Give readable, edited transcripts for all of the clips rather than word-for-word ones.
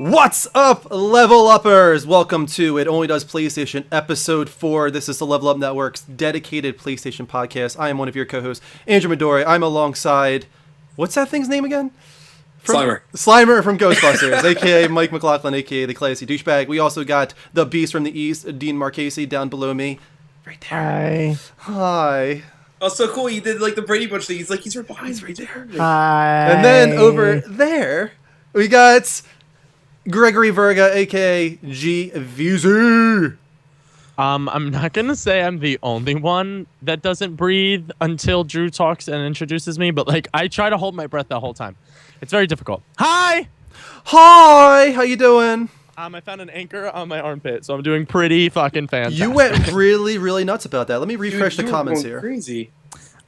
What's up, Level Uppers? Welcome to It Only Does PlayStation, Episode 4. This is the Level Up Network's dedicated PlayStation podcast. I am one of your co-hosts, Andrew Midori. I'm alongside... What's that thing's name again? Slimer from Ghostbusters, a.k.a. Mike McLaughlin, a.k.a. the Classy Douchebag. We also got the Beast from the East, Dean Marchese, down below me. Right there. Hi. Oh, so cool. You did like the Brady Bunch thing. He's like, he's right behind. He's right there. Hi. And then over there, we got... Gregory Verga, a.k.a. G-VZ. I'm not going to say I'm the only one that doesn't breathe until Drew talks and introduces me, but like I try to hold my breath the whole time. It's very difficult. Hi! Hi! How you doing? I found an anchor on my armpit, so I'm doing pretty fucking fantastic. You went really, really nuts about that. Let me refresh the comments here. Crazy.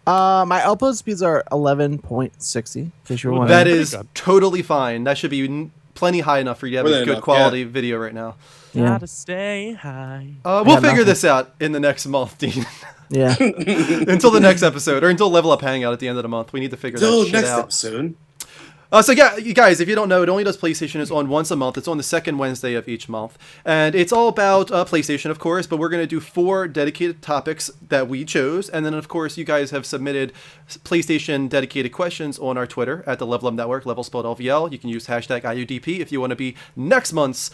My upload speeds are 11.60. In case you're wondering. That is totally fine. That should be plenty high enough for you to have a good quality video right now. Gotta stay high. We'll figure this out in the next month, Dean. Yeah. Until the next episode, or until Level Up Hangout at the end of the month. We need to figure that shit next out. Episode. So yeah, you guys, if you don't know, It Only Does PlayStation is on once a month. It's on the second Wednesday of each month. And it's all about PlayStation, of course, but we're going to do 4 dedicated topics that we chose. And then, of course, you guys have submitted PlayStation dedicated questions on our Twitter at the Level Up Network, level spelled LVL. You can use hashtag IUDP if you want to be next month's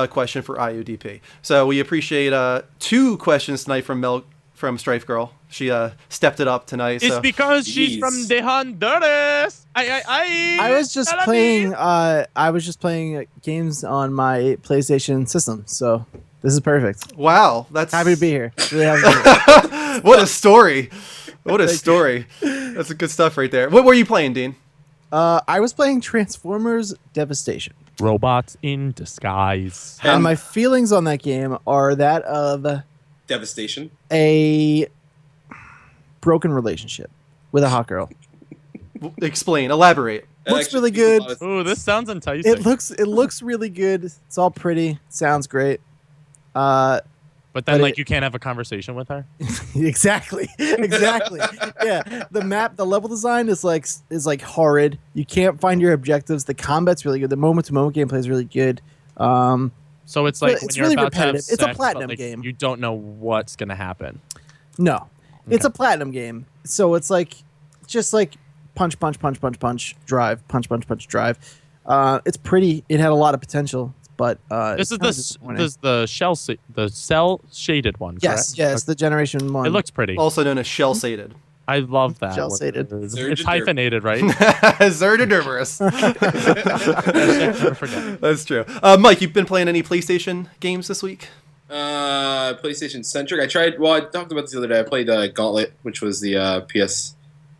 question for IUDP. So we appreciate 2 questions tonight from Strife Girl. She stepped it up tonight. It's because she's from the Honduras. I was just playing. I was just playing games on my PlayStation system, so this is perfect. Wow, that's Happy to be here. Really happy to be here. What a story! What a story! That's good stuff right there. What were you playing, Dean? I was playing Transformers Devastation. Robots in disguise. And my feelings on that game are that of Devastation. a broken relationship with a hot girl. Explain. Elaborate. Looks really good. Ooh, this sounds enticing. It looks really good. It's all pretty. Sounds great. But then, but you can't have a conversation with her. Exactly. Yeah, the level design is like horrid. You can't find your objectives. The combat's really good. The moment-to-moment gameplay is really good. So it's like when it's you're really about repetitive. to have It's a sex, platinum but, game. You don't know what's gonna happen. No, it's a platinum game. So it's like just like punch, drive, punch, drive. It's pretty. It had a lot of potential, but this is the cell shaded one. Yes, correct? yes, the Generation 1. It looks pretty. Also known as shell sated. I love that. Shell-shaded. It's hyphenated, right? Zerdaderverus. Never forget. That's true. Mike, you've been playing any PlayStation games this week? PlayStation centric. I talked about this the other day. I played Gauntlet, which was the PS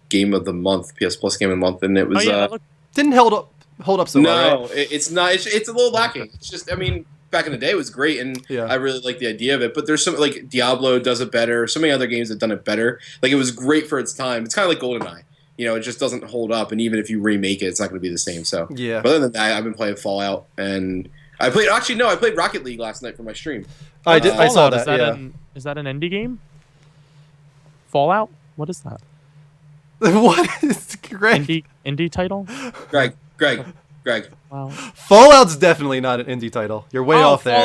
game of the month, PS Plus game of the month, and it was didn't hold up so well. No, right? It's not. It's a little lacking. It's just, I mean, back in the day it was great, and I really like the idea of it. But there's some, like Diablo does it better. So many other games have done it better. Like, it was great for its time. It's kind of like GoldenEye. You know, it just doesn't hold up, and even if you remake it, it's not going to be the same. So yeah. But other than that, I've been playing Fallout, and I played Rocket League last night for my stream. I did. I saw that. Is that an indie game? Fallout? What is that? What is Greg? Indie title? Greg. Wow. Fallout's definitely not an indie title. You're way off there.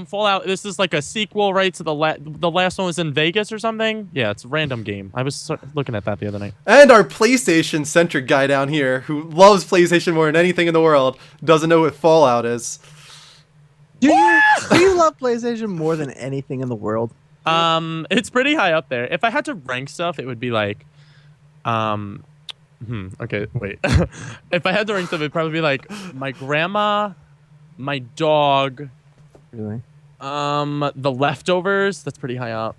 Fallout. This is like a sequel, right? To the last one was in Vegas or something. Yeah, it's a random game. I was looking at that the other night. And our PlayStation centric guy down here, who loves PlayStation more than anything in the world, doesn't know what Fallout is. Do you love PlayStation more than anything in the world? It's pretty high up there. If I had to rank stuff, it would be like, okay, wait. If I had to rank stuff, it'd probably be like my grandma, my dog. Really? The Leftovers. That's pretty high up.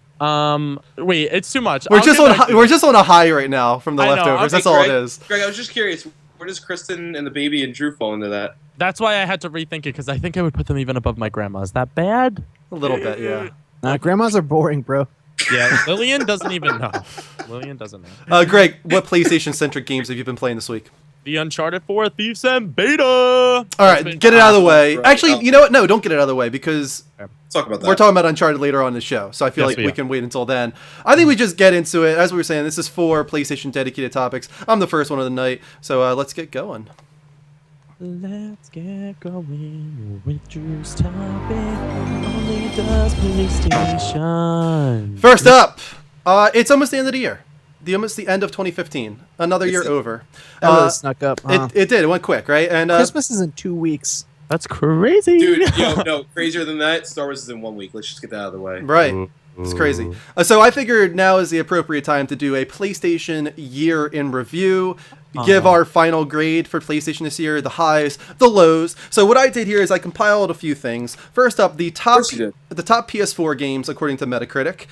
Wait, it's too much. We're just on a high right now from the Leftovers. That's all it is. Greg, I was just curious. Where does Kristen and the baby and Drew fall into that? That's why I had to rethink it, because I think I would put them even above my grandma. Is that bad? A little bit, yeah. Grandmas are boring, bro. Yeah, Lillian doesn't even know. Lillian doesn't know. Greg, what PlayStation-centric games have you been playing this week? The Uncharted 4 Thieves and Beta. All right, get it out of the way. Actually, you know what? No, don't get it out of the way, because let's talk about that. We're talking about Uncharted later on in the show, so I feel like we can wait until then. I think we just get into it. As we were saying, this is 4 PlayStation dedicated topics. I'm the first one of the night, so let's get going. Let's get going with Drew's topic. Only does PlayStation. First up, it's almost the end of the year. Almost the end of 2015. Another year over. That really snuck up. Huh? It did. It went quick, right? And Christmas is in 2 weeks. That's crazy. Dude, no, crazier than that. Star Wars is in 1 week. Let's just get that out of the way. Right. It's crazy. So I figured now is the appropriate time to do a PlayStation year in review. Give our final grade for PlayStation this year, the highs, the lows. So what I did here is I compiled a few things. First up, the top PS4 games according to Metacritic.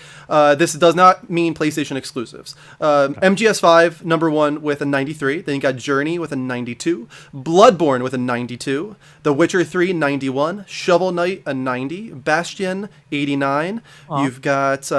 This does not mean PlayStation exclusives. MGS5, number 1 with a 93. Then you got Journey with a 92. Bloodborne with a 92. The Witcher 3, 91. Shovel Knight, a 90. Bastion, 89. You've got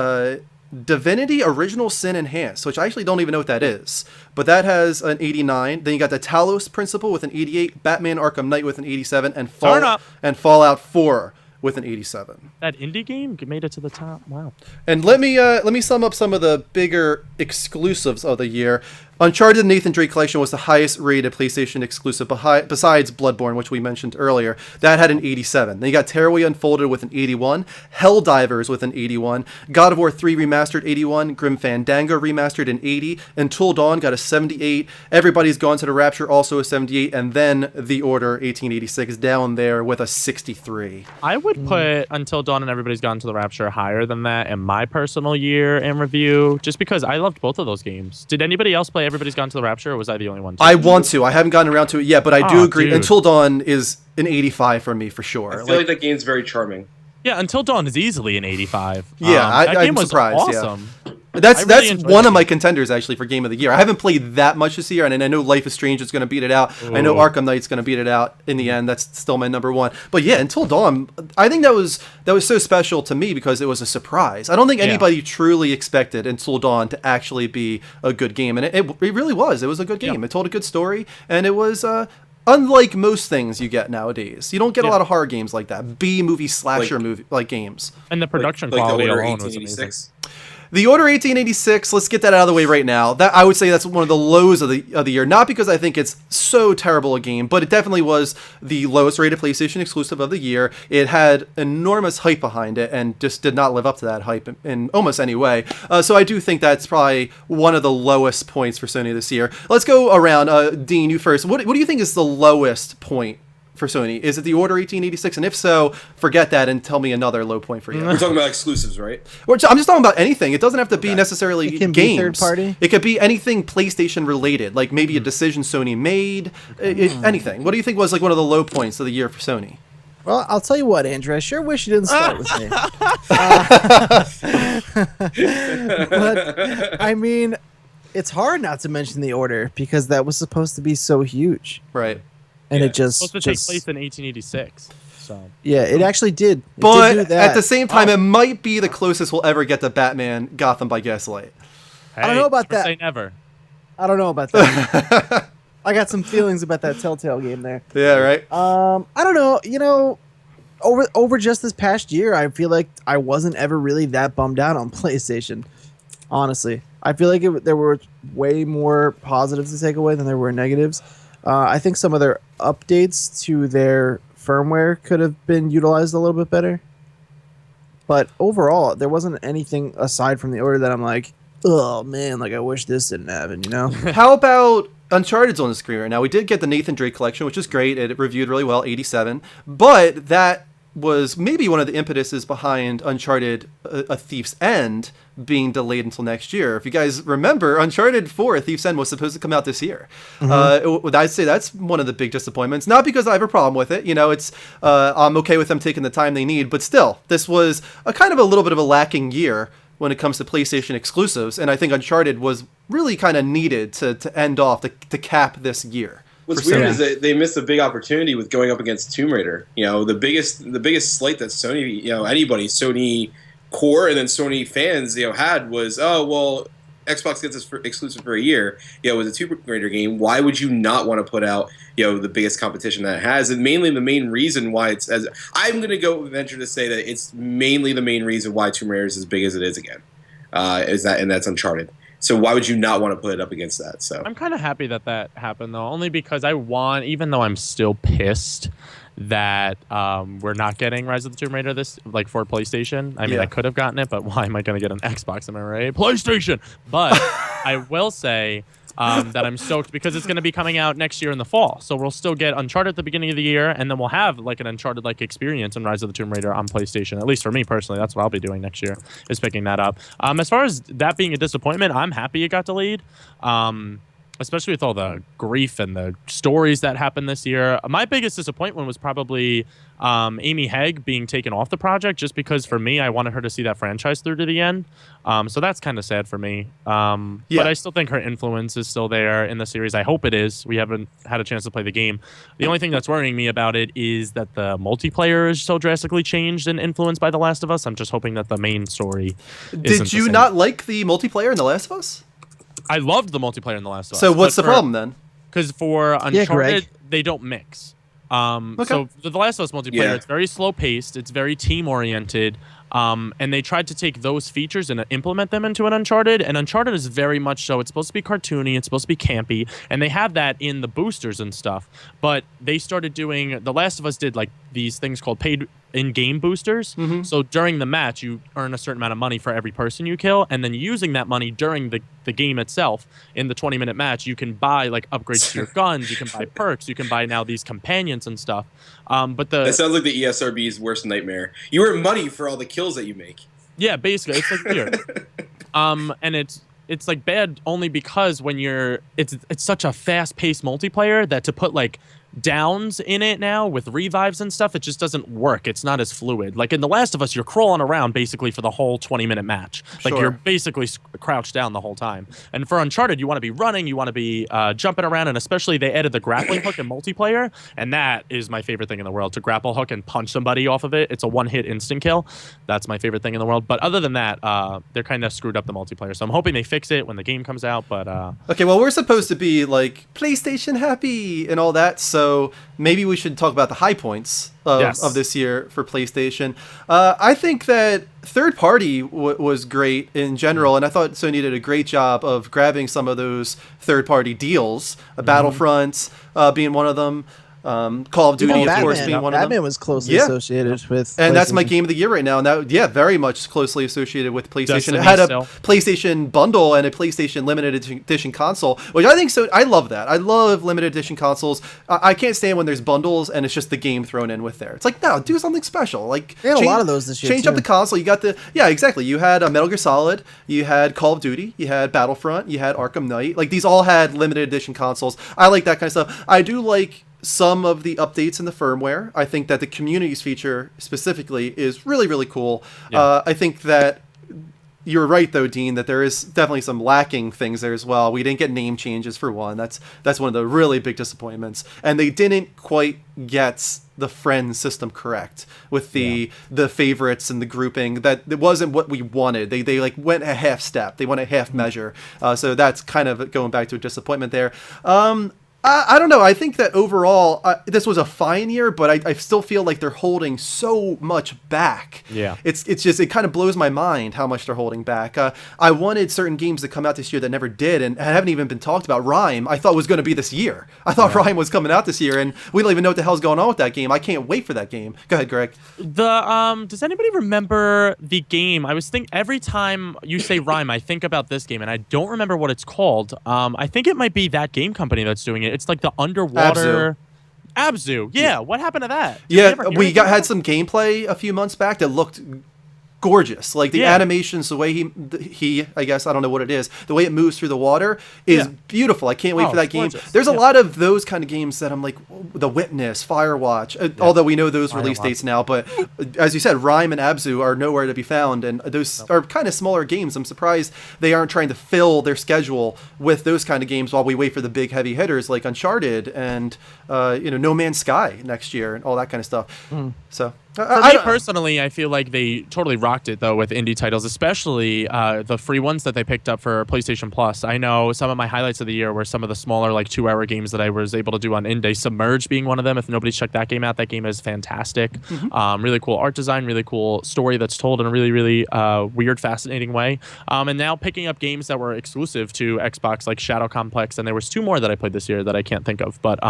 Divinity Original Sin Enhanced, which I actually don't even know what that is, but that has an 89. Then you got the Talos Principle with an 88, Batman Arkham Knight with an 87, and Fallout 4 with an 87. That indie game made it to the top. Wow. And let me sum up some of the bigger exclusives of the year. Uncharted Nathan Drake Collection was the highest rated PlayStation exclusive besides Bloodborne, which we mentioned earlier. That had an 87. Then you got Tearaway Unfolded with an 81, Helldivers with an 81, God of War 3 Remastered 81, Grim Fandango Remastered an 80, Until Dawn got a 78, Everybody's Gone to the Rapture also a 78, and then The Order 1886 down there with a 63. I would put Until Dawn and Everybody's Gone to the Rapture higher than that in my personal year in review, just because I loved both of those games. Did anybody else play Everybody's Gone to the Rapture, or was I the only one? I want to. I haven't gotten around to it yet, but I do agree. Dude. Until Dawn is an 85 for me, for sure. I feel like that game's very charming. Yeah, Until Dawn is easily an 85. Yeah, I'm surprised. Awesome. Yeah. That's one of my contenders actually for Game of the Year. I haven't played that much this year, and I know Life is Strange is going to beat it out. Ooh. I know Arkham Knight's going to beat it out in the end. That's still my number 1. But yeah, Until Dawn, I think that was so special to me because it was a surprise. I don't think anybody truly expected Until Dawn to actually be a good game, and it really was. It was a good game. It told a good story, and it was unlike most things you get nowadays. You don't get a lot of horror games like that. B-movie slasher movie like games. And the production quality alone was amazing. The Order 1886, let's get that out of the way right now. That I would say that's one of the lows of the year. Not because I think it's so terrible a game, but it definitely was the lowest rated PlayStation exclusive of the year. It had enormous hype behind it and just did not live up to that hype in almost any way. So I do think that's probably one of the lowest points for Sony this year. Let's go around. Dean, you first. What do you think is the lowest point for Sony? Is it the Order 1886? And if so, forget that and tell me another low point for you. We're talking about exclusives, right? I'm just talking about anything. It doesn't have to be necessarily it can games. Be third party. It could be anything PlayStation related, like maybe a decision Sony made, anything. What do you think was like one of the low points of the year for Sony? Well, I'll tell you what, Andrew. I sure wish you didn't start with me. But, I mean, it's hard not to mention The Order because that was supposed to be so huge. Right. And it just supposed to take place in 1886. So yeah, it actually did. But did at the same time, it might be the closest we'll ever get to Batman Gotham by Gaslight. Hey, I don't know about that. Say never. I don't know about that. I got some feelings about that Telltale game there. Yeah, right. I don't know. You know, over just this past year, I feel like I wasn't ever really that bummed out on PlayStation. Honestly, I feel like there were way more positives to take away than there were negatives. I think some of their updates to their firmware could have been utilized a little bit better. But overall, there wasn't anything aside from The Order that I'm like, oh man, like I wish this didn't happen, you know? How about Uncharted's on the screen right now? We did get the Nathan Drake collection, which is great. It reviewed really well, 87. But that was maybe one of the impetuses behind Uncharted A Thief's End being delayed until next year. If you guys remember, Uncharted 4 A Thief's End was supposed to come out this year. I'd say that's one of the big disappointments. Not because I have a problem with it. You know, it's I'm okay with them taking the time they need. But still, this was a kind of a little bit of a lacking year when it comes to PlayStation exclusives. And I think Uncharted was really kind of needed to end off, to cap this year. What's weird is that they missed a big opportunity with going up against Tomb Raider. You know, the biggest slate that Sony, Sony core and then Sony fans, had was, Xbox gets this exclusive for a year. With a Tomb Raider game, why would you not want to put out, the biggest competition that it has? And mainly the main reason why I'm going to go venture to say that it's mainly the main reason why Tomb Raider is as big as it is again, and that's Uncharted. So why would you not want to put it up against that? So I'm kind of happy that happened though, only because even though I'm still pissed that we're not getting Rise of the Tomb Raider for PlayStation. I mean, I could have gotten it, but why am I going to get an Xbox? Am I right? PlayStation. But I will say that I'm stoked because it's going to be coming out next year in the fall. So we'll still get Uncharted at the beginning of the year, and then we'll have like an Uncharted-like experience in Rise of the Tomb Raider on PlayStation. At least for me personally, that's what I'll be doing next year, is picking that up. As far as that being a disappointment, I'm happy it got delayed. Especially with all the grief and the stories that happened this year. My biggest disappointment was probably Amy Hegg being taken off the project, just because for me, I wanted her to see that franchise through to the end. So that's kind of sad for me. But I still think her influence is still there in the series. I hope it is. We haven't had a chance to play the game. The only thing that's worrying me about it is that the multiplayer is so drastically changed and influenced by The Last of Us. I'm just hoping that the main story Did you not like the multiplayer in The Last of Us? I loved the multiplayer in The Last of Us. So what's the problem then? Because for Uncharted, they don't mix. So the Last of Us multiplayer, it's very slow paced. It's very team oriented. And they tried to take those features and implement them into an Uncharted. And Uncharted is very much so. It's supposed to be cartoony. It's supposed to be campy. And they have that in the boosters and stuff. But they started doing... The Last of Us did like these things called paid in-game boosters. Mm-hmm. So during the match, you earn a certain amount of money for every person you kill. And then using that money during the game itself, in the 20-minute match, you can buy like upgrades to your guns. You can buy perks. You can buy now these companions and stuff. That sounds like the ESRB's worst nightmare. You earn money for all the kills that you make. Yeah, basically, it's like weird. And it's like bad only because when it's such a fast-paced multiplayer that to put like downs in it now with revives and stuff, it just doesn't work. It's not as fluid. Like in The Last of Us, you're crawling around basically for the whole 20-minute match. Like you're basically crouched down the whole time. And for Uncharted, you want to be running, you want to be jumping around, and especially they added the grappling hook in multiplayer, and that is my favorite thing in the world, to grapple hook and punch somebody off of it. It's a one-hit instant kill. That's my favorite thing in the world. But other than that, they're kind of screwed up the multiplayer. So I'm hoping they fix it when the game comes out. But okay, well, we're supposed to be like PlayStation happy and all that, so maybe we should talk about the high points of this year for PlayStation. I think that third party was great in general, and I thought Sony did a great job of grabbing some of those third party deals. Battlefront being one of them. Call of Duty, of course, being one of them. Batman was closely associated with and that's my game of the year right now. And that, very much closely associated with PlayStation. Destiny it had a still. PlayStation bundle and a PlayStation limited edition console, which I think so. I love that. I love limited edition consoles. I can't stand when there's bundles and it's just the game thrown in with there. It's like, no, do something special. Like, they had a lot of those this year. Change up the console. You got exactly. You had Metal Gear Solid. You had Call of Duty. You had Battlefront. You had Arkham Knight. Like, these all had limited edition consoles. I like that kind of stuff. I do like some of the updates in the firmware. I think that the communities feature specifically is really, really cool. I think that you're right, though, Dean, that there is definitely some lacking things there as well. We didn't get name changes, for one. That's one of the really big disappointments. And they didn't quite get the friend system correct with the favorites and the grouping. That it wasn't what we wanted. They like went a half step. They went a half measure. So that's kind of going back to a disappointment there. I don't know. I think that overall, this was a fine year, but I still feel like they're holding so much back. Yeah. It's just, it kind of blows my mind how much they're holding back. I wanted certain games to come out this year that never did, and haven't even been talked about. Rhyme, I thought was going to be this year. I thought Rhyme was coming out this year, and we don't even know what the hell's going on with that game. I can't wait for that game. Go ahead, Greg. Does anybody remember the game? I was thinking every time you say Rhyme, I think about this game, and I don't remember what it's called. I think it might be that game company that's doing it. It's like the underwater Abzu. Yeah, what happened to that? We had some gameplay a few months back that looked gorgeous. Like the animations, the way he I guess, I don't know what it is, the way it moves through the water is beautiful. I can't wait for that game. Gorgeous. There's a lot of those kind of games that I'm like, The Witness, Firewatch, although we know those release dates now, but as you said, Rhyme and Abzu are nowhere to be found, and those are kind of smaller games. I'm surprised they aren't trying to fill their schedule with those kind of games while we wait for the big heavy hitters like Uncharted and No Man's Sky next year and all that kind of stuff. So For me personally, I feel like they totally rocked it though with indie titles, especially the free ones that they picked up for PlayStation Plus. I know some of my highlights of the year were some of the smaller, like 2-hour games that I was able to do on indie. Submerge being one of them. If nobody's checked that game out, that game is fantastic. Really cool art design, really cool story that's told in a really, really weird, fascinating way. And now picking up games that were exclusive to Xbox, like Shadow Complex, and there was 2 more that I played this year that I can't think of, but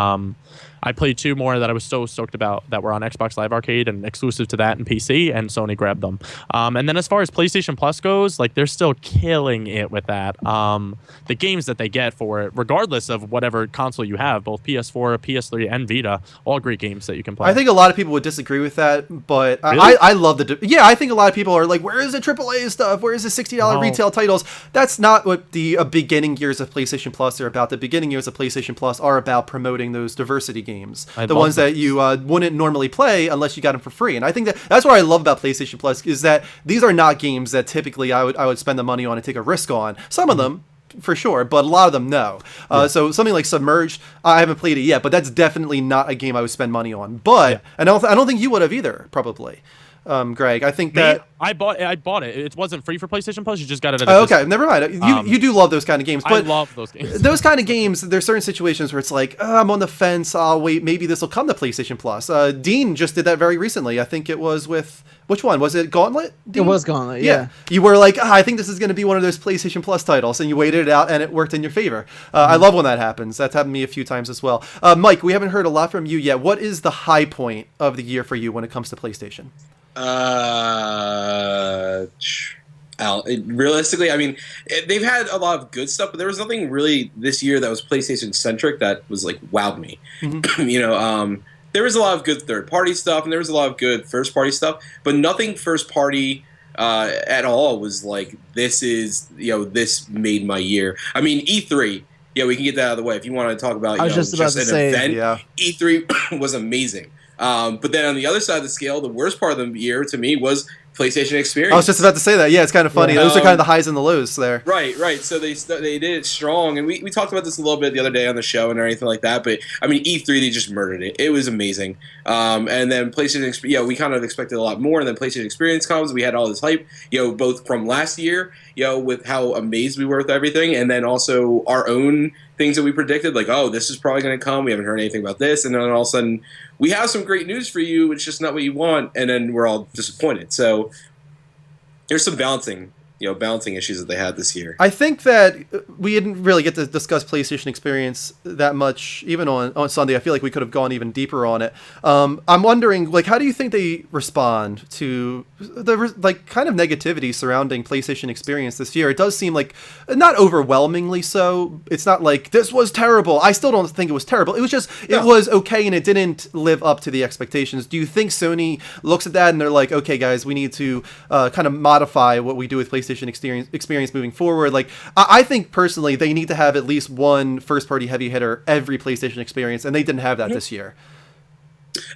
I played 2 more that I was so stoked about that were on Xbox Live Arcade and exclusive to that and PC, and Sony grabbed them. And then as far as PlayStation Plus goes, like they're still killing it with that. The games that they get for it, regardless of whatever console you have, both PS4, PS3, and Vita, all great games that you can play. I think a lot of people would disagree with that, but really? I love the... I think a lot of people are like, where is the AAA stuff? Where is the $60 retail titles? That's not what the beginning years of PlayStation Plus are about. The beginning years of PlayStation Plus are about promoting those diversity games. The ones that you wouldn't normally play unless you got them for free. And I think that's what I love about PlayStation Plus is that these are not games that typically I would spend the money on and take a risk on. Some of them, for sure, but a lot of them, no. So something like Submerged, I haven't played it yet, but that's definitely not a game I would spend money on. But and I don't think you would have either, probably. Greg, I think that I bought it. It wasn't free for PlayStation Plus. You just got it at okay, never mind. You do love those kind of games. But I love those games. Those kind of games, there's certain situations where it's like, I'm on the fence. I'll wait. Maybe this will come to PlayStation Plus. Dean just did that very recently. I think it was with... Which one? Was it Gauntlet? Dean? It was Gauntlet, yeah. You were like, I think this is going to be one of those PlayStation Plus titles, and you waited it out, and it worked in your favor. I love when that happens. That's happened to me a few times as well. Mike, we haven't heard a lot from you yet. What is the high point of the year for you when it comes to PlayStation? Realistically, I mean, they've had a lot of good stuff, but there was nothing really this year that was PlayStation centric that was like wowed me. There was a lot of good third-party stuff, and there was a lot of good first-party stuff, but nothing first-party at all was like, this made my year. I mean, E3, we can get that out of the way. If you want to talk about just an event, E3 was amazing. But then on the other side of the scale, the worst part of the year to me was PlayStation Experience. I was just about to say that. Yeah, it's kind of funny. Those are kind of the highs and the lows there. Right. So they did it strong, and we talked about this a little bit the other day on the show and everything like that. But I mean, E3 they just murdered it. It was amazing. And then PlayStation, we kind of expected a lot more, and then PlayStation Experience comes. We had all this hype, both from last year, with how amazed we were with everything, and then also our own things that we predicted, like, oh, this is probably going to come. We haven't heard anything about this, and then all of a sudden, we have some great news for you. It's just not what you want, and then we're all disappointed. So there's some balancing issues that they had this year. I think that we didn't really get to discuss PlayStation Experience that much, even on Sunday. I feel like we could have gone even deeper on it. I'm wondering, like, how do you think they respond to the kind of negativity surrounding PlayStation Experience this year? It does seem like not overwhelmingly so. It's not like this was terrible. I still don't think it was terrible. It was just it was okay, and it didn't live up to the expectations. Do you think Sony looks at that and they're like, okay, guys, we need to kind of modify what we do with PlayStation experience moving forward? Like, I think personally they need to have at least one first-party heavy hitter every PlayStation Experience, and they didn't have that this year.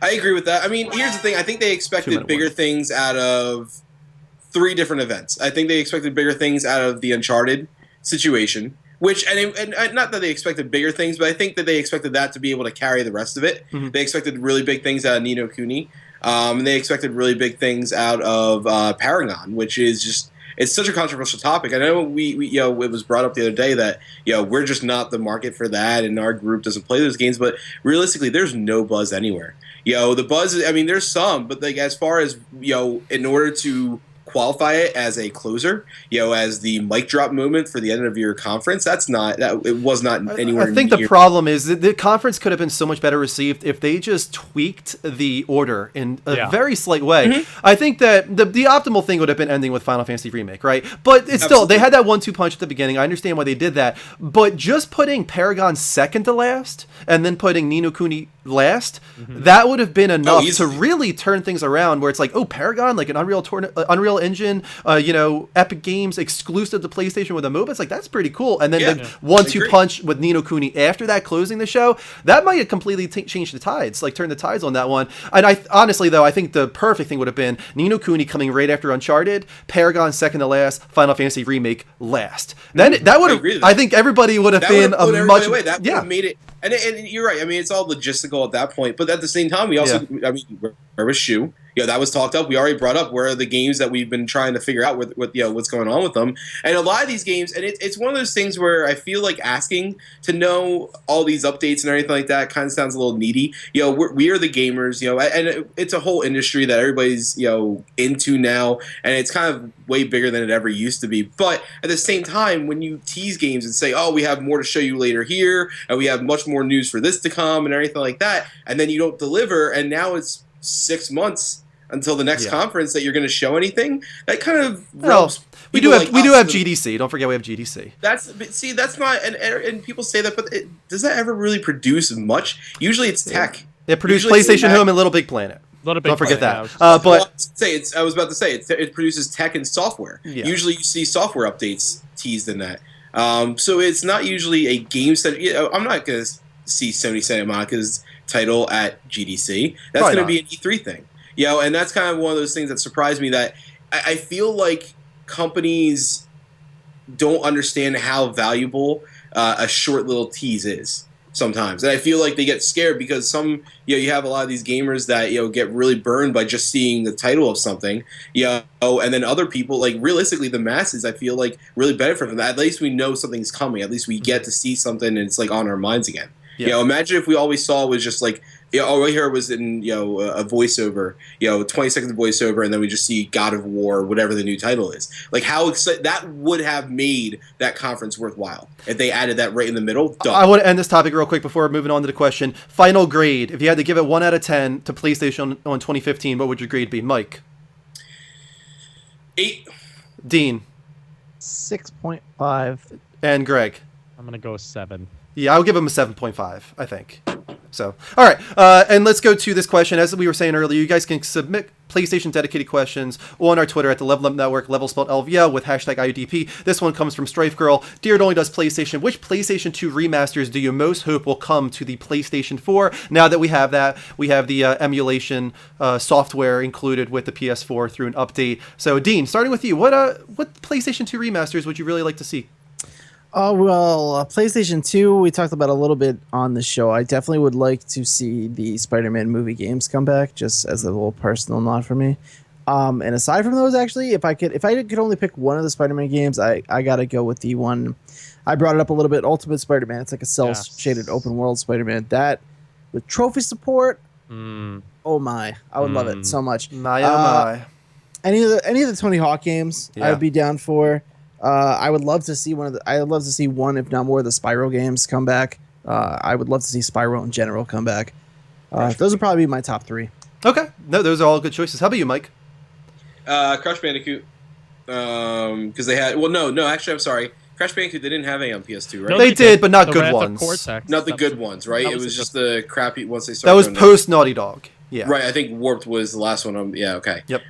I agree with that. I mean, here's the thing. I think they expected bigger things out of 3 different events. I think they expected bigger things out of the Uncharted situation, which, and not that they expected bigger things, but I think that they expected that to be able to carry the rest of it. They expected really big things out of Ni no Kuni. And they expected really big things out of Paragon, which is just... It's such a controversial topic. I know it was brought up the other day that we're just not the market for that, and our group doesn't play those games. But realistically, there's no buzz anywhere. The buzz. I mean, there's some, but like as far as in order to qualify it as a closer, as the mic drop moment for the end of your conference, it was not anywhere. I think the problem is that the conference could have been so much better received if they just tweaked the order in a very slight way. I think that the optimal thing would have been ending with Final Fantasy Remake, right? But it's still, they had that 1-2 punch at the beginning. I understand why they did that, but just putting Paragon second to last and then putting Ni no Kuni last, that would have been enough to really turn things around, where it's like, oh, Paragon, like an Unreal Engine, Epic Games exclusive to PlayStation with a MOBA. It's like, that's pretty cool. And then the 1-2 punch with Ni no Kuni after that, closing the show, that might have completely changed the tides, like turn the tides on that one. And I honestly, though, I think the perfect thing would have been Ni no Kuni coming right after Uncharted, Paragon second to last, Final Fantasy Remake last. Then that would have, I think everybody would have been a much... That would have made it... And you're right. I mean, it's all logistical at that point. But at the same time, we also, I mean, where was Shu? that was talked up. We already brought up where are the games that we've been trying to figure out what's going on with them. And a lot of these games, and it's one of those things where I feel like asking to know all these updates and everything like that kind of sounds a little needy. We are the gamers, and it's a whole industry that everybody's into now, and it's kind of way bigger than it ever used to be. But at the same time, when you tease games and say, oh, we have more to show you later here, and we have much more news for this to come and everything like that, and then you don't deliver, and now it's 6 months until the next conference that you're going to show anything, that kind of we do have GDC. Don't forget we have GDC. That's not, and people say that, but does that ever really produce much? Usually it's tech. It produced PlayStation Home and Little Big Planet. Don't forget that. But I was about to say it produces tech and software. Yeah. Usually you see software updates teased in that. So it's not usually a game set. I'm not going to see Sony Santa Monica's title at GDC. That's going to be an E3 thing. And that's kind of one of those things that surprised me, that I feel like companies don't understand how valuable a short little tease is sometimes. And I feel like they get scared because you have a lot of these gamers that, get really burned by just seeing the title of something, and then other people, like realistically the masses, I feel like really benefit from that. At least we know something's coming. At least we get to see something and it's like on our minds again. Imagine if we all we saw was just like, all we heard was in a voiceover, 20 seconds of voiceover, and then we just see God of War, whatever the new title is. Like how that would have made that conference worthwhile if they added that right in the middle. Done. I want to end this topic real quick before moving on to the question. Final grade: if you had to give it 1 out of 10 to PlayStation on 2015, what would your grade be, Mike? 8. Dean. 6.5. And Greg. I'm gonna go 7. Yeah, I would give him a 7.5, I think. So, all right, and let's go to this question. As we were saying earlier, you guys can submit PlayStation dedicated questions on our Twitter at the Level Up Network, level spelled LVL, with hashtag IUDP. This one comes from Strife Girl. Dear It Only Does PlayStation, which PlayStation 2 remasters do you most hope will come to the PlayStation 4? Now that we have that, we have the emulation software included with the PS4 through an update. So, Dean, starting with you, what PlayStation 2 remasters would you really like to see? Oh, well, PlayStation 2, we talked about a little bit on the show. I definitely would like to see the Spider-Man movie games come back, just as a little personal nod for me. And aside from those, actually, if I could only pick one of the Spider-Man games, I got to go with the one. I brought it up a little bit, Ultimate Spider-Man. It's like a cel-shaded open world Spider-Man. That, with trophy support, oh my, I would love it so much. My. Any of the Tony Hawk games, I would be down for. I would love to see one, if not more, of the Spyro games come back. I would love to see Spyro in general come back. Those would probably be my top 3. Okay, no, those are all good choices. How about you, Mike? Crash Bandicoot, because they had. Well, no, actually, I'm sorry. Crash Bandicoot, they didn't have any on PS2, right? No, they did, but not good ones. Not the good ones, right? It was just the crappy once they That started. was post Naughty Dog. Yeah. Right. I think Warped was the last one. Yeah. Okay. Yep.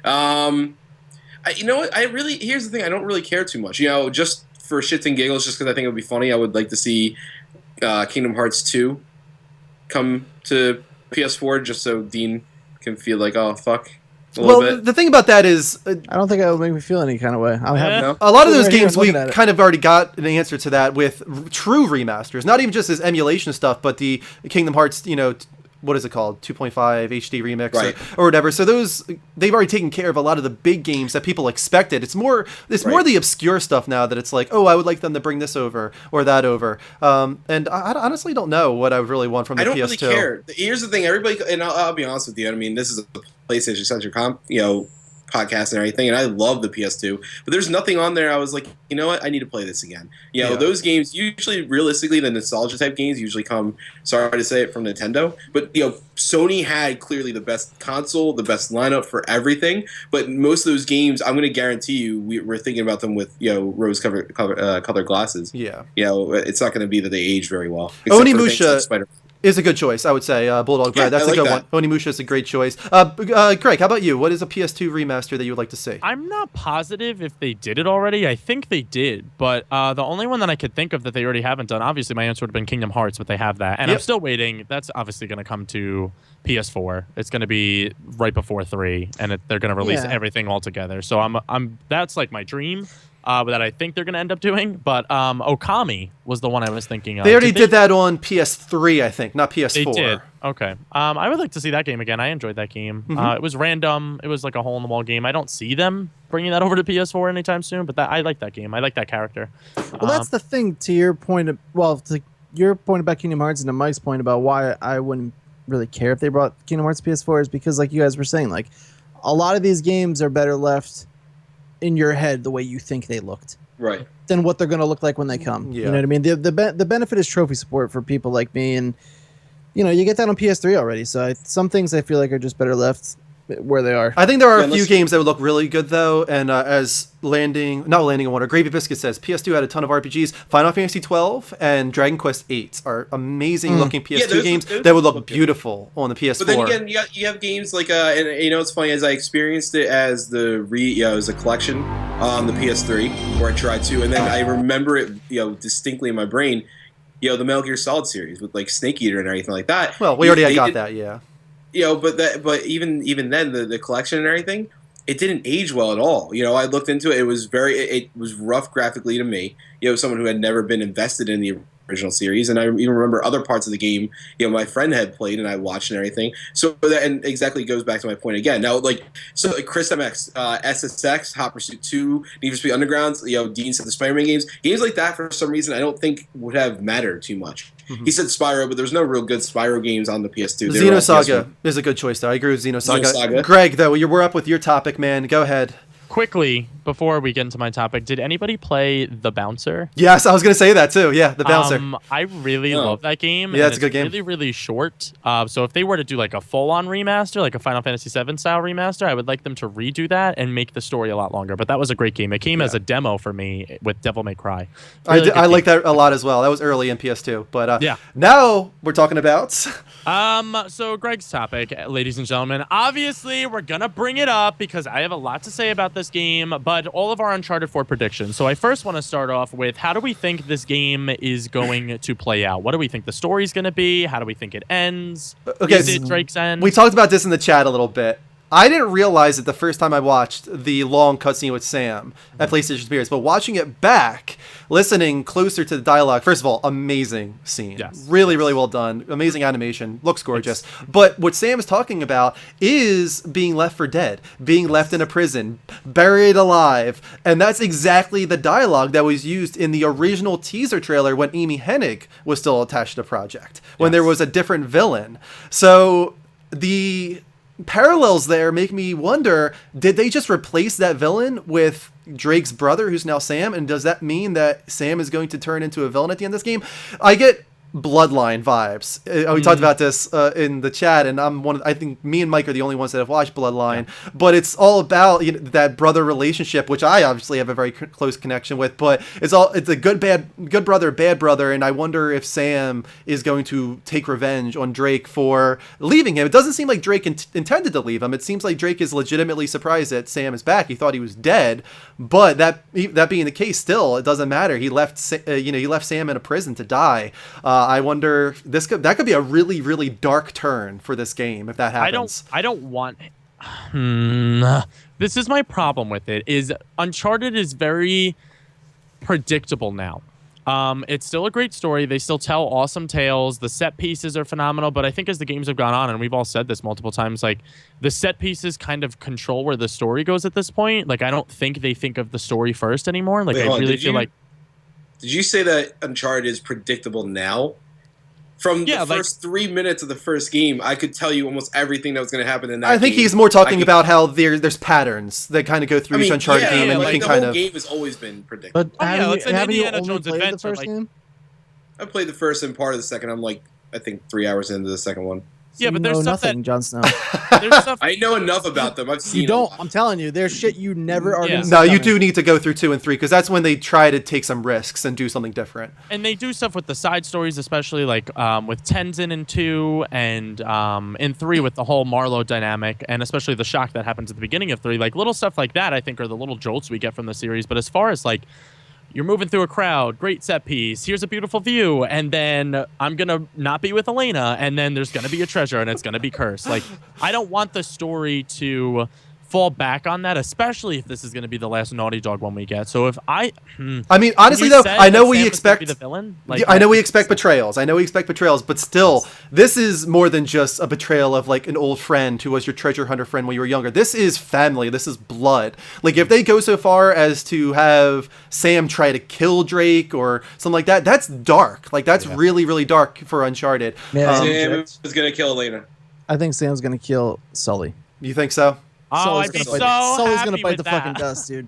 You know what? Here's the thing. I don't really care too much. Just for shits and giggles, just because I think it would be funny. I would like to see Kingdom Hearts 2 come to PS4, just so Dean can feel like, oh fuck. Well, the thing about that is, I don't think it would make me feel any kind of way. A lot of those games we kind of already got an answer to that with true remasters, not even just as emulation stuff, but the Kingdom Hearts, what is it called? 2.5 HD remix, right, or whatever. So they've already taken care of a lot of the big games that people expected. It's more the obscure stuff now that it's like, oh, I would like them to bring this over or that over. And I honestly don't know what I would really want from the PS2. I don't really care. Here's the thing, everybody, and I'll be honest with you. I mean, this is a PlayStation Centric podcast and everything, and I love the PS2, but there's nothing on there I was like, you know what, I need to play this again. Those games usually, realistically, the nostalgia type games usually come, sorry to say it, from Nintendo, but Sony had clearly the best console, the best lineup for everything, but most of those games, I'm going to guarantee you, we're thinking about them with rose colored glasses. It's not going to be that they age very well. Onimusha is a good choice, I would say. Bulldog Brad, that's a good one. Onimusha is a great choice. Greg, how about you? What is a PS2 remaster that you would like to see? I'm not positive if they did it already. I think they did, but the only one that I could think of that they already haven't done, obviously my answer would have been Kingdom Hearts, but they have that. And I'm still waiting. That's obviously going to come to PS4. It's going to be right before 3, and they're going to release everything all together. So that's like my dream. That I think they're going to end up doing. But Okami was the one I was thinking of. They already did that on PS3, I think, not PS4. They did. Okay. I would like to see that game again. I enjoyed that game. It was random. It was like a hole in the wall game. I don't see them bringing that over to PS4 anytime soon, but I like that game. I like that character. Well, that's the thing. To your point, to your point about Kingdom Hearts and to Mike's point about why I wouldn't really care if they brought Kingdom Hearts to PS4 is because, like you guys were saying, like a lot of these games are better left in your head the way you think they looked, right, than what they're going to look like when they come. Yeah. You know what I mean? The benefit is trophy support for people like me, and you get that on PS3 already. So some things I feel like are just better left where they are. I think there are a few games that would look really good though, and as landing on water, Gravy Biscuit says PS2 had a ton of RPGs. Final Fantasy 12 and Dragon Quest 8 are amazing looking PS2 games that would look beautiful on the PS4. But then again, you have games like and it's funny, as I experienced it as as a collection on the PS3 where I tried to, and then I remember it distinctly in my brain. The Metal Gear Solid series with like Snake Eater and everything like that. Well, we already got that, yeah. But even then the collection and everything, it didn't age well at all. I looked into it. It was rough graphically to me. Someone who had never been invested in the original series, and I even remember other parts of the game. My friend had played and I watched and everything. So and exactly goes back to my point again. Now, Chris MX, SSX, Hot Pursuit 2, Need for Speed Underground, Dean said the Spider-Man games like that. For some reason, I don't think would have mattered too much. He said Spyro, but there's no real good Spyro games on the PS2. Xenosaga is a good choice, though. I agree with Xenosaga. Greg, though, we're up with your topic, man. Go ahead. Quickly, before we get into my topic, did anybody play The Bouncer? Yes, I was going to say that too. Yeah, The Bouncer. I really love that game. Yeah, it's a good game. Really, really short. So if they were to do like a full-on remaster, like a Final Fantasy VII style remaster, I would like them to redo that and make the story a lot longer. But that was a great game. It came as a demo for me with Devil May Cry. Really I like that a lot as well. That was early in PS2. But yeah. Now we're talking about... So Greg's topic, ladies and gentlemen, obviously we're going to bring it up because I have a lot to say about this game, but all of our Uncharted 4 predictions. So I first want to start off with, how do we think this game is going to play out? What do we think the story's going to be? How do we think it ends? Okay, is it Drake's end? We talked about this in the chat a little bit. I didn't realize it the first time I watched the long cutscene with Sam at PlayStation Experience, but watching it back, listening closer to the dialogue, first of all, amazing scene. Yes. Really, really well done. Amazing animation. Looks gorgeous. But what Sam is talking about is being left for dead, being left in a prison, buried alive. And that's exactly the dialogue that was used in the original teaser trailer when Amy Hennig was still attached to the project, when there was a different villain. So the parallels there make me wonder, did they just replace that villain with Drake's brother, who's now Sam? And does that mean that Sam is going to turn into a villain at the end of this game? I get Bloodline vibes. We talked about this in the chat, and I think me and Mike are the only ones that have watched Bloodline. Yeah. But it's all about that brother relationship, which I obviously have a very close connection with. But it's a good brother, bad brother, and I wonder if Sam is going to take revenge on Drake for leaving him. It doesn't seem like Drake intended to leave him. It seems like Drake is legitimately surprised that Sam is back. He thought he was dead, but that being the case, still it doesn't matter. He left Sam in a prison to die. I wonder that could be a really, really dark turn for this game if that happens. I don't want. This is my problem with it. Is Uncharted is very predictable now. It's still a great story. They still tell awesome tales. The set pieces are phenomenal. But I think as the games have gone on, and we've all said this multiple times, like the set pieces kind of control where the story goes at this point. Like I don't think they think of the story first anymore. Like I really feel like. Did you say that Uncharted is predictable now? From the first 3 minutes of the first game, I could tell you almost everything that was going to happen in that game. I think he's more talking about how there's patterns that kind of go through each Uncharted game, and you can kind of... The whole game has always been predictable. But have you only played the first game? I played the first and part of the second. I'm I think 3 hours into the second one. Yeah, but there's stuff nothing, Jon Snow. There's stuff I know enough about them. I've seen. You don't. I'm telling you, there's shit you never are going to see. No, you do need to go through 2 and 3 because that's when they try to take some risks and do something different. And they do stuff with the side stories, especially like with Tenzin in 2 and in 3 with the whole Marlowe dynamic, and especially the shock that happens at the beginning of 3. Like little stuff like that, I think, are the little jolts we get from the series. But as far as like, you're moving through a crowd, great set piece, here's a beautiful view, and then I'm going to not be with Elena, and then there's going to be a treasure, and it's going to be cursed. Like, I don't want the story to fall back on that, especially if this is going to be the last Naughty Dog one we get. So if I mean, honestly though, I know we expect the villain. I know we expect betrayals. But still, this is more than just a betrayal of like an old friend who was your treasure hunter friend when you were younger. This is family. This is blood. Like if they go so far as to have Sam try to kill Drake or something like that, that's dark. Like that's really, really dark for Uncharted. Sam is gonna kill Elena. I think Sam's gonna kill Sully. You think so? Oh, I'd be so happy Sully's gonna bite with the that. fucking dust, dude.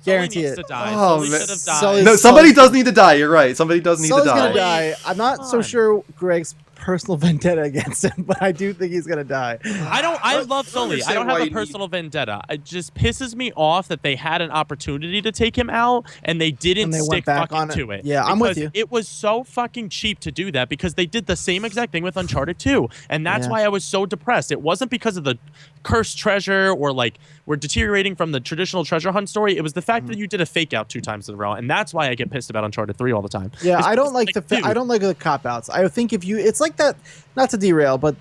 Guarantee it. To die. Oh, Sully man. should have died. Sully's- No, somebody does need to die. You're right. Somebody does need Sully's to die. gonna die. I'm not so Come on. sure Greg's personal vendetta against him, but I do think he's gonna die. I love Sully. I don't have a personal vendetta. It just pisses me off that they had an opportunity to take him out and they didn't And they went stick back fucking on it. to it. Yeah, I'm with Because you. It was so fucking cheap to do that because they did the same exact thing with Uncharted 2. And that's Yeah. why I was so depressed. It wasn't because of the cursed treasure or like we're deteriorating from the traditional treasure hunt story. It was the fact that you did a fake out 2 times in a row. And that's why I get pissed about Uncharted 3 all the time. Yeah, It's I don't because, like dude, I don't like the cop outs. I think if you, it's like that. Not to derail, but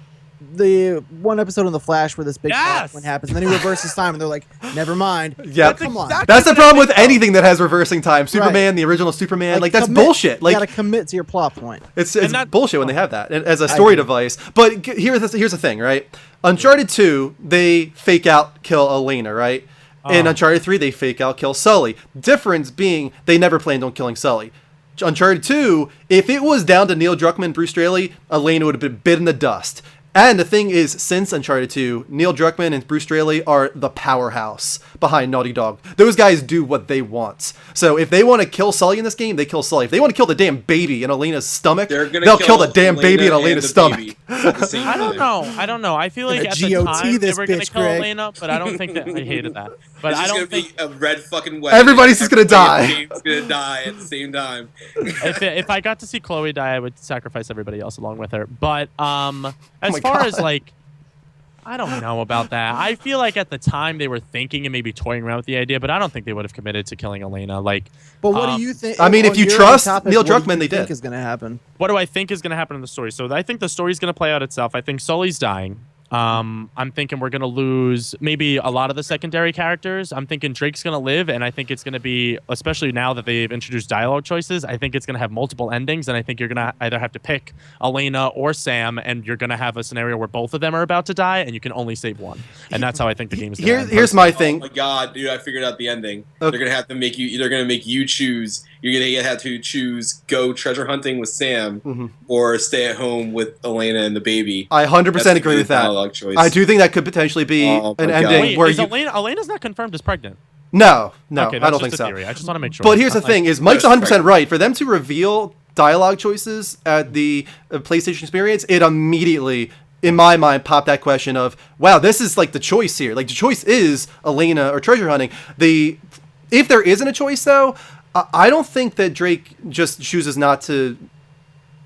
the one episode in The Flash where this big Yes! one happens, and then he reverses time, and they're like, "Never mind." Yeah, Come on. that's the problem with anything that has reversing time. Superman, the original Superman, like that's commit. bullshit. Like you gotta commit to your plot point. it's that- bullshit when they have that as a story device. But here's the thing, right? Uncharted 2, they fake out kill Elena, right? In Uncharted 3, they fake out kill Sully. Difference being they never planned on killing Sully. Uncharted 2, if it was down to Neil Druckmann, Bruce Straley, Elena would have been bit in the dust. And the thing is, since Uncharted 2, Neil Druckmann and Bruce Straley are the powerhouse behind Naughty Dog. Those guys do what they want. So if they want to kill Sully in this game, they kill Sully. If they want to kill the damn baby in Elena's stomach, they'll kill the damn baby in Elena's stomach. I don't know. I feel like at the GOT time they this were going to bitch, kill Greg. Elena, but I don't think that I hated that. But It's I just don't gonna think be a red fucking wedding. Everybody's just gonna die. Everybody's gonna die at the same time. if I got to see Chloe die, I would sacrifice everybody else along with her. But as my far God. as like, I don't know about that. I feel like at the time they were thinking and maybe toying around with the idea, but I don't think they would have committed to killing Elena. Like, But what do you think? I mean, if on you your trust topic, Neil what do you Druckmann, they think did. is gonna happen? what do I think is going to happen in the story? So I think the story's going to play out itself. I think Sully's dying. I'm thinking we're going to lose maybe a lot of the secondary characters. I'm thinking Drake's going to live, and I think it's going to be, especially now that they've introduced dialogue choices, I think it's going to have multiple endings, and I think you're going to either have to pick Elena or Sam, and you're going to have a scenario where both of them are about to die, and you can only save one. And that's how I think the game is going to end. Here's my Oh thing. my god, dude! I figured out the ending. Okay. They're gonna have to make you. They're gonna make you choose. You're gonna have to choose go treasure hunting with Sam or stay at home with Elena and the baby. I 100% That's a agree good with that. dialogue choice. I do think that could potentially be Oh an my ending God. Wait, where is you. Elena's not confirmed as pregnant? No, Okay, I that's don't just think a so. theory. I just want to make sure. But here's the Like, thing: is Mike's There's 100% right. For them to reveal dialogue choices at the PlayStation Experience, it immediately, in my mind, popped that question of, "Wow, this is like the choice here. Like the choice is Elena or treasure hunting." If there isn't a choice, though, I don't think that Drake just chooses not to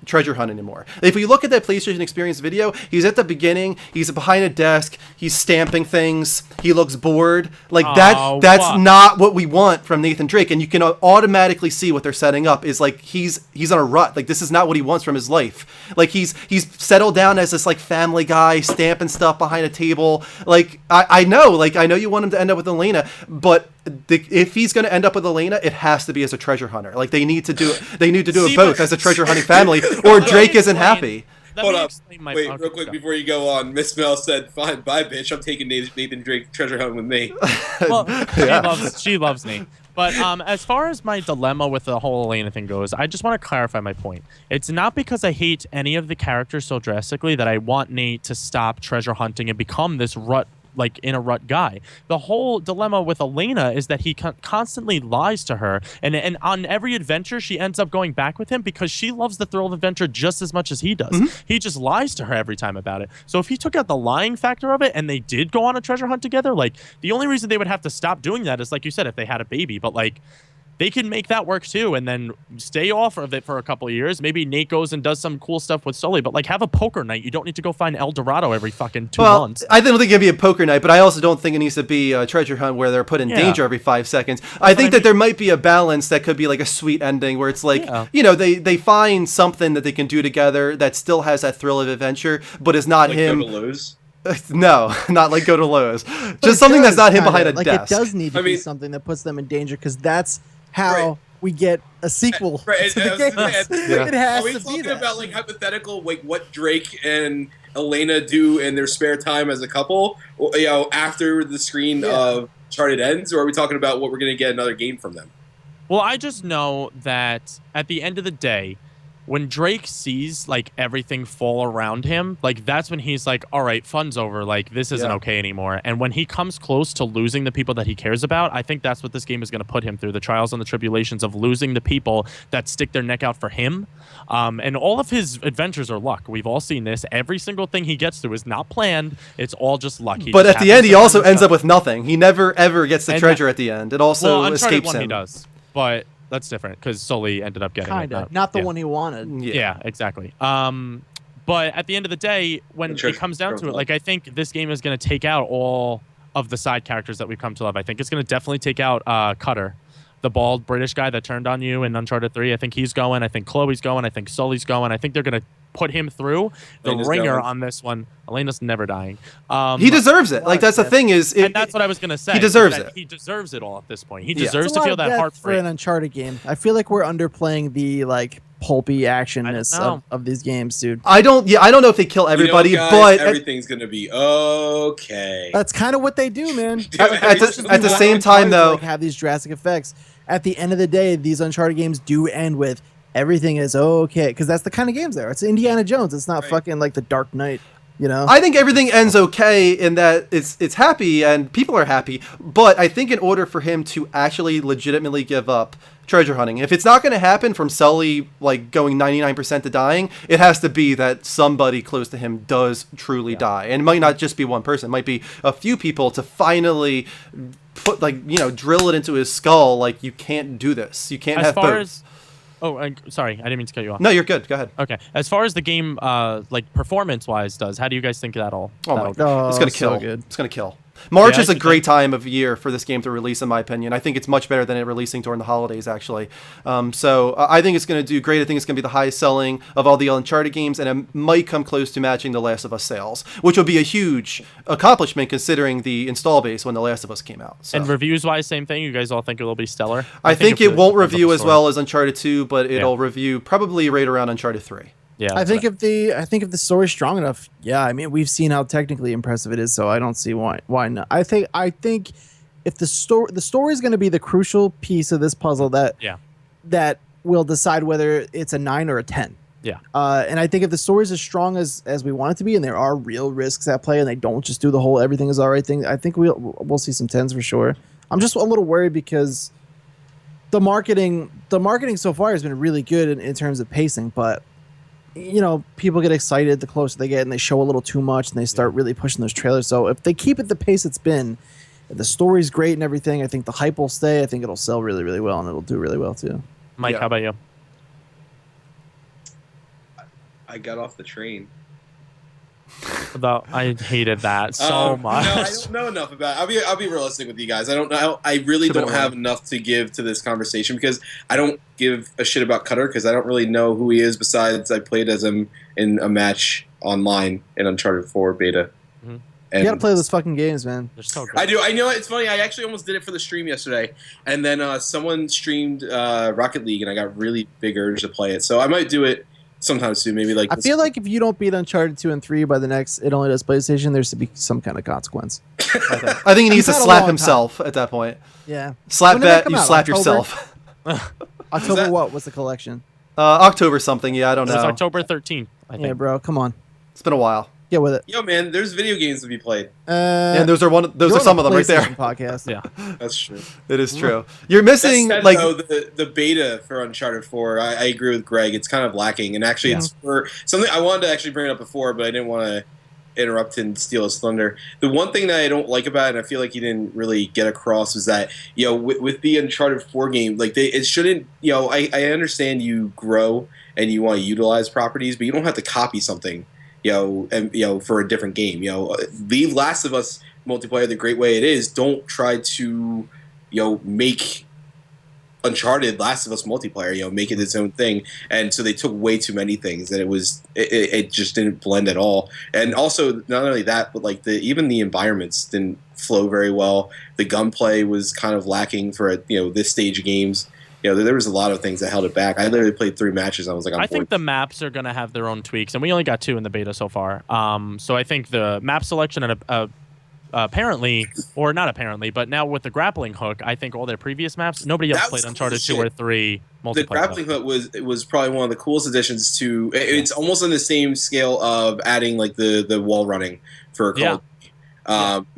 treasure hunt anymore. If we look at that PlayStation Experience video, he's at the beginning, he's behind a desk, he's stamping things, he looks bored. Like that's what? not what we want from Nathan Drake, and you can automatically see what they're setting up is like he's on a rut. Like this is not what he wants from his life. Like he's settled down as this like family guy stamping stuff behind a table. Like I know you want him to end up with Elena, but if he's going to end up with Elena, it has to be as a treasure hunter. Like they need to do it both as a treasure hunting family, or Drake isn't happy. Hold up. Wait, real quick before you go on. Miss Mel said, "Fine, bye, bitch. I'm taking Nathan Drake treasure hunt with me." Well, she loves me. But as far as my dilemma with the whole Elena thing goes, I just want to clarify my point. It's not because I hate any of the characters so drastically that I want Nate to stop treasure hunting and become this in a rut guy. The whole dilemma with Elena is that he constantly lies to her, and on every adventure she ends up going back with him because she loves the thrill of adventure just as much as he does. He just lies to her every time about it. So if he took out the lying factor of it and they did go on a treasure hunt together, like the only reason they would have to stop doing that is, like you said, if they had a baby. But like they can make that work too, and then stay off of it for a couple of years. Maybe Nate goes and does some cool stuff with Sully, but like have a poker night. You don't need to go find El Dorado every fucking 2 months. I don't think it'd be a poker night, but I also don't think it needs to be a treasure hunt where they're put in danger every 5 seconds. I think that there might be a balance that could be like a sweet ending where it's like, they find something that they can do together that still has that thrill of adventure, but is not like him. No to lose. No, not like go to Lowe's. But Just it something that's does, not him kinda. behind a like desk. It does need to I be mean- something that puts them in danger because that's how Right. we get a sequel Right, to the I was gonna games. say, Yeah. It has Are we to be talking that. about like hypothetical, like what Drake and Elena do in their spare time as a couple, or, after the screen Yeah. of Uncharted ends, or are we talking about what we're going to get another game from them? Well, I just know that at the end of the day, when Drake sees like everything fall around him, like that's when he's like, all right, fun's over. Like this isn't Yeah. okay anymore. And when he comes close to losing the people that he cares about, I think that's what this game is going to put him through, the trials and the tribulations of losing the people that stick their neck out for him. And all of his adventures are luck. We've all seen this. Every single thing he gets through is not planned. It's all just luck. But just at the happens end, he to also find ends stuff. up with nothing. He never ever gets the And treasure at the end. It also Uncharted escapes 1 him. he does, but that's different because Sully ended up getting Kind it. of. Not the yeah. one he wanted. Yeah, exactly. But at the end of the day, when The treasure it comes down to it, trove. like I think this game is going to take out all of the side characters that we've come to love. I think it's going to definitely take out Cutter, the bald British guy that turned on you in Uncharted 3. I think he's going. I think Chloe's going. I think Sully's going. I think they're going to put him through the Elena's ringer going. on this one. Elena's never dying. He deserves it. Like that's the Yeah. thing is, and that's what I was going to say. he deserves is that it. He deserves it all at this point. He Yeah. deserves It's a to lot feel of that death for heartbreak. an Uncharted game. I feel like we're underplaying the like pulpy actionness know. of these games, dude. I don't know if they kill everybody, You know, guys, but everything's going to be okay. That's kind of what they do, man. at the We same want time Uncharted to, though, like, have these drastic effects. At the end of the day, these Uncharted games do end with everything is okay because that's the kind of games there. It's Indiana Jones. It's not Right. fucking like the Dark Knight. You know. I think everything ends okay in that it's happy and people are happy. But I think in order for him to actually legitimately give up treasure hunting, if it's not going to happen from Sully like going 99% to dying, it has to be that somebody close to him does truly die, and it might not just be one person. It might be a few people to finally put drill it into his skull. Like you can't do this. You can't As have far both. as sorry, I didn't mean to cut you off. No, you're good. Go ahead. Okay. As far as the game, like performance-wise, does, how do you guys think that'll? Oh my that'll god, it's gonna so kill. good. It's gonna kill. March Yeah, I is a think great time of year for this game to release, in my opinion. I think it's much better than it releasing during the holidays, actually. So I think it's going to do great. I think it's going to be the highest selling of all the Uncharted games, and it might come close to matching The Last of Us sales, which would be a huge accomplishment considering the install base when The Last of Us came out. So. And reviews-wise, same thing. You guys all think it will be stellar? I think if it won't depends on review the as story. well as Uncharted 2, but it'll review probably right around Uncharted 3. Yeah. I think if the story's strong enough, yeah. I mean, we've seen how technically impressive it is, so I don't see why not. I think if the story is going to be the crucial piece of this puzzle that will decide whether it's a 9 or a 10. Yeah. And I think if the story is as strong as we want it to be, and there are real risks at play, and they don't just do the whole everything is all right thing, I think we'll see some 10s for sure. I'm just a little worried because the marketing so far has been really good in terms of pacing, but people get excited the closer they get, and they show a little too much, and they start really pushing those trailers. So if they keep it the pace it's been, if the story's great and everything, I think the hype will stay. I think it'll sell really, really well, and it'll do really well too. Mike, Yeah. how about you? I got off the train. I hated that so much. No, I don't know enough about it. I'll be realistic with you guys. I don't know. I really Should've don't been have enough to give to this conversation because I don't give a shit about Cutter because I don't really know who he is besides I played as him in a match online in Uncharted 4 beta. Mhm. And You gotta play those fucking games, man. They're so good. I do. I know it's funny. I actually almost did it for the stream yesterday, and then someone streamed Rocket League, and I got really big urge to play it. So I might do it sometime soon. Maybe like I feel like if you don't beat Uncharted 2 and 3 by the next It Only Does PlayStation, there should be some kind of consequence. I think he needs to You've had a slap long himself at that point. Yeah. Slap When did that bet, come you out? slap October? yourself. October that- what? What's the collection? October something, yeah, I don't It was know. October 13th, I think. Yeah, bro, come on. It's been a while. Get with it. Yo, man, there's video games to be played. And those are you're some on of them a right there. PlayStation Podcast. Yeah. That's true. It is true. You're missing That said, like though, the beta for Uncharted 4, I agree with Greg. It's kind of lacking, and actually, Yeah. it's for something I wanted to actually bring it up before, but I didn't want to interrupt and steal his thunder. The one thing that I don't like about it, and I feel like he didn't really get across, was that with the Uncharted 4 game, like it shouldn't. I understand you grow and you want to utilize properties, but you don't have to copy something. For a different game. Leave Last of Us multiplayer the great way it is. Don't try to, make Uncharted, Last of Us multiplayer, make it its own thing, and so they took way too many things, and it just didn't blend at all. And also, not only that, but like even the environments didn't flow very well. The gunplay was kind of lacking for this stage of games. There was a lot of things that held it back. I literally played 3 matches. I was like, I think the maps are going to have their own tweaks, and we only got 2 in the beta so far. So I think the map selection and apparently, or not apparently, but now with the grappling hook, I think all their previous maps, nobody else played Uncharted 2 or 3 multiplayer. The grappling hook was probably one of the coolest additions to. It's almost on the same scale of adding like the wall running for Call of Duty.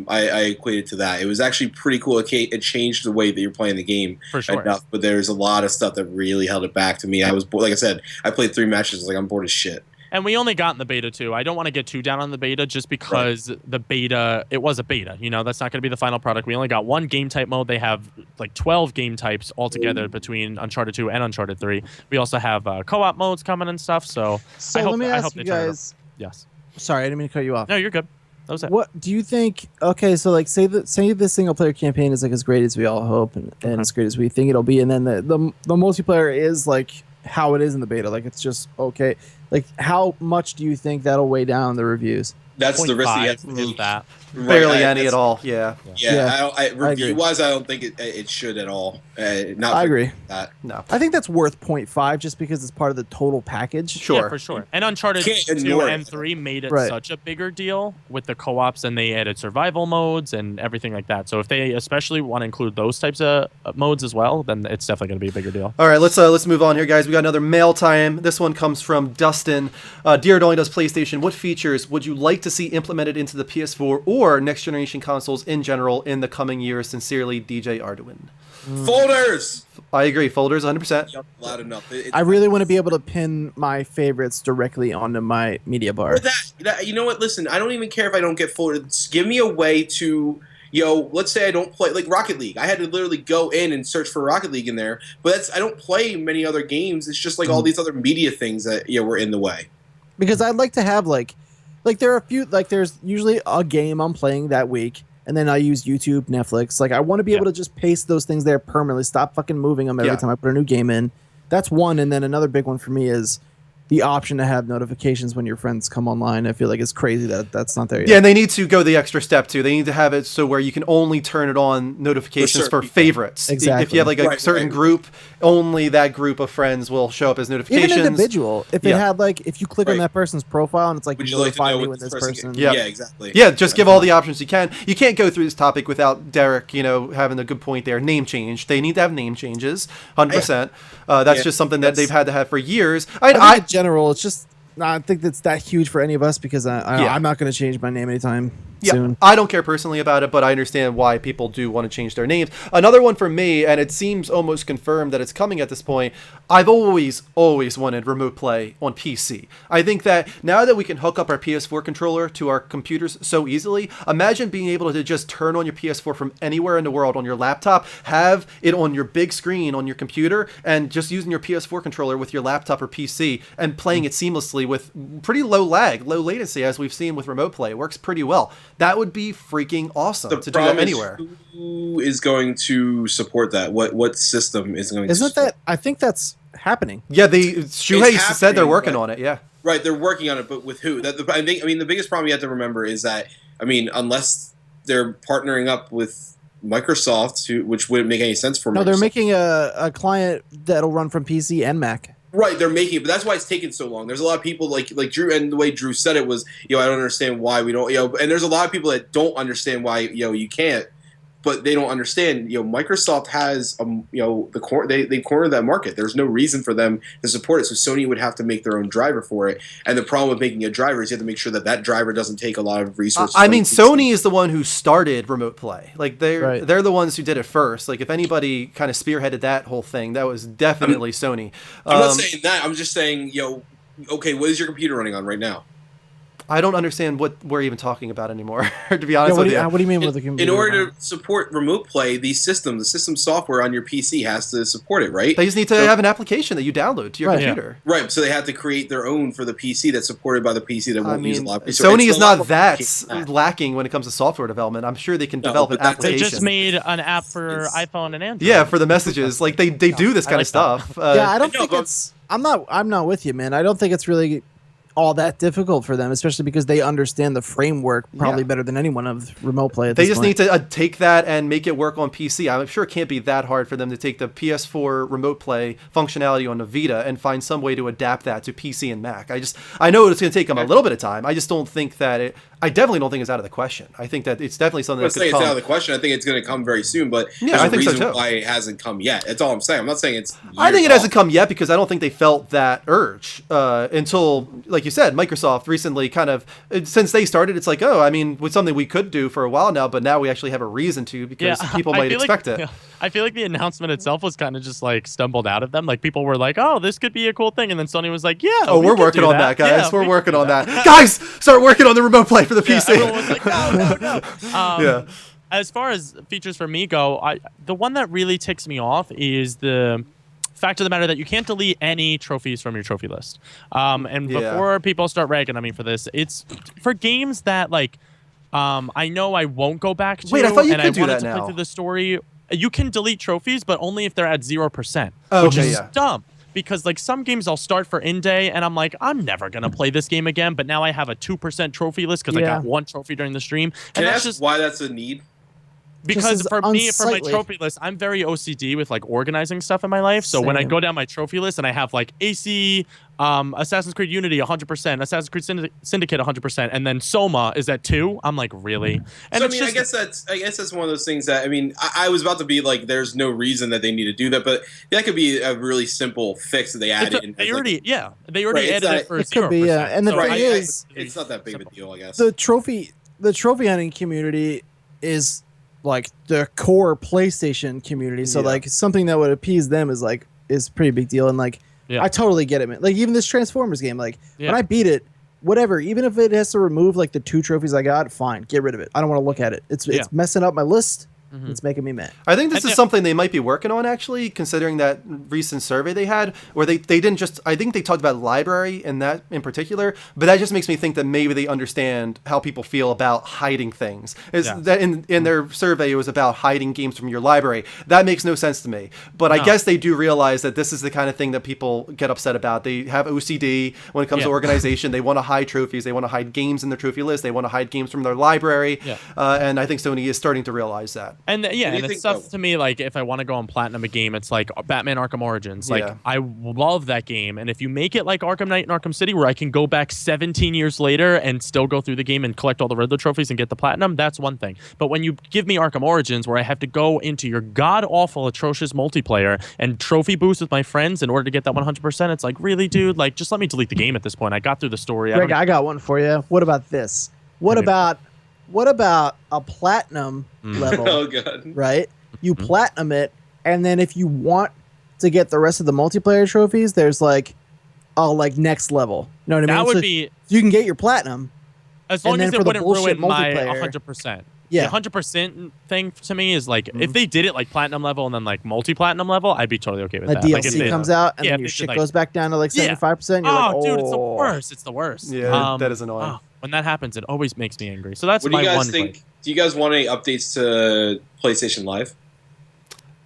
I equated to that. It was actually pretty cool. It changed the way that you're playing the game for sure. enough, but there's a lot of stuff that really held it back to me. I was like I said, I played 3 matches. I was like, I'm bored as shit. And we only got in the beta too. I don't want to get too down on the beta just because the beta, it was a beta. That's not going to be the final product. We only got 1 game type mode. They have like 12 game types altogether between Uncharted 2 and Uncharted 3. We also have co-op modes coming and stuff. So let me ask you guys. Yes. Sorry, I didn't mean to cut you off. No, you're good. That was it. What do you think? Okay, so like say the single player campaign is like as great as we all hope and as great as we think it'll be, and then the multiplayer is like how it is in the beta. Like it's just okay. Like how much do you think that'll weigh down the reviews? That's the risk he has to take. That. Barely any at all. Yeah. Review-wise, I don't think it should at all. I agree. That. No. I think that's worth 0.5 just because it's part of the total package. Sure. Yeah, for sure. And Uncharted 2 and 3 made it such a bigger deal with the co-ops, and they added survival modes and everything like that. So if they especially want to include those types of modes as well, then it's definitely going to be a bigger deal. All right, let's move on here, guys. We got another mail time. This one comes from Dustin. Dear It Only Does PlayStation, what features would you like to see implemented into the PS4 or next generation consoles in general in the coming years? Sincerely, DJ Arduin. Folders. I agree. Folders, 100%. Loud enough. I really want to be able to pin my favorites directly onto my media bar. Or that, you know what? Listen, I don't even care if I don't get folders. Give me a way to, let's say I don't play like Rocket League. I had to literally go in and search for Rocket League in there, but I don't play many other games. It's just like all these other media things that were in the way. Because I'd like to have like there are a few, like there's usually a game I'm playing that week, and then I use YouTube, Netflix. Like I want to be able to just paste those things there permanently. Stop fucking moving them every time I put a new game in. That's one, and then another big one for me is the option to have notifications when your friends come online. I feel like it's crazy that that's not there yet. Yeah, and they need to go the extra step too. They need to have it so where you can only turn it on notifications for favorites. Exactly. If you have like a certain group, only that group of friends will show up as notifications. Even individual. If it had like, if you click on that person's profile and it's like, would you like to know what this person? Yeah, exactly. Yeah, just give all the options you can. You can't go through this topic without Derek, having a good point there. Name change. They need to have name changes, 100%. That's just something that they've had to have for years. I think in general, it's just. I think that's that huge for any of us because I'm not going to change my name anytime soon. I don't care personally about it, but I understand why people do want to change their names. Another one for me, and it seems almost confirmed that it's coming at this point, I've always wanted remote play on PC. I think that now that we can hook up our PS4 controller to our computers so easily, imagine being able to just turn on your PS4 from anywhere in the world on your laptop, have it on your big screen on your computer, and just using your PS4 controller with your laptop or PC and playing it seamlessly with pretty low lag, low latency, as we've seen with remote play. It works pretty well. That would be freaking awesome to do that anywhere. Who is going to support that? What system is going to support that? I think that's happening. Yeah, Shuhei said they're working on it, yeah. Right, they're working on it, but with who? I mean, the biggest problem you have to remember is that, unless they're partnering up with Microsoft, which wouldn't make any sense for Microsoft. No, they're making a client that'll run from PC and Mac. Right, they're making it, but that's why it's taking so long. There's a lot of people like Drew, and the way Drew said it was, I don't understand why we don't, and there's a lot of people that don't understand why, you can't, but they don't understand, Microsoft has, they cornered that market. There's no reason for them to support it, so Sony would have to make their own driver for it, and the problem with making a driver is you have to make sure that driver doesn't take a lot of resources. Sony is the one who started remote play. Like, they're the ones who did it first. Like, if anybody kind of spearheaded that whole thing, that was definitely Sony. I'm not saying that. I'm just saying, okay, what is your computer running on right now? I don't understand what we're even talking about anymore. To be honest with you, what do you mean with the computer? In order to support remote play, the system software on your PC has to support it, right? They just need to have an application that you download to your computer. Yeah. Right. So they have to create their own for the PC that's supported by the PC that won't use a lot. Sony is not that lacking when it comes to software development. I'm sure they can develop an application. They just made an app for iPhone and Android. Yeah, for the messages. Like they do this kind of stuff. Yeah, I don't think it's. I'm not with you, man. I don't think it's really all that difficult for them, especially because they understand the framework probably better than anyone of remote play. They just need to take that and make it work on PC. I'm sure it can't be that hard for them to take the PS4 remote play functionality on the Vita and find some way to adapt that to PC and Mac. I know it's going to take them a little bit of time. I just don't think that I definitely don't think it's out of the question. I think that it's definitely something that could come. It's out of the question. I think it's going to come very soon, but yeah, I think so too. Why it hasn't come yet. That's all I'm saying. I'm not saying it's. I think it hasn't come yet because I don't think they felt that urge until, like you said, Microsoft recently kind of, since they started, it's like, oh, I mean, it's something we could do for a while now, but now we actually have a reason to because people might expect it. I feel like the announcement itself was kind of just like stumbled out of them. Like people were like, oh, this could be a cool thing. And then Sony was like, yeah. Oh, we're working on that, guys. Yeah, we're working on that. Guys, start working on the remote play for the PC. Everyone was like, no. Yeah. As far as features for me go, the one that really ticks me off is the fact of the matter that you can't delete any trophies from your trophy list. Before people start ragging on me for this, it's for games that like I know I won't go back to. Wait, I thought you could do that now. Play through the story. You can delete trophies, but only if they're at 0%, which is dumb. Because like some games I'll start for in-day and I'm like, I'm never going to play this game again. But now I have a 2% trophy list because I got one trophy during the stream. Can I ask why that's a need? Because for me, for my trophy list, I'm very OCD with like organizing stuff in my life. So when I go down my trophy list and I have like AC, Assassin's Creed Unity 100%, Assassin's Creed Syndicate 100%, and then Soma is at 2, I'm like, really? And so, I guess that's one of those things that, I mean, I was about to be like, there's no reason that they need to do that, but that could be a really simple fix that they added. They already added it for 0%. It could be, and the thing is, it's not that big of a deal, I guess. The trophy hunting community is like the core PlayStation community, so like something that would appease them is a pretty big deal, and like I totally get it, man. Like even this Transformers game, like when I beat it, whatever, even if it has to remove like the 2 trophies I got, fine, get rid of it. I don't want to look at it. It's messing up my list. It's making me mad. I think this is something they might be working on, actually, considering that recent survey they had, where they didn't just, I think they talked about library and that in particular, but that just makes me think that maybe they understand how people feel about hiding things. That in their survey, it was about hiding games from your library. That makes no sense to me. But I guess they do realize that this is the kind of thing that people get upset about. They have OCD when it comes to organization. They want to hide trophies. They want to hide games in their trophy list. They want to hide games from their library. And I think Sony is starting to realize that. And it's stuff to me, like if I want to go and platinum a game, it's like Batman Arkham Origins. Like I love that game, and if you make it like Arkham Knight and Arkham City, where I can go back 17 years later and still go through the game and collect all the Riddler trophies and get the platinum, that's one thing. But when you give me Arkham Origins, where I have to go into your god-awful, atrocious multiplayer and trophy boost with my friends in order to get that 100%, it's like, really, dude? Like, just let me delete the game at this point. I got through the story. Greg, I got one for you. What about this? What about a platinum level? Oh god! Right, you platinum it, and then if you want to get the rest of the multiplayer trophies, there's like next level. You know what I mean? That would be. You can get your platinum as long as it wouldn't ruin my 100%. Yeah, the 100% thing to me is like if they did it like platinum level and then like multi-platinum level, I'd be totally okay with that. DLC comes out and then your shit goes back down to like 75%. You're like, dude, it's the worst. It's the worst. Yeah, that is annoying. When that happens, it always makes me angry. So that's what do you guys think? Do you guys want any updates to PlayStation Live?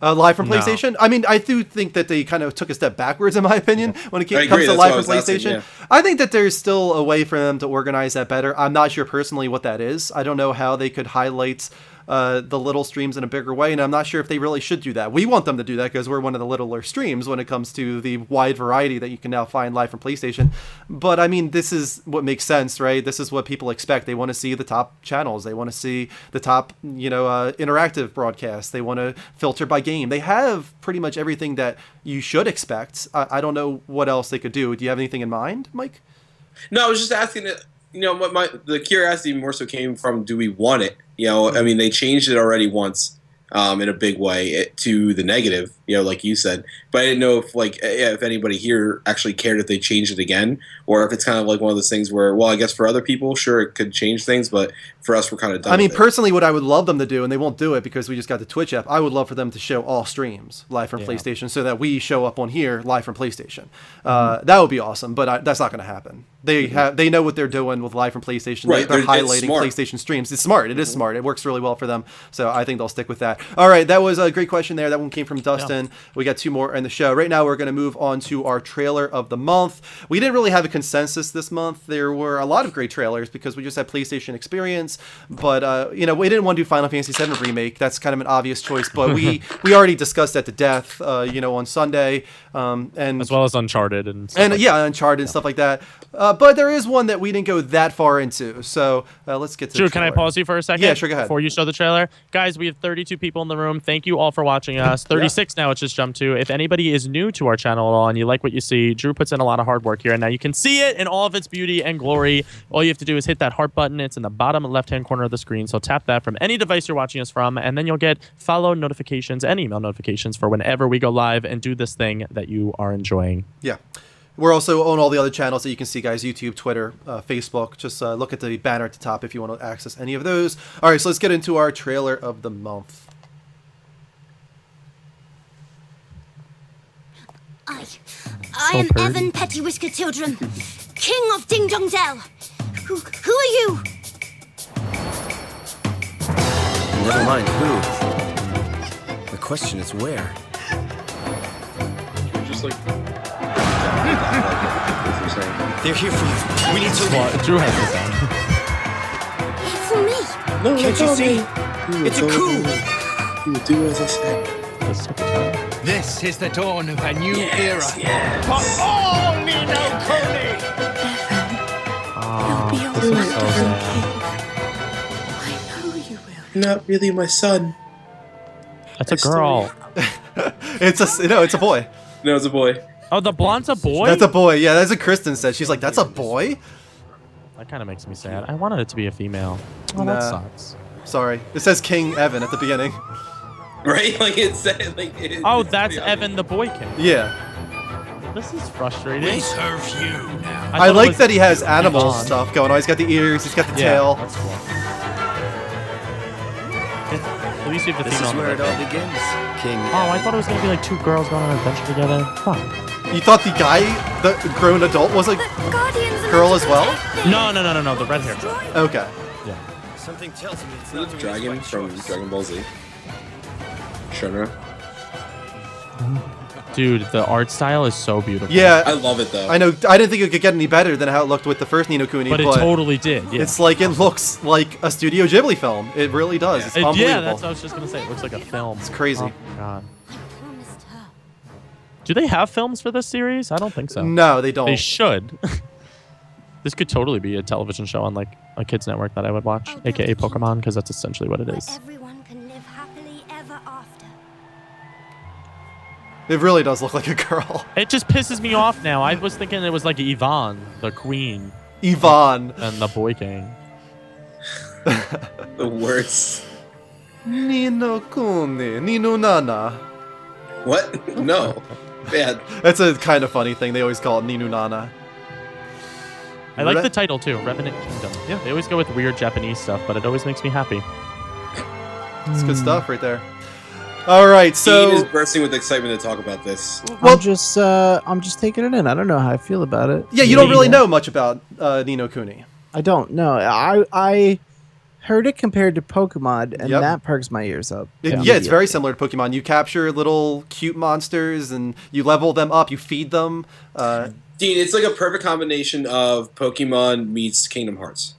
Live from PlayStation? I mean, I do think that they kind of took a step backwards, in my opinion, when it comes to Live from PlayStation. I think that there's still a way for them to organize that better. I'm not sure personally what that is. I don't know how they could highlight the little streams in a bigger way, and I'm not sure if they really should do that. We want them to do that because we're one of the littler streams when it comes to the wide variety that you can now find live from PlayStation. But I mean, this is what makes sense, right? This is what people expect. They want to see the top channels. They want to see the top, interactive broadcasts. They want to filter by game. They have pretty much everything that you should expect. I don't know what else they could do. Do you have anything in mind, Mike? No, I was just asking it. The curiosity more so came from, do we want it? I mean, they changed it already once. in a big way to the negative, like you said. But I didn't know if anybody here actually cared if they changed it again, or if it's kind of like one of those things where, well, I guess for other people, sure, it could change things, but for us, we're kind of done. I mean, with personally, what I would love them to do, and they won't do it because we just got the Twitch app, I would love for them to show all streams live from PlayStation so that we show up on here live from PlayStation. That would be awesome, but that's not going to happen. They know what they're doing with live from PlayStation. Right, They're highlighting PlayStation streams. It's smart. It is smart. It works really well for them. So I think they'll stick with that. All right, that was a great question there. That one came from Dustin. Yeah. We got 2 more in the show. Right now, we're going to move on to our trailer of the month. We didn't really have a consensus this month. There were a lot of great trailers because we just had PlayStation Experience. But, we didn't want to do Final Fantasy VII Remake. That's kind of an obvious choice. But we already discussed that to death, on Sunday. And as well as Uncharted and Uncharted and stuff like that. But there is one that we didn't go that far into. So let's get to Drew, the trailer. can I pause you for a second? Yeah, sure, go ahead. Before you show the trailer. Guys, we have 32 people in the room. Thank you all for watching us. 36 now, it's just jumped to. If anybody is new to our channel at all and you like what you see, Drew puts in a lot of hard work here. And now you can see it in all of its beauty and glory. All you have to do is hit that heart button. It's in the bottom left-hand corner of the screen. So tap that from any device you're watching us from. And then you'll get follow notifications and email notifications for whenever we go live and do this thing that you are enjoying. Yeah. We're also on all the other channels that you can see, guys. YouTube, Twitter, Facebook. Just look at the banner at the top if you want to access any of those. All right, so let's get into our trailer of the month. I am Evan Pettywhisker Children, King of Ding Dong Dell. Who are you? Never mind who. The question is where. Just like... They're here for you. We need to leave. Well, Drew has this on. Here for me. No, Can't you see? It's a coup. You do as I say. This is the dawn of a new era. Yes. For all Nino Kuni! You'll be a wonderful king. I know you will. Not really my son. That's a girl. It's a boy. No, it's a boy. Oh, the blonde's a boy? That's a boy. Yeah, that's what Kristen said. She's like, that's a boy? That kind of makes me sad. I wanted it to be a female. Oh, Nah. that sucks. Sorry. It says King Evan at the beginning. Right? Like it said, like. Oh, that's Evan the boy king. Yeah. This is frustrating. We serve you now. I thought it like was that he has animal Yvonne. stuff going on. He's got the ears. He's got the tail. That's cool. At least you have the This is female. where it all begins. King. Oh, I thought it was going to be like 2 girls going on an adventure together. Fuck. You thought the guy, the grown adult, was a Guardians girl as well? No, the red hair girl. Okay. Yeah. Something tells me it's not the Dragon right from choice. Dragon Ball Z. Shunra. Dude, the art style is so beautiful. Yeah. I love it though. I know. I didn't think it could get any better than how it looked with the first Ni no Kuni, But it totally did. Yeah. it's like it looks like a Studio Ghibli film. It really does. It's unbelievable. Yeah, that's what I was just going to say. It looks like a film. It's crazy. Oh, my God. I promised her. Do they have films for this series? I don't think so. No, they don't. They should. This could totally be a television show on like a kids network that I would watch, aka Pokemon, because that's essentially what it Where is. everyone can live happily ever after. It really does look like a girl. It just pisses me off now. I was thinking it was like Yvonne, the queen, Yvonne. and the boy king. The worst. Ni no Kuni, Ni no Nana. What? No. Bad. That's a kind of funny thing. They always call it Ni no Nana. I like the title too, Revenant Kingdom. Yeah, they always go with weird Japanese stuff, but it always makes me happy. It's good stuff right there. All right, Ian is so bursting with excitement to talk about this. Well- I'm just taking it in. I don't know how I feel about it. yeah, you don't really know much about Ni no Kuni. I don't know. I heard it compared to Pokemon, and Yep. that perks my ears up. Yeah, it's very similar to Pokemon. You capture little cute monsters and you level them up. You feed them. Dean, it's like a perfect combination of Pokemon meets Kingdom Hearts.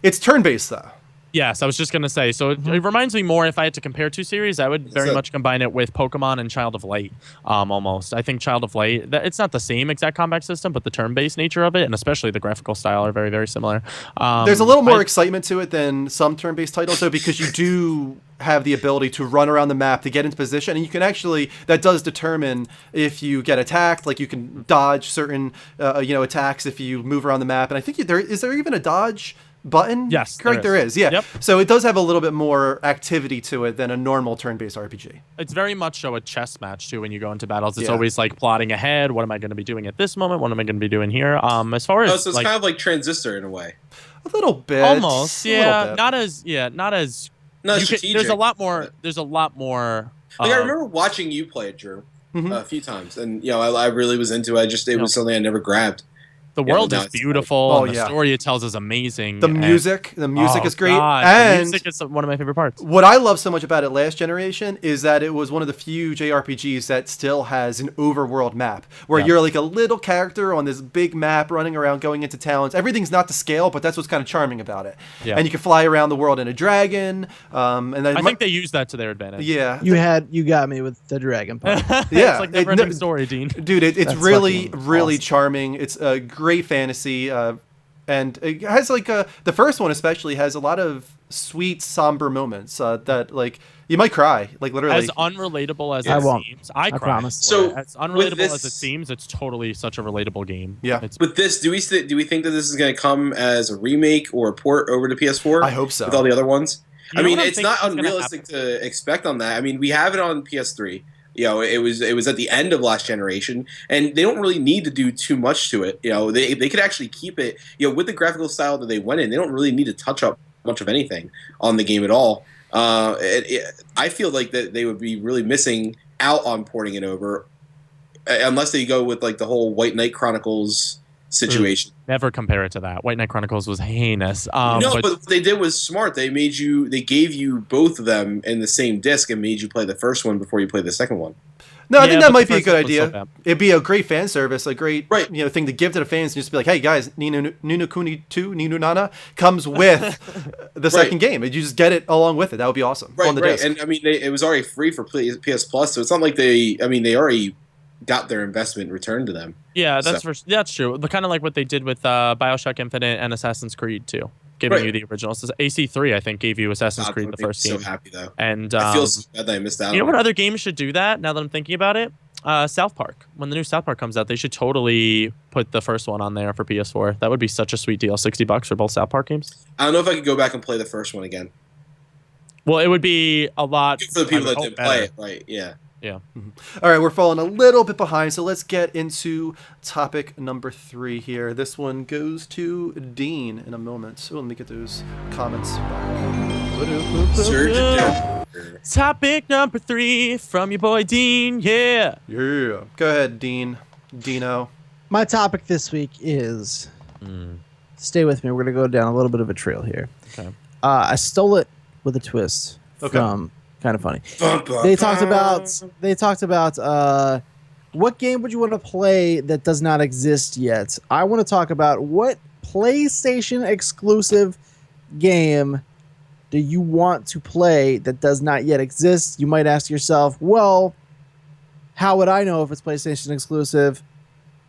It's turn-based though. Yes, I was just gonna say. So it reminds me more. If I had to compare 2 series, I would very much combine it with Pokemon and Child of Light. Almost, I think Child of Light. It's not the same exact combat system, but the turn-based nature of it, and especially the graphical style, are very, very similar. There's a little more excitement to it than some turn-based titles, though, because you do have the ability to run around the map to get into position, and you can actually, that does determine if you get attacked. Like you can dodge certain attacks if you move around the map, and I think is there even a dodge button? Yes, correct. There is. Yeah. Yep. So it does have a little bit more activity to it than a normal turn-based RPG. It's very much so a chess match too. When you go into battles, it's Yeah. always like plotting ahead. What am I going to be doing at this moment? What am I going to be doing here? As far as so it's kind of like Transistor in a way. A little bit. almost, a little yeah, bit. not as. Not you strategic. there's a lot more. but- There's a lot more. Like I remember watching you play it, Drew, Mhm. a few times, and I really was into it. It was something I never grabbed. The Yeah, world no, is it's- beautiful. Oh, And the yeah. story it tells is amazing. The and- music Oh, is great, God, the and music is one of my favorite parts. what I love so much about it last generation is that it was one of the few JRPGs that still has an overworld map where Yeah. you're like a little character on this big map running around going into towns. Everything's not to scale, but that's what's kind of charming about it. Yeah. And you can fly around the world in a dragon. And I think they use that to their advantage. yeah. You got me with the dragon part. Yeah, it's like it- never-ending no- story, Dean. Dude, it's That's really, fucking really awesome. charming. It's a great fantasy, and it has like the first one especially has a lot of sweet, somber moments that like you might cry, like literally. As unrelatable as I it won't. seems, I cry. promise. So, as unrelatable with as it this- seems, it's totally such a relatable game. Yeah. It's With this, do we think that this is going to come as a remake or a port over to PS4? I hope so. With all the other ones. You I know mean, what I'm it's thinking not is gonna unrealistic to expect on that. I mean, we have it on PS3. It was at the end of last generation, and they don't really need to do too much to it. They could actually keep it. With the graphical style that they went in, they don't really need to touch up much of anything on the game at all. I feel like that they would be really missing out on porting it over, unless they go with like the whole White Knight Chronicles situation. never compare it to that. White Knight Chronicles was heinous. No, but but what they did was smart. They gave you both of them in the same disc and made you play the first one before you play the second one. No, I Yeah, think that but might the be a first good one was so idea. bad. It'd be a great fan service, a great Right. thing to give to the fans, and just be like, hey guys, Nino Kuni 2, Nino Nana comes with the second game. And you just get it along with it. That would be awesome. Right, on the right. disc. And I mean, it was already free for PS Plus, so it's not like they already got their investment returned to them. yeah, that's true. The kind of like what they did with BioShock Infinite and Assassin's Creed 2, giving Right. you the originals. AC3, I think, gave you Assassin's God, Creed that the would make first me game. So happy though. And I feel so bad that I missed out. you know on what it. other games should do that? Now that I'm thinking about it, South Park. When the new South Park comes out, they should totally put the first one on there for PS4. That would be such a sweet deal. $60 for both South Park games. I don't know if I could go back and play the first one again. Well, it would be a lot For the people I would that didn't hope play better. it, right? Yeah. Yeah. All right, we're falling a little bit behind, so let's get into topic number 3 here. This one goes to Dean in a moment. So let me get those comments back. Surge it down. Topic number 3 from your boy Dean. Yeah. Yeah. Go ahead, Dino. My topic this week is stay with me. We're gonna go down a little bit of a trail here. Okay. I stole it with a twist Okay. from Kind of Funny. They talked about what game would you want to play that does not exist yet. I want to talk about what PlayStation exclusive game do you want to play that does not yet exist. You might ask yourself, well, how would I know if it's PlayStation exclusive?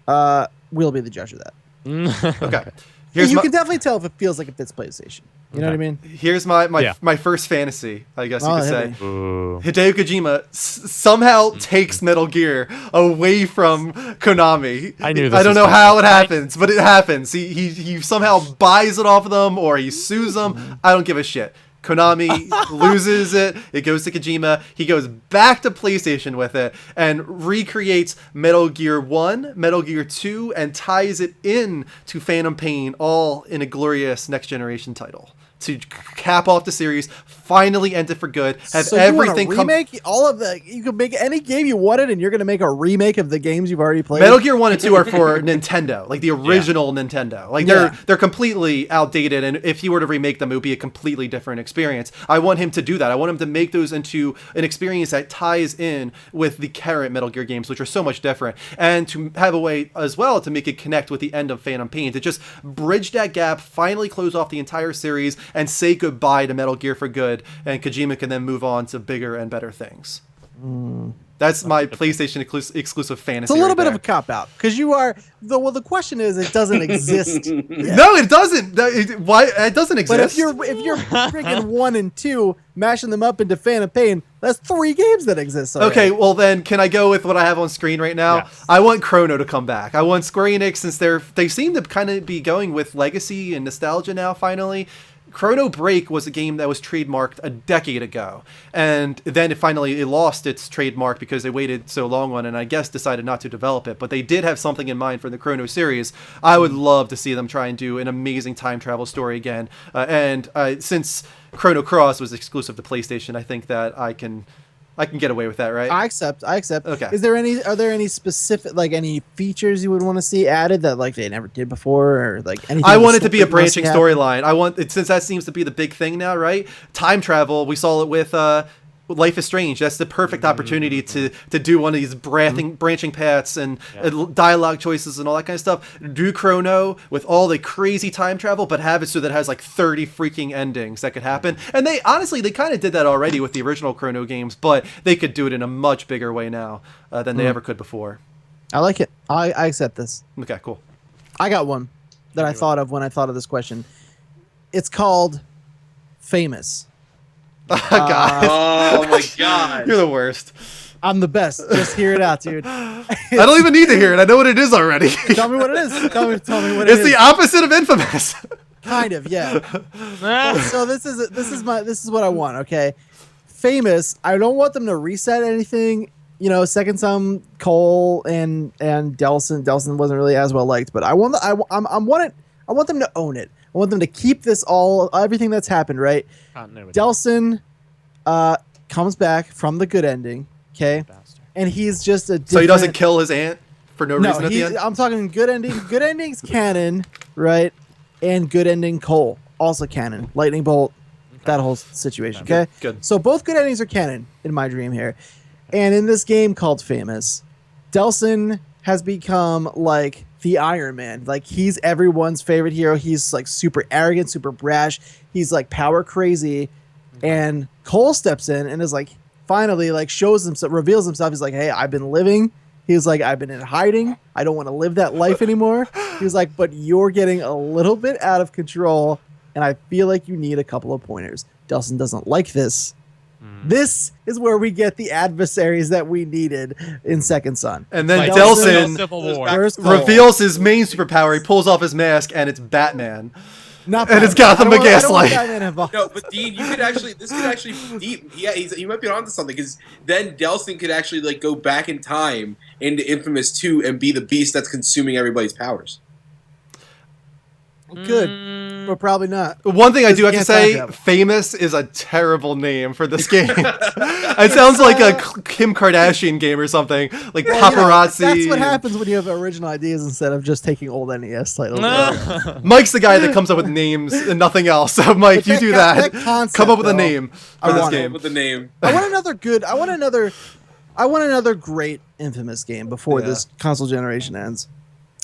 We'll be the judge of that. Okay. You can definitely tell if it feels like it fits PlayStation. You know what I mean? Here's my Yeah. first fantasy, I guess you Oh, could hit say. me. Ooh. Hideo Kojima somehow takes Metal Gear away from Konami. I knew this I don't was know coming. how it happens, but it happens. He somehow buys it off of them, or he sues them. I don't give a shit. Konami loses it. It goes to Kojima. He goes back to PlayStation with it and recreates Metal Gear 1, Metal Gear 2, and ties it in to Phantom Pain, all in a glorious next generation title. To cap off the series, finally end it for good. Have So everything you come. want to remake all of the. You can make any game you wanted, and you're going to make a remake of the games you've already played. Metal Gear 1 and 2 are for Nintendo, like the original Nintendo. Like they're completely outdated, and if he were to remake them, it would be a completely different experience. I want him to do that. I want him to make those into an experience that ties in with the current Metal Gear games, which are so much different, and to have a way as well to make it connect with the end of Phantom Pain, to just bridge that gap, finally close off the entire series, and say goodbye to Metal Gear for good, and Kojima can then move on to bigger and better things. That's my PlayStation exclusive fantasy. It's a little bit of a cop out because you are. The question is, it doesn't exist. No, it doesn't. Why it doesn't exist? But if you're freaking 1 and 2, mashing them up into Phantom Pain, that's 3 games that exist already. Okay, well then, can I go with what I have on screen right now? Yes. I want Chrono to come back. I want Square Enix, since they seem to kind of be going with legacy and nostalgia now. Finally, Chrono Break was a game that was trademarked a decade ago, and then it lost its trademark because they waited so long on it, and I guess decided not to develop it. But they did have something in mind for the Chrono series. I would love to see them try and do an amazing time travel story again. And since Chrono Cross was exclusive to PlayStation, I think that I can get away with that, right? I accept. Okay. Are there any specific, like, any features you would want to see added that, like, they never did before, or like anything? I want it to be a branching storyline. I want it, since that seems to be the big thing now, right? Time travel. We saw it with Life is Strange. That's the perfect opportunity to do one of these branching paths and dialogue choices and all that kind of stuff. Do Chrono with all the crazy time travel, but have it so that it has like 30 freaking endings that could happen. And they kind of did that already with the original Chrono games, but they could do it in a much bigger way now than they ever could before. I like it. I accept this. Okay, cool. I got one that I thought of when I thought of this question. It's called Famous. God. Oh my god. You're the worst. I'm the best. Just hear it out, dude. I don't even need to hear it. I know what it is already. Tell me what it is. Tell me what it is. It's the opposite of Infamous. Kind of, yeah. Well, so this is what I want. Okay, Famous. I don't want them to reset anything. You know, Second Son, Cole, and Delson. Delson wasn't really as well liked, but I want them to own it. I want them to keep everything that's happened, right? Continuity. Delson comes back from the good ending, okay? And he's just a different... So he doesn't kill his aunt for no reason at the end? I'm talking good ending. Good ending's canon, right? And good ending Cole, also canon. Lightning Bolt, that whole situation, okay? Good. So both good endings are canon in my dream here. And in this game called Famous, Delson has become like the Iron Man. Like, he's everyone's favorite hero. He's like super arrogant, super brash. He's like power crazy. And Cole steps in and is like, finally, like, shows himself, reveals himself. He's like, hey, I've been living. He was like, I've been in hiding. I don't want to live that life anymore. He was like, but you're getting a little bit out of control, and I feel like you need a couple of pointers. Delson doesn't like this. This is where we get the adversaries that we needed in Second Son. And then Like Delson Civil War. reveals his main superpower. He pulls off his mask, and it's Batman. Not And it's Gotham I don't want Gaslight. Batman involved. No, but Dean, this could actually be deep. Yeah, he might be onto something, because then Delson could actually like go back in time into Infamous 2 and be the beast that's consuming everybody's powers. Good, but probably not. One thing I do have to can't say, time travel. Famous is a terrible name for this game. It sounds like a Kim Kardashian game or something, like paparazzi. That's what happens when you have original ideas instead of just taking old NES titles. Mike's the guy that comes up with names and nothing else. So Mike, But you do that that. concept, Come up with a though, name I for this want it. game. With the name. I want another great Infamous game before this console generation ends.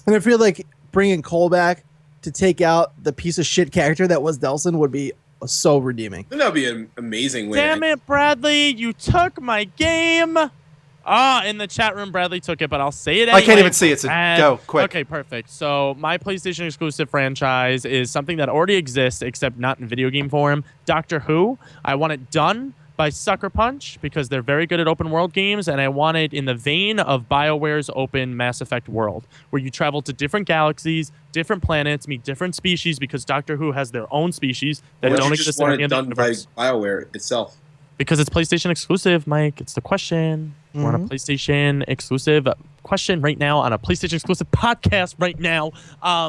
And I feel like bringing Cole back to take out the piece of shit character that was Delson would be so redeeming. That would be an amazing win. Damn it, Bradley! You took my game. In the chat room, Bradley took it, but I'll say it anyway. I can't even see it, so go, quick. Okay, perfect. So my PlayStation exclusive franchise is something that already exists, except not in video game form. Doctor Who. I want it done by Sucker Punch because they're very good at open world games, and I want it in the vein of BioWare's open Mass Effect world, where you travel to different galaxies, different planets, meet different species, because Doctor Who has their own species that Why don't you just exist in want any it other done by universe. BioWare itself. Because it's PlayStation exclusive, Mike. It's the question. We're on a PlayStation exclusive question right now on a PlayStation exclusive podcast right now.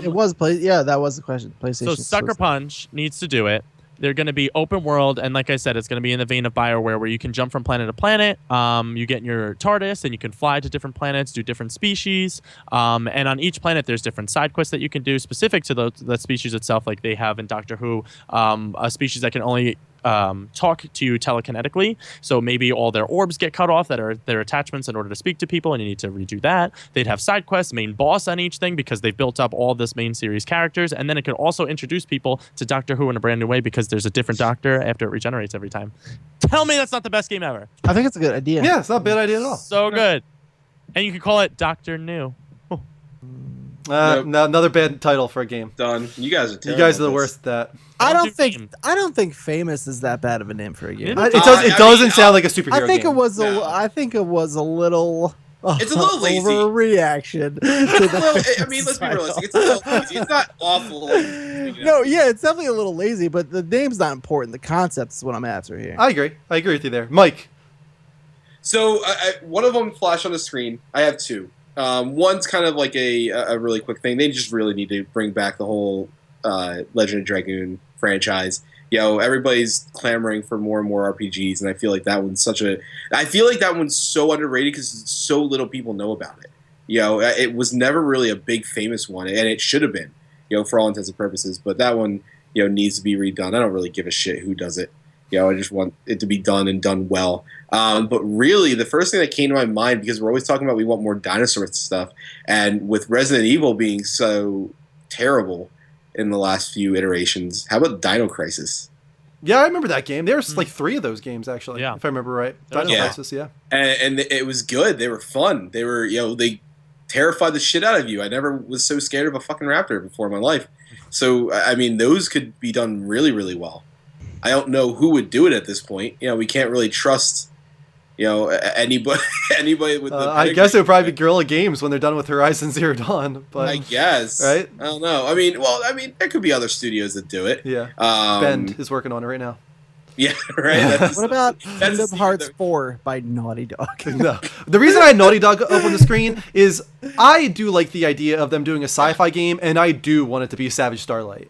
It was that was the question. PlayStation. So Sucker Punch needs to do it. They're going to be open world, and like I said, it's going to be in the vein of BioWare, where you can jump from planet to planet. You get in your TARDIS, and you can fly to different planets, do different species. And on each planet, there's different side quests that you can do specific to the species itself, like they have in Doctor Who, a species that can only talk to you telekinetically. So maybe all their orbs get cut off that are their attachments in order to speak to people, and you need to redo that. They'd have side quests, main boss on each thing, because they've built up all this main series characters. And then it could also introduce people to Doctor Who in a brand new way, because there's a different Doctor after it regenerates every time. Tell me that's not the best game ever. I think it's a good idea. Yeah, it's not a bad idea at all. So good. And you could call it Doctor New. Nope. No, another bad title for a game. Done. You guys are terrible. You guys are the worst at that. I Don't don't do think I don't think Famous is that bad of a name for a game. It It doesn't sound like a superhero I think game. it was No. I think it was a little. It's a little lazy. Overreaction. I mean, let's be realistic. It's a little lazy. It's not awful. No, yeah, it's definitely a little lazy, but the name's not important. The concept is what I'm after here. I agree with you there, Mike. So one of them flashed on the screen. I have two. One's kind of like a really quick thing. They just really need to bring back the whole Legend of Dragoon franchise. Everybody's clamoring for more and more RPGs, and I feel like that one's so underrated because so little people know about it. It was never really a big famous one, and it should have been, for all intents and purposes. But that one, needs to be redone. I don't really give a shit who does it. I just want it to be done and done well. But really, the first thing that came to my mind, because we're always talking about we want more dinosaur stuff, and with Resident Evil being so terrible in the last few iterations, how about Dino Crisis? Yeah, I remember that game. There's like 3 of those games actually, Yeah. if I remember right. Dino Crisis, yeah. And it was good. They were fun. They were, they terrified the shit out of you. I never was so scared of a fucking raptor before in my life. So, I mean, those could be done really, really well. I don't know who would do it at this point. We can't really trust, anybody with the I guess it would probably be Guerrilla Games when they're done with Horizon Zero Dawn. But I guess. Right? I don't know. I mean, there could be other studios that do it. Yeah. Bend is working on it right now. Yeah, right. What about that's Kingdom Hearts 4 by Naughty Dog? No. The reason I had Naughty Dog up on the screen is I do like the idea of them doing a sci-fi game, and I do want it to be Savage Starlight.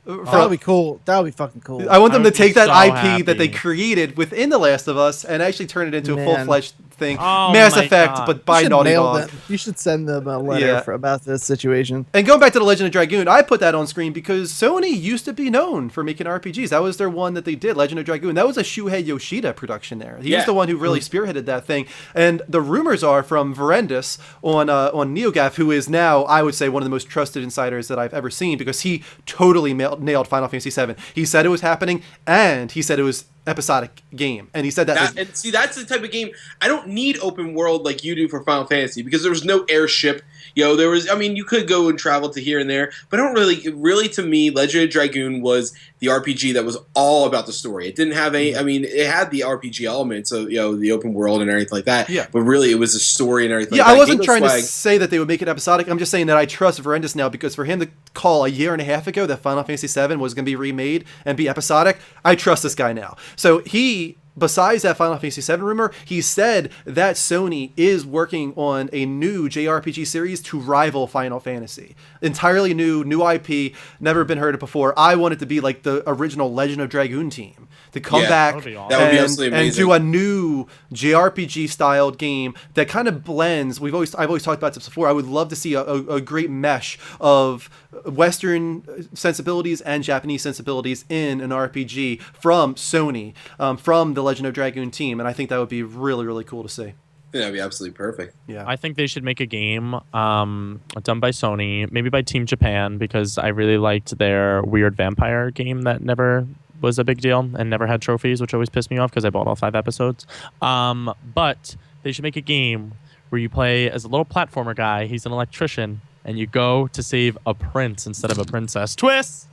That would be cool. That would be fucking cool. I want them to take that so IP that they happy. created within The Last of Us and actually turn it into a Man. full-fledged thing. Oh Mass my Effect, God. but by You should Naughty mail Dog. them. You should send them a letter Yeah. about this situation. And going back to The Legend of Dragoon, I put that on screen because Sony used to be known for making RPGs. That was their one that they did, Legend of Dragoon. That was a Shuhei Yoshida production there. He was the one who really spearheaded that thing. And the rumors are from Verendis on NeoGAF, who is now, I would say, one of the most trusted insiders that I've ever seen because he totally nailed Final Fantasy VII. He said it was happening, and he said it was episodic game, and he said that and see, that's the type of game I don't need open world like you do for Final Fantasy, because there was no airship. There was, I mean, you could go and travel to here and there, but I don't really to me, Legend of Dragoon was the RPG that was all about the story. It didn't have any, I mean, it had the RPG elements of, the open world and everything like that, but really it was a story and everything yeah, like that. I wasn't trying to say that they would make it episodic. I'm just saying that I trust Verendis now, because for him to call a year and a half ago that Final Fantasy VII was going to be remade and be episodic, I trust this guy now. So he, besides that Final Fantasy VII rumor, he said that Sony is working on a new JRPG series to rival Final Fantasy. Entirely new IP, never been heard of before. I want it to be like the original Legend of Dragoon team to come back That would be awesome. That would be absolutely and amazing. do a new JRPG styled game that kind of blends. I've always talked about this before. I would love to see a great mesh of Western sensibilities and Japanese sensibilities in an RPG from Sony, from the Legend of Dragoon team, and I think that would be really, really cool to see. That'd be absolutely perfect. Yeah, I think they should make a game done by Sony, maybe by Team Japan, because I really liked their weird vampire game that never was a big deal and never had trophies, which always pissed me off because I bought all 5 episodes. But they should make a game where you play as a little platformer guy. He's an electrician, and you go to save a prince instead of a princess. Twist!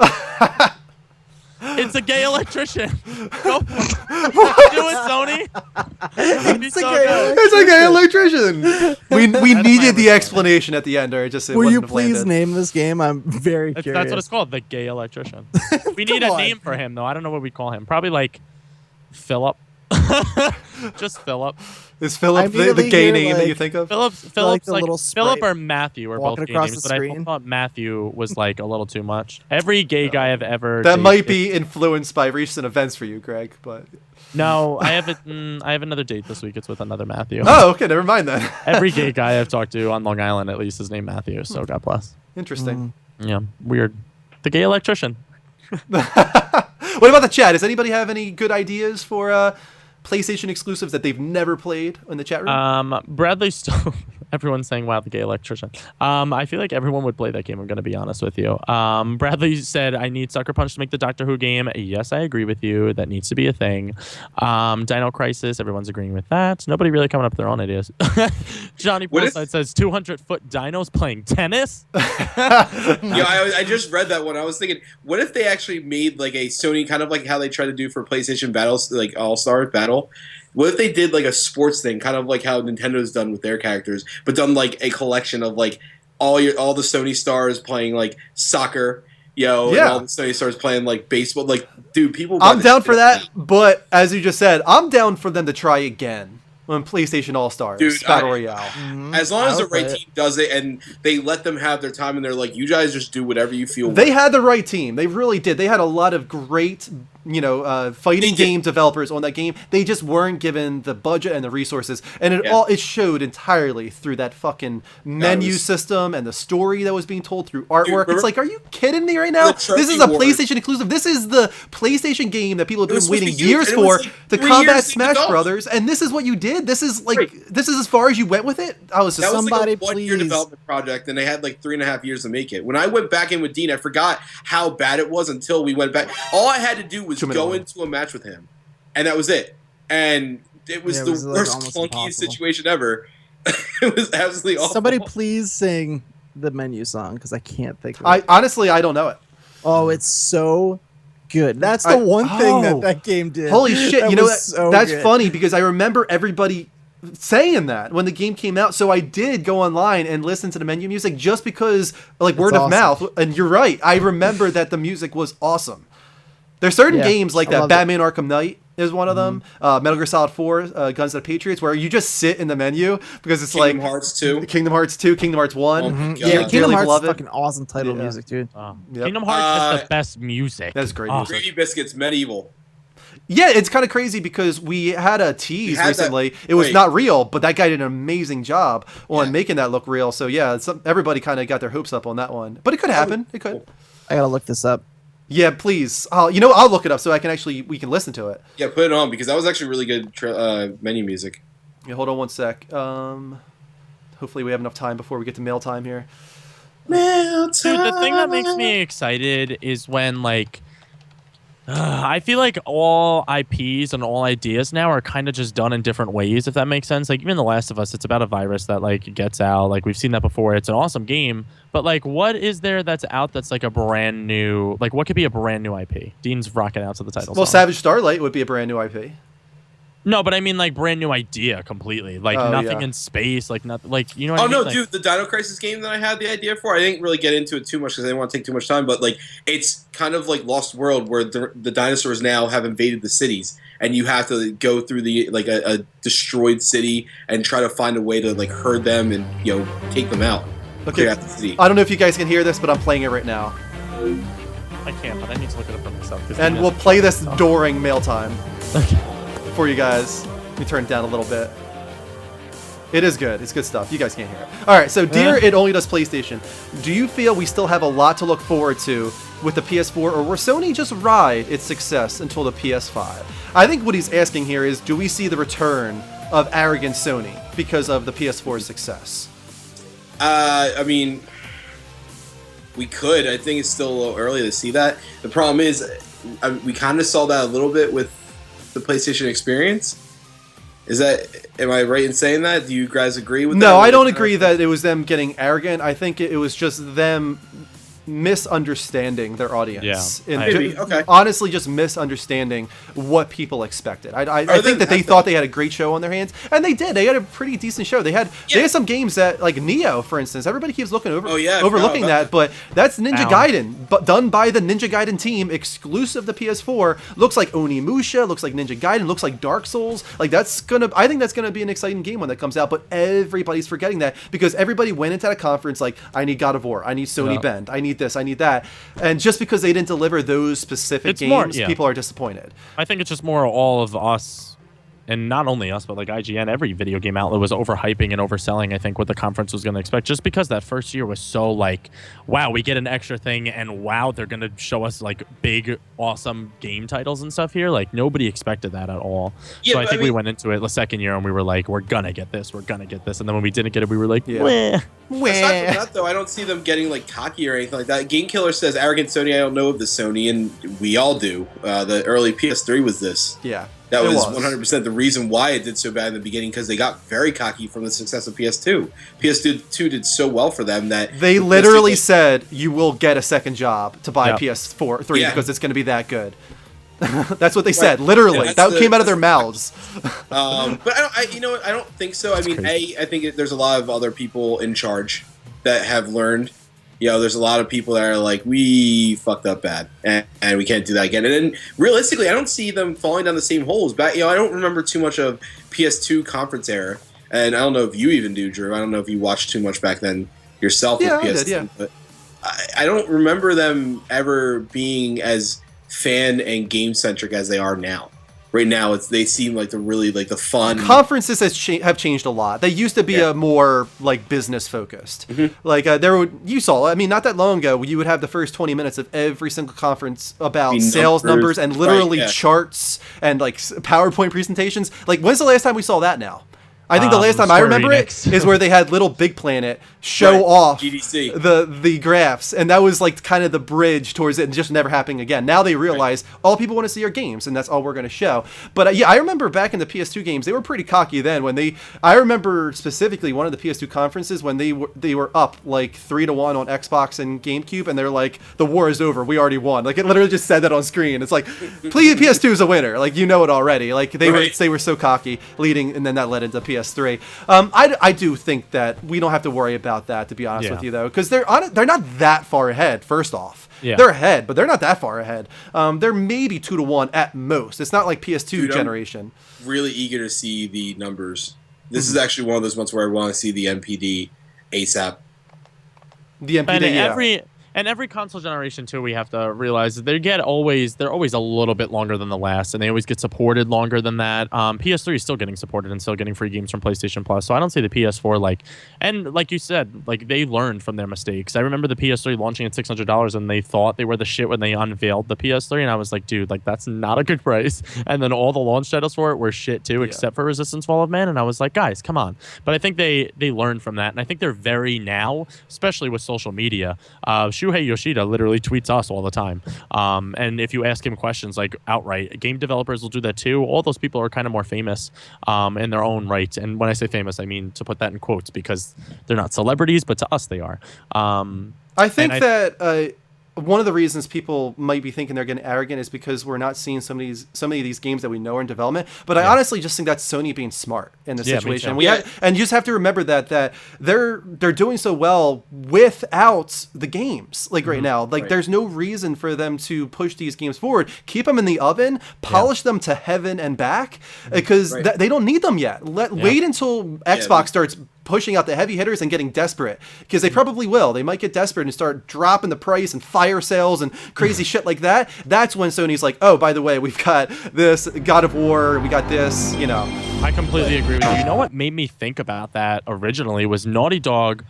It's a gay electrician. Go for it. Do it, Sony. It'd be so good. it's a gay electrician. We my needed the response. explanation at the end, or it just Will you wouldn't have please landed. name this game? I'm very curious. That's what it's called, the gay electrician. We need a on. name for him, though. I don't know what we call him. Probably like Philip. Just Philip. Is Philip I the immediately gay hear, name that like- you think of? Philip's the like little Philip sprite or Matthew are both walking gay across names, the but I screen. thought Matthew was like a little too much. Every gay guy I've ever That dated- might be influenced by recent events for you, Greg. But No, I have I have another date this week. It's with another Matthew. oh, okay, never mind then. Every gay guy I've talked to on Long Island, at least, is named Matthew. So God bless. Interesting. Yeah, weird. The gay electrician. What about the chat? Does anybody have any good ideas for PlayStation exclusives that they've never played in the chat room? Bradley still. Everyone's saying, "Wow, the gay electrician." I feel like everyone would play that game. I'm gonna be honest with you. Bradley said, "I need Sucker Punch to make the Doctor Who game." Yes, I agree with you. That needs to be a thing. Dino Crisis. Everyone's agreeing with that. Nobody really coming up with their own ideas. Johnny Poolside says 200-foot dinos playing tennis. I just read that one. I was thinking, what if they actually made like a Sony kind of like how they try to do for PlayStation Battles, like All-Star Battle. What if they did like a sports thing, kind of like how Nintendo's done with their characters, but done like a collection of like all the Sony stars playing like soccer, and all the Sony stars playing like baseball. Like, dude, people. I'm down for that, but as you just said, I'm down for them to try again on PlayStation All Stars Battle Royale. As long as the right team does it and they let them have their time, and they're like, you guys just do whatever you feel. They had the right team. They really did. They had a lot of great, fighting game developers on that game. They just weren't given the budget and the resources, and it showed entirely through that fucking menu system and the story that was being told through artwork. It's like, are you kidding me right now? This is a PlayStation exclusive. This is the PlayStation game that people have been waiting years for to combat Smash Brothers, and this is what you did. This is this is as far as you went with it. I was just somebody like a 1 year development project, and they had like 3.5 years to make it. When I went back in with Dean, I forgot how bad it was until we went back. All I had to do was go into a match with him, and that was it. And it was the worst, clunkiest situation ever. It was absolutely awful. Somebody please sing the menu song, because I can't think of it. Honestly, I don't know it. Oh, it's so good. That's the one thing that game did. Holy shit. That's good. funny, because I remember everybody saying that when the game came out. So I did go online and listen to the menu music just because, like, word of mouth. And you're right. I remember that the music was awesome. There's certain games like that. Batman Arkham Knight is one of them. Metal Gear Solid 4, Guns of the Patriots, where you just sit in the menu because it's Kingdom Hearts 2. Kingdom Hearts 2, Kingdom Hearts 1. Kingdom Hearts is fucking awesome title music, dude. Kingdom Hearts has the best music. That's great music. Gravy Biscuits, Medieval. Yeah, it's kind of crazy because we had a tease recently. It was not real, but that guy did an amazing job on making that look real. So yeah, everybody kind of got their hopes up on that one. But it could happen. It could. I gotta look this up. Yeah, please. I'll look it up so we can listen to it. Yeah, put it on, because that was actually really good menu music. Yeah, hold on one sec. Hopefully we have enough time before we get to mail time here. Mail time. Dude, the thing that makes me excited is when, like, I feel like all IPs and all ideas now are kind of just done in different ways, if that makes sense. Like, even The Last of Us, it's about a virus that, like, gets out. Like, we've seen that before. It's an awesome game. But, like, what is there that's out that's, like, a brand new... Like, what could be a brand new IP? Dean's rocking out to the title song. Savage Starlight would be a brand new IP. No, but I mean, like, brand new idea completely. Like, nothing in space. Like, nothing... Like, you know what I mean? Oh, no, dude, the Dino Crisis game that I had the idea for, I didn't really get into it too much because I didn't want to take too much time, but, like, it's kind of like Lost World, where the dinosaurs now have invaded the cities, and you have to go through a destroyed city and try to find a way to, like, herd them and, take them out. Okay. Out the city. I don't know if you guys can hear this, but I'm playing it right now. I can't, but I need to look it up for myself. And we'll play this during mail time. Okay. For you guys. Let me turn it down a little bit. It is good. It's good stuff. You guys can't hear it. All right, so dear It Only Does PlayStation, do you feel we still have a lot to look forward to with the PS4, or will Sony just ride its success until the PS5? I think what he's asking here is, do we see the return of arrogant Sony because of the PS4's success? I mean, we could. I think it's still a little early to see that. The problem is, we kind of saw that a little bit with the PlayStation experience. Am I right in saying that? Do you guys agree with that? No, I don't agree that it was them getting arrogant. I think it was just them misunderstanding their audience. Yeah, okay. Honestly, just misunderstanding what people expected. I think that they thought they had a great show on their hands, and they did. They had a pretty decent show. They had some games that, like Neo, for instance. Everybody keeps overlooking that, but that's Ninja Gaiden, but done by the Ninja Gaiden team, exclusive to PS4. Looks like Onimusha, looks like Ninja Gaiden, looks like Dark Souls. Like I think that's gonna be an exciting game when that comes out. But everybody's forgetting that because everybody went into that conference like, I need God of War, I need Sony Bend, I need this, I need that, and just because they didn't deliver those specific games, people are disappointed. I think it's just more all of us and not only us, but like IGN, every video game outlet was overhyping and overselling, I think, what the conference was going to expect, just because that first year was so like, wow, we get an extra thing, and wow, they're going to show us like big, awesome game titles and stuff here. Like, nobody expected that at all. Yeah, so I think we went into it the second year and we were like, we're going to get this. And then when we didn't get it, we were like, Weh. Aside from that, though, I don't see them getting like cocky or anything like that. Game Killer says, arrogant Sony, I don't know of the Sony, and we all do. The early PS3 was this. Yeah. That was 100% the reason why it did so bad in the beginning, because they got very cocky from the success of PS2. PS2 did so well for them that they literally said you will get a second job to buy PS4 3 because it's going to be that good. That's what they said, literally. That came out of their mouths. But I don't think so. I mean, I think there's a lot of other people in charge that have learned. There's a lot of people that are like, we fucked up bad, and we can't do that again. And then, realistically, I don't see them falling down the same holes. But I don't remember too much of PS2 conference era, and I don't know if you even do, Drew. I don't know if you watched too much back then yourself with PS2. I did, but I don't remember them ever being as fan and game centric as they are now. Right now, they seem like the fun conferences have changed a lot. They used to be a more like business focused. Mm-hmm. Like you saw. I mean, not that long ago, you would have the first 20 minutes of every single conference about sales numbers and literally charts and like PowerPoint presentations. Like, when's the last time we saw that? Now, I think the last time I remember it is where they had Little Big Planet show off GDC. the graphs, and that was like kind of the bridge towards it, and just never happening again. Now they realize all people want to see are games, and that's all we're going to show. But I remember back in the PS2 games, they were pretty cocky then. I remember specifically one of the PS2 conferences when they were up like 3-1 on Xbox and GameCube, and they're like, the war is over, we already won. Like, it literally just said that on screen. It's like, please, PS2 is a winner. Like, you know it already. Like, they were so cocky leading, and then that led into PS3. I do think that we don't have to worry about that, to be honest with you, though, because they're not that far ahead. First off, they're ahead, but they're not that far ahead. They're maybe 2-1 at most. It's not like PS2 generation. I'm really eager to see the numbers. This is actually one of those months where I want to see the NPD ASAP. The NPD, And every console generation too, we have to realize that they're always a little bit longer than the last, and they always get supported longer than that. PS3 is still getting supported and still getting free games from PlayStation Plus, so I don't see the PS4 and like you said, like, they learned from their mistakes. I remember the PS3 launching at $600, and they thought they were the shit when they unveiled the PS3, and I was like, dude, like, that's not a good price. And then all the launch titles for it were shit too, except for Resistance: Fall of Man, and I was like, guys, come on. But I think they learned from that, and I think they're very now, especially with social media. Shuhei Yoshida literally tweets us all the time. And if you ask him questions like outright, game developers will do that too. All those people are kind of more famous in their own right. And when I say famous, I mean to put that in quotes, because they're not celebrities, but to us they are. I think that one of the reasons people might be thinking they're getting arrogant is because we're not seeing so many of these games that we know are in development. But I honestly just think that's Sony being smart in this situation. And you just have to remember that they're doing so well without the games right now. Like, there's no reason for them to push these games forward. Keep them in the oven, polish them to heaven and back, because they don't need them yet. Wait until Xbox starts pushing out the heavy hitters and getting desperate, because they probably will. They might get desperate and start dropping the price and fire sales and crazy shit like that. That's when Sony's like, oh, by the way, we've got this God of War, we got this, I completely agree with you. You know what made me think about that originally was Naughty Dog.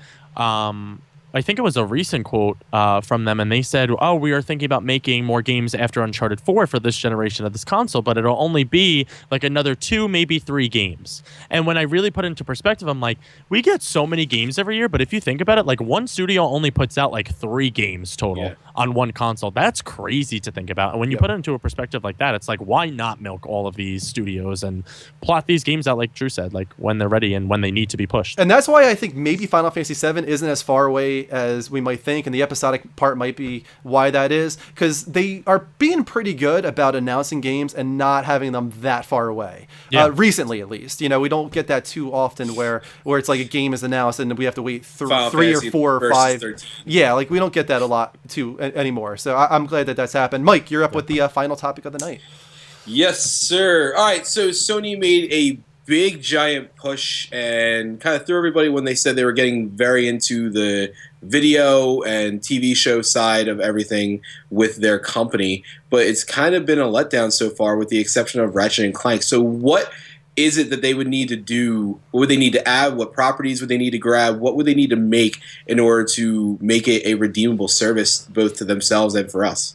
I think it was a recent quote from them, and they said, oh, we are thinking about making more games after Uncharted 4 for this generation of this console, but it'll only be like another 2, maybe 3 games. And when I really put it into perspective, I'm like, we get so many games every year, but if you think about it, like, one studio only puts out like 3 games total on one console. That's crazy to think about. And when you put it into a perspective like that, it's like, why not milk all of these studios and plot these games out, like Drew said, like when they're ready and when they need to be pushed. And that's why I think maybe Final Fantasy VII isn't as far away as we might think, and the episodic part might be why that is, because they are being pretty good about announcing games and not having them that far away. Recently, at least, we don't get that too often where it's like a game is announced and we have to wait 3 or 4 or 5. 13. Yeah, like, we don't get that a lot anymore. So I'm glad that that's happened. Mike, you're up with the final topic of the night. Yes, sir. All right, so Sony made a big giant push and kind of threw everybody when they said they were getting very into the video and TV show side of everything with their company, but it's kind of been a letdown so far, with the exception of Ratchet and Clank. So what is it that they would need to do? What would they need to add? What properties would they need to grab? What would they need to make in order to make it a redeemable service both to themselves and for us?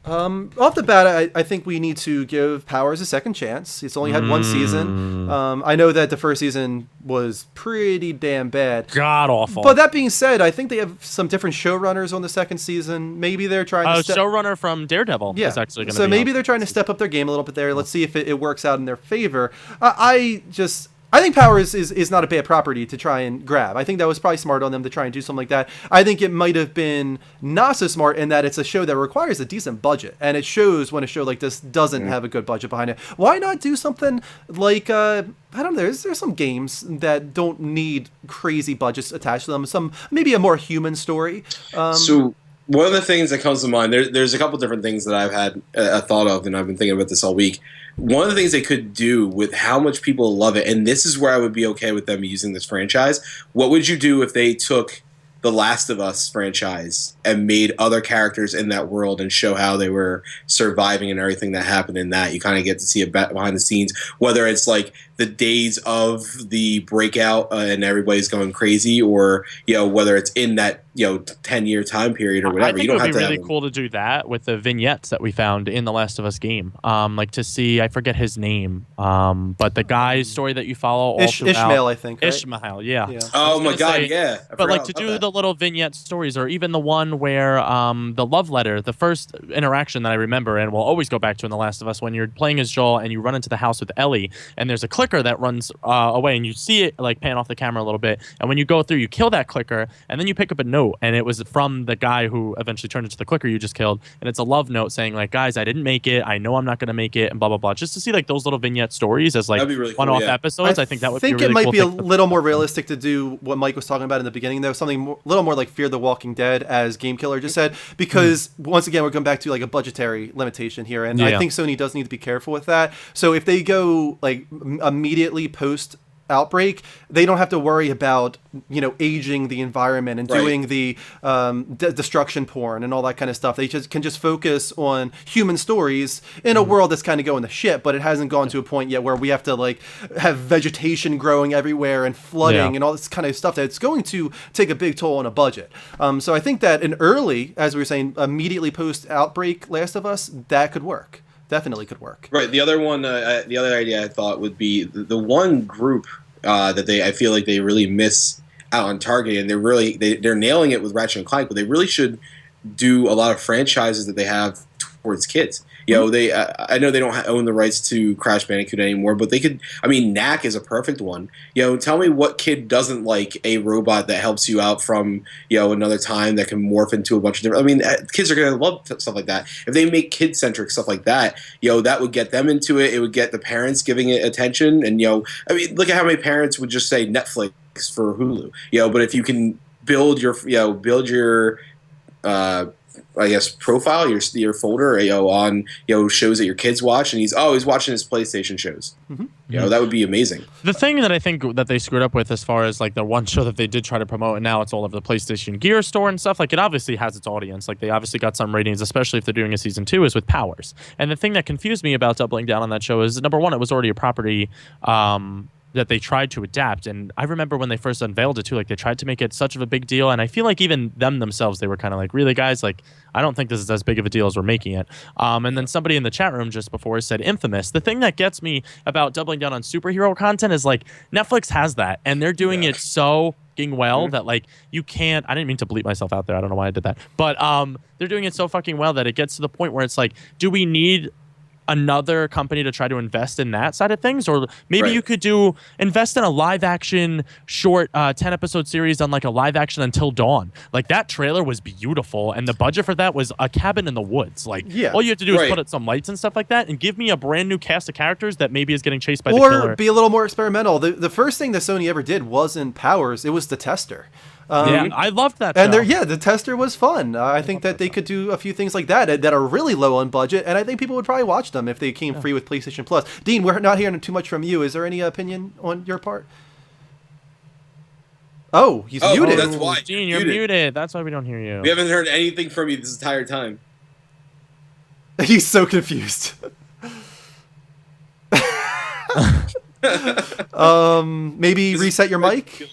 Off the bat, I think we need to give Powers a second chance. It's only had one season. I know that the first season was pretty damn bad. God awful. But that being said, I think they have some different showrunners on the second season. Maybe they're trying to showrunner from Daredevil is actually going to be maybe they're trying to step up their game a little bit there. Let's see if it works out in their favor. I think Powers is not a bad property to try and grab. I think that was probably smart on them to try and do something like that. I think it might have been not so smart in that it's a show that requires a decent budget, and it shows when a show like this doesn't have a good budget behind it. Why not do something like I don't know. There's some games that don't need crazy budgets attached to them. Maybe a more human story. So one of the things that comes to mind, there's a couple different things that I've had a thought of, and I've been thinking about this all week. One of the things they could do with how much people love it, and this is where I would be okay with them using this franchise, what would you do if they took the Last of Us franchise and made other characters in that world and show how they were surviving and everything that happened in that? You kind of get to see it behind the scenes, whether it's like the days of the breakout and everybody's going crazy, or whether it's in that 10-year time period or whatever. I think it would be really cool to do that with the vignettes that we found in the Last of Us game. Like to see, I forget his name, but the guy's story that you follow all throughout. Ishmael, I think. Right? Ishmael, yeah. Oh my God, yeah. But like to do the little vignette stories, or even the one where the love letter, the first interaction that I remember, and we'll always go back to in The Last of Us, when you're playing as Joel and you run into the house with Ellie, and there's a clicker that runs away, and you see it like pan off the camera a little bit, and when you go through, you kill that clicker, and then you pick up a note, and it was from the guy who eventually turned into the clicker you just killed, and it's a love note saying like, guys, I didn't make it, I know I'm not going to make it, and blah blah blah. Just to see like those little vignette stories as like really one-off cool, episodes. I think that would be a really it might cool be a thing. little more realistic to do what Mike was talking about in the beginning, though, something a little more like Fear the Walking Dead, as Game Killer just said, because once again we're going back to like a budgetary limitation here, and I think Sony does need to be careful with that. So if they go like immediately post Outbreak, they don't have to worry about aging the environment and doing the destruction porn and all that kind of stuff. They can just focus on human stories in a world that's kind of going to shit, but it hasn't gone to a point yet where we have to like have vegetation growing everywhere and flooding and all this kind of stuff that's going to take a big toll on a budget. So I think that as we were saying, immediately post Outbreak Last of Us, that could work. Definitely could work. Right. The other one, the other idea I thought would be the one group that I feel like they really miss out on Target, and they're nailing it with Ratchet and Clank, but they really should do a lot of franchises that they have towards kids. I know they don't own the rights to Crash Bandicoot anymore, but they could. I mean, Knack is a perfect one. Tell me what kid doesn't like a robot that helps you out from another time that can morph into a bunch of different. I mean, kids are gonna love stuff like that. If they make kid-centric stuff like that, that would get them into it. It would get the parents giving it attention, and I mean, look at how many parents would just say Netflix for Hulu. But if you can build your I guess profile, your folder, on shows that your kids watch, and he's watching his PlayStation shows. That would be amazing. The thing that I think that they screwed up with, as far as like the one show that they did try to promote, and now it's all over the PlayStation Gear store and stuff, like it obviously has its audience. Like they obviously got some ratings, especially if they're doing a season 2, is with Powers. And the thing that confused me about doubling down on that show is, number one, it was already a property that they tried to adapt, and I remember when they first unveiled it too, like they tried to make it such of a big deal, and I feel like even themselves, they were kind of like, really guys, like I don't think this is as big of a deal as we're making it. And then somebody in the chat room just before said Infamous. The thing that gets me about doubling down on superhero content is like Netflix has that, and they're doing it so fucking well that like you can't. I didn't mean to bleep myself out there. I don't know why I did that, but they're doing it so fucking well that it gets to the point where it's like, do we need another company to try to invest in that side of things? Or maybe you could invest in a live action short 10 episode series on like a live action Until Dawn. Like that trailer was beautiful, and the budget for that was a cabin in the woods. Like all you have to do is put up some lights and stuff like that, and give me a brand new cast of characters that maybe is getting chased by the killer. Or be a little more experimental. The first thing that Sony ever did wasn't Powers, it was The Tester. I loved that show. And The Tester was fun. I think that they could do a few things like that are really low on budget, and I think people would probably watch them if they came free with PlayStation Plus. Dean, we're not hearing too much from you. Is there any opinion on your part? Oh, he's muted. That's why. Dean, you're muted. That's why we don't hear you. We haven't heard anything from you this entire time. He's so confused. Maybe reset your mic.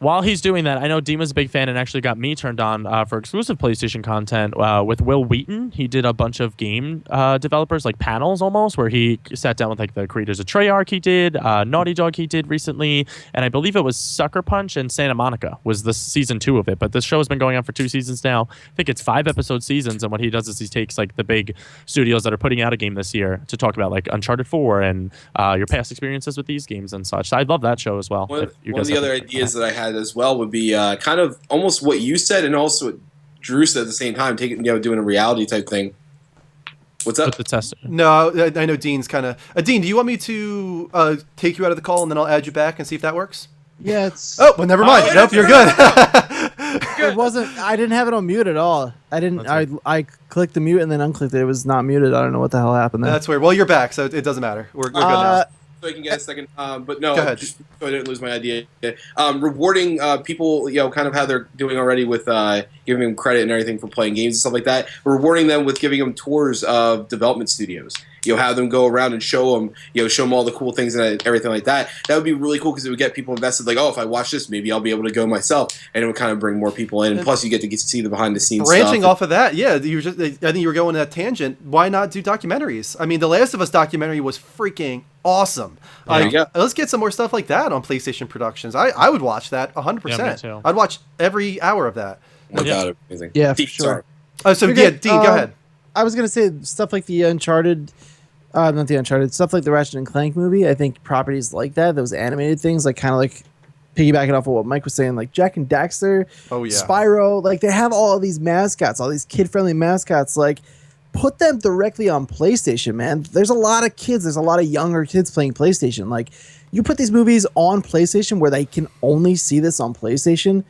While he's doing that, I know Dima's a big fan and actually got me turned on for exclusive PlayStation content with Will Wheaton. He did a bunch of game developers, like panels almost, where he sat down with like the creators of Treyarch he did, Naughty Dog he did recently, and I believe it was Sucker Punch and Santa Monica was the season 2 of it. But this show has been going on for 2 seasons now. I think it's 5-episode seasons, and what he does is he takes like the big studios that are putting out a game this year to talk about like Uncharted 4 and your past experiences with these games and such. So I love that show as well. One of the other ideas that I had as well would be kind of almost what you said and also what Drew said at the same time, doing a reality type thing. What's up? With the tester. No, I know Dean's kind of... Dean, do you want me to take you out of the call and then I'll add you back and see if that works? Yeah, it's... Oh, well, never mind. Nope, you're good. It wasn't... I didn't have it on mute at all. I didn't... I clicked the mute and then unclicked it. It was not muted. I don't know what the hell happened there. That's weird. Well, you're back, so it doesn't matter. We're good now. So I can get a second, but no, Go ahead. just so I didn't lose my idea. Rewarding people, kind of how they're doing already with giving them credit and everything for playing games and stuff like that. Rewarding them with giving them tours of development studios. Have them go around and show them all the cool things and everything like that. That would be really cool because it would get people invested. Like, oh, if I watch this, maybe I'll be able to go myself, and it would kind of bring more people in. And plus, you get to see the behind the scenes Branching stuff. off of that, yeah, I think you were going on that tangent. Why not do documentaries? I mean, the Last of Us documentary was freaking awesome. Let's get some more stuff like that on PlayStation Productions. I would watch that 100%. Yeah, me too. I'd watch every hour of that. Oh my God, amazing. Yeah, for Deep, sure. sorry. So yeah, Dean, go ahead. I was gonna say stuff like the Uncharted, not the Uncharted, stuff like the Ratchet and Clank movie. I think properties like that, those animated things, like kind of like piggybacking off of what Mike was saying, like Jack and Daxter, Spyro, like they have all of these mascots, all these kid-friendly mascots. Like, put them directly on PlayStation, man. There's a lot of kids, there's a lot of younger kids playing PlayStation. Like, you put these movies on PlayStation where they can only see this on PlayStation.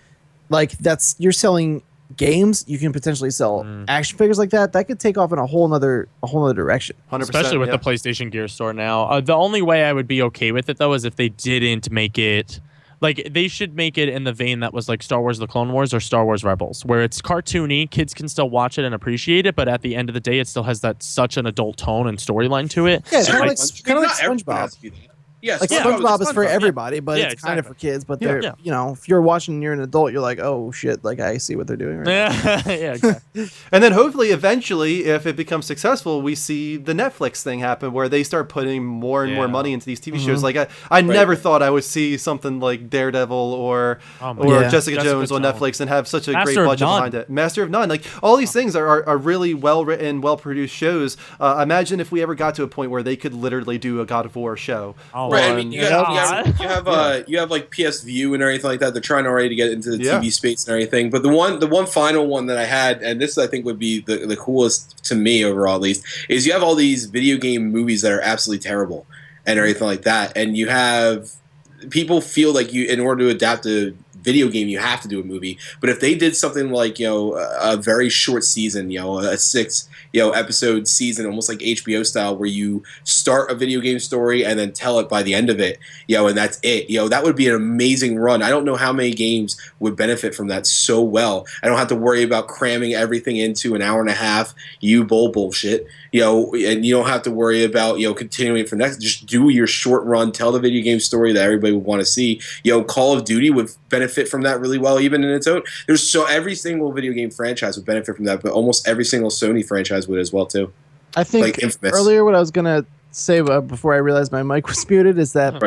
Like, you're selling games, you can potentially sell action figures like that. That could take off in a whole nother direction. 100%, especially with the PlayStation Gear Store now. The only way I would be okay with it though is if they didn't make it like they should make it in the vein that was like Star Wars: The Clone Wars or Star Wars Rebels, where it's cartoony, kids can still watch it and appreciate it, but at the end of the day, it still has that such an adult tone and storyline to it. Yeah, it's kind of like SpongeBob. Yes, like SpongeBob is for everybody, but it's kind of for kids. But they're, if you're watching and you're an adult, you're like, oh shit, like I see what they're doing right now. Yeah, exactly. And then hopefully, eventually, if it becomes successful, we see the Netflix thing happen where they start putting more and more money into these TV shows. Like I never thought I would see something like Daredevil or Jessica Jones on Netflix and have such a great budget behind it. Master of None, like all these things are really well written, well produced shows. Imagine if we ever got to a point where they could literally do a God of War show. Right, I mean, you have like PS View and everything like that. They're trying already to get into the TV space and everything. But the one final one that I had, and this I think would be the coolest to me overall at least, is you have all these video game movies that are absolutely terrible and everything like that, and you have people feel like in order to adapt a video game you have to do a movie. But if they did something like a very short season, a 6 episode season, almost like HBO style, where you start a video game story and then tell it by the end of it, and that's it. That would be an amazing run. I don't know how many games would benefit from that so well. I don't have to worry about cramming everything into an hour and a half bowl bullshit. And you don't have to worry about continuing for next. Just do your short run, tell the video game story that everybody would want to see. Call of Duty would benefit from that really well, even in its own. Every single video game franchise would benefit from that, but almost every single Sony franchise would as well too. I think earlier what I was gonna say before I realized my mic was muted is that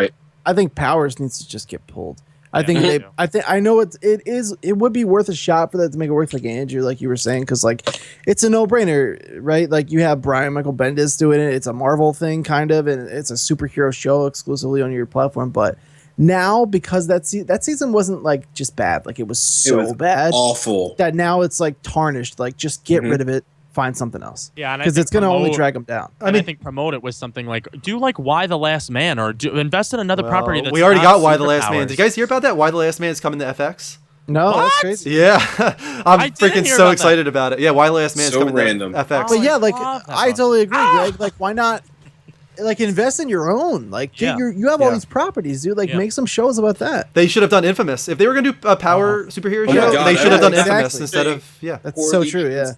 I think Powers needs to just get pulled. I know it would be worth a shot for that to make it work, like Andrew, like you were saying, because like it's a no-brainer, right? Like you have Brian Michael Bendis doing it. It's a Marvel thing, kind of, and it's a superhero show exclusively on your platform. But now, because that season wasn't like just bad, like it was bad, awful, that now it's like tarnished. Like just get rid of it. Find something else. Yeah, because it's going to only drag them down. I think promote it with something like do like Why the Last Man, or invest in another property. That's we already got Why the Last Man. Did you guys hear about that? Why the Last Man is coming to FX. No, that's crazy. Yeah, I'm freaking so excited about it. Yeah, Why the Last Man is coming random. to FX. But yeah, like I totally agree, Greg. Like why not? like invest in your own. Like, dude, Yeah. you have all these properties, dude. Like, make some shows about that. They should have done Infamous. If they were gonna do a power superhero Oh my show, God, they should have done exactly. Infamous instead of That's so true. Yeah.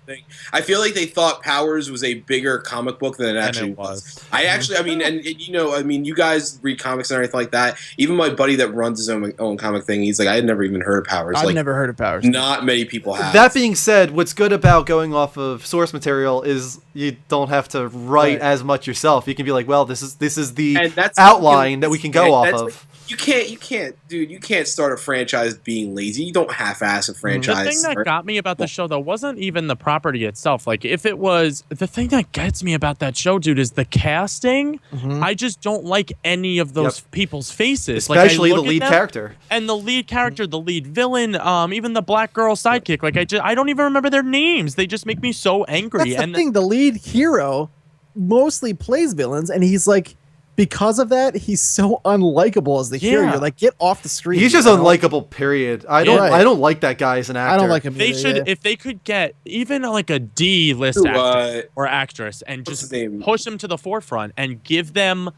I feel like they thought Powers was a bigger comic book than it actually was. I actually, I mean, and you guys read comics and everything like that. Even my buddy that runs his own comic thing, he's like, I had never even heard of Powers. I've never heard of Powers. Not many people have. That being said, what's good about going off of source material is you don't have to write as much yourself. You can be like, well, this is the outline that we can go off of. You can't, dude. You can't start a franchise being lazy. You don't half-ass a franchise. The thing that got me about the show, though, wasn't even the property itself. Like, if it was, the thing that gets me about that show, dude, is the casting. I just don't like any of those people's faces. Especially like, the lead character. And the lead character, the lead villain, even the black girl sidekick. Like, I don't even remember their names. They just make me so angry. That's the thing. The lead hero mostly plays villains, and he's like, because of that, he's so unlikable as the hero. You're like, get off the screen. He's just unlikable. Period. I don't like that guy as an actor. I don't like him. They either, if they could get even like a D-list actor or actress and just push them to the forefront and give them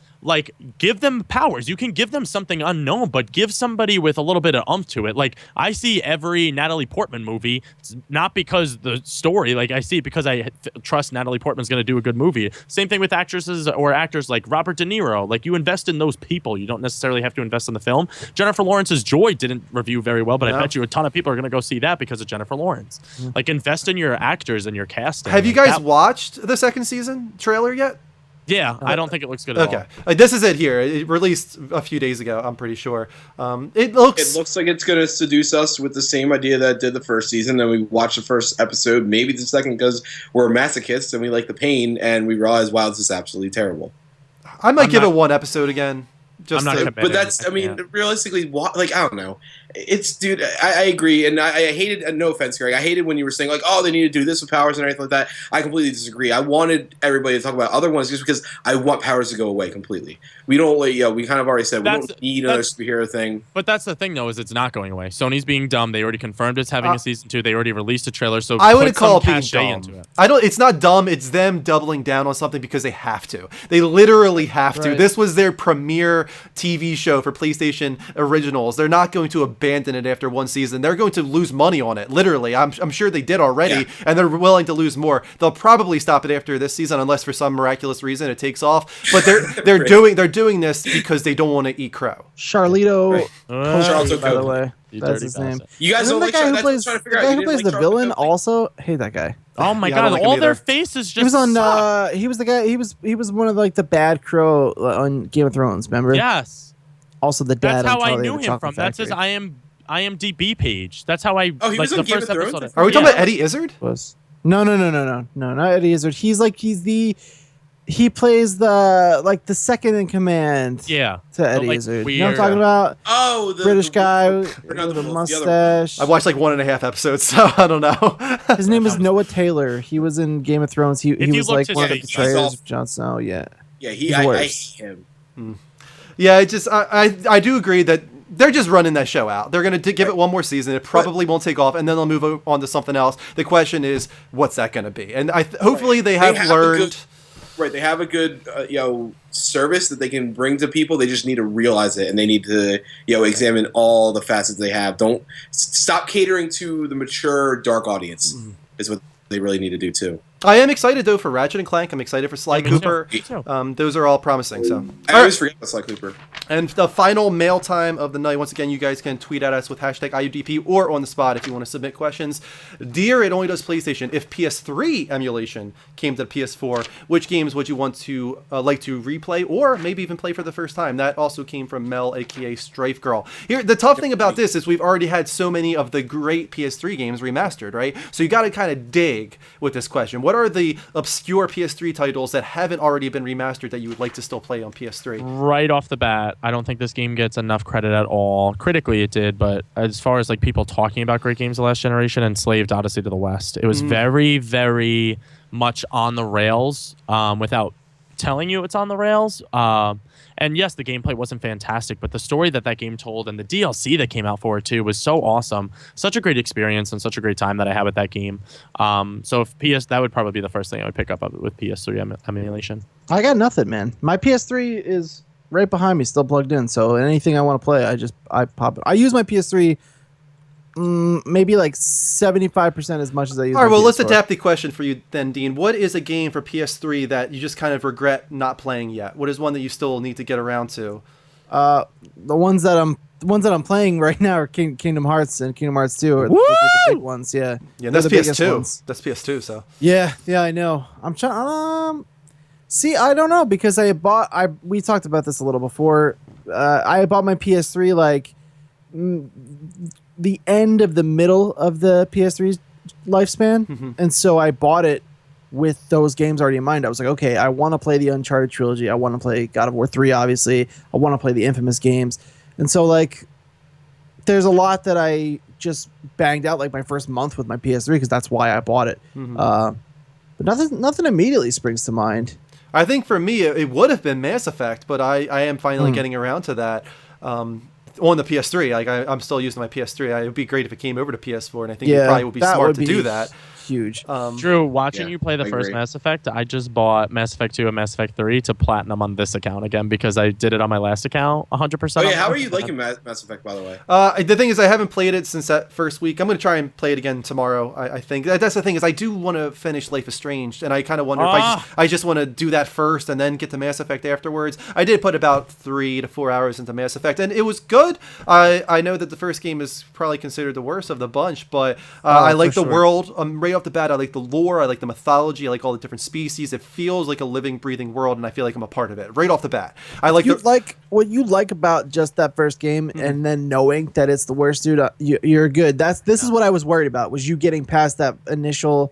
powers. You can give them something unknown, but give somebody with a little bit of oomph to it. Like, I see every Natalie Portman movie, it's not because the story, like, I see it because I trust Natalie Portman's going to do a good movie. Same thing with actresses or actors like Robert De Niro. Like, you invest in those people. You don't necessarily have to invest in the film. Jennifer Lawrence's Joy didn't review very well, but I bet you a ton of people are going to go see that because of Jennifer Lawrence. Like, invest in your actors and your casting. Have you guys watched the second season trailer yet? Yeah, I don't think it looks good at all. Okay, this is it here. It released a few days ago, I'm pretty sure. It looks like it's going to seduce us with the same idea that it did the first season. Then we watch the first episode, maybe the second, because we're masochists and we like the pain, and we realize, wow, this is absolutely terrible. I might give it one episode again. But that's, I mean, realistically, like, I don't know. It's, dude, I agree, and I hated, no offense, Greg, I hated when you were saying, like, oh, they need to do this with Powers and everything like that. I completely disagree. I wanted everybody to talk about other ones just because I want Powers to go away completely. We don't, we kind of already said, we don't need another superhero thing. But that's the thing, though, is it's not going away. Sony's being dumb. They already confirmed it's having a season 2. They already released a trailer, so I wouldn't call it being dumb. It's not dumb. It's them doubling down on something because they have to. They literally have to. This was their premiere TV show for PlayStation Originals. They're not going to abandon it after one season. They're going to lose money on it. Literally, I'm sure they did already, and they're willing to lose more. They'll probably stop it after this season, unless for some miraculous reason it takes off. But they're doing this because they don't want to eat crow. Charlito, Charlito, by the way, that's his name. You guys don't like the guy who plays the villain. Also, hate that guy. Oh my god! All their faces just. He was on. He was the guy. He was one of like the bad crow on Game of Thrones. Remember? Yes. Also, the dad. That's how I knew him from. That's his IMDb page. That's how I. Oh, he was on Game of Thrones. Are we talking about Eddie Izzard? No, not Eddie Izzard. He plays the second in command. Yeah. To Eddie Izzard. You know what I'm talking about? Oh, the British guy with a mustache. I've watched like 1.5 episodes, so I don't know. His name is Noah Taylor. He was in Game of Thrones. He was like one of the betrayers of Jon Snow. Yeah. Yeah, I hate him. Yeah, I do agree that they're just running that show out. They're going to give it one more season. It probably won't take off, and then they'll move on to something else. The question is, what's that going to be? And hopefully they have learned. They have a good service that they can bring to people. They just need to realize it, and they need to examine all the facets they have. Don't stop catering to the mature, dark audience. Is what they really need to do too. I am excited though for Ratchet and Clank. I'm excited for Sly Cooper. Those are all promising. So I always forget about Sly Cooper. And the final mail time of the night. Once again, you guys can tweet at us with hashtag IUDP or on the spot if you want to submit questions. Dear It Only Does PlayStation, if PS3 emulation came to PS4, which games would you want to like to replay or maybe even play for the first time? That also came from Mel, aka Strife Girl. Here, the tough thing about this is we've already had so many of the great PS3 games remastered, right? So you got to kind of dig with this question. What are the obscure PS3 titles that haven't already been remastered that you would like to still play on PS3? Right off the bat, I don't think this game gets enough credit at all. Critically, it did, but as far as like people talking about great games of the last generation, Enslaved: Odyssey to the West, it was very, very much on the rails without telling you it's on the rails. And yes, the gameplay wasn't fantastic, but the story that game told and the DLC that came out for it too was so awesome. Such a great experience and such a great time that I had with that game. So if that would probably be the first thing I would pick up with PS3 emulation. I got nothing, man. My PS3 is right behind me, still plugged in. So anything I want to play, I pop it. I use my PS3 maybe like 75% as much as I use. All right, well, PS4. let's adapt the question for you then, Dean. What is a game for PS3 that you just kind of regret not playing yet? What is one that you still need to get around to? The ones that I'm playing right now are Kingdom Hearts and Kingdom Hearts 2 are the big ones. Yeah, Yeah, They're that's the biggest PS2. ones. That's PS2. So Yeah, I know. I'm trying. See, I don't know because we talked about this a little before. I bought my PS3 like the end of the middle of the PS3's lifespan, and so I bought it with those games already in mind. I was like, okay, I want to play the Uncharted trilogy. I want to play God of War 3, obviously. I want to play the Infamous games, and so like, there's a lot that I just banged out like my first month with my PS3 because that's why I bought it. But nothing immediately springs to mind. I think for me, it would have been Mass Effect, but I am finally getting around to that. On the PS3, like I'm still using my PS3. It would be great if it came over to PS4, and I think it probably would be smart to do that. Huge. Drew, watching you play the I first agree. Mass Effect, I just bought Mass Effect 2 and Mass Effect 3 to platinum on this account again because I did it on my last account 100%. Oh yeah, how are you liking Mass Effect, by the way? The thing is, I haven't played it since that first week. I'm going to try and play it again tomorrow. I think that's the thing is, I do want to finish Life is Strange, and I kind of wonder if I just want to do that first and then get to Mass Effect afterwards. I did put about 3 to 4 hours into Mass Effect, and it was good. I know that the first game is probably considered the worst of the bunch, but I like the world. Right off the bat, I like the lore, I like the mythology, I like all the different species. It feels like a living, breathing world, and I feel like I'm a part of it right off the bat. I like what you like about just that first game, and then knowing that it's the worst, dude. You're good. This is what I was worried about, was you getting past that initial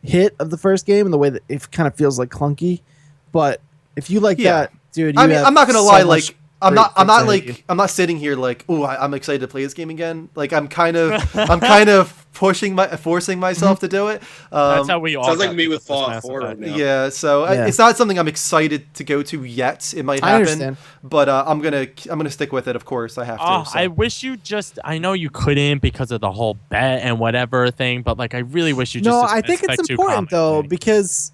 hit of the first game and the way that it kind of feels like clunky. But if you like that, dude, I mean, I'm not gonna lie, like I'm not sitting here like, oh, I'm excited to play this game again. Like I'm kind of forcing myself to do it. That's how we all Sounds like got me with this Fallout Mass 4 right Effect. now. Yeah, so it's not something I'm excited to go to yet. It might I happen, understand. but I'm gonna stick with it. Of course, I have to. So. I wish you just. I know you couldn't because of the whole bet and whatever thing, but like I really wish you just. No, did I the think Mass it's Effect 2 important comic though thing. because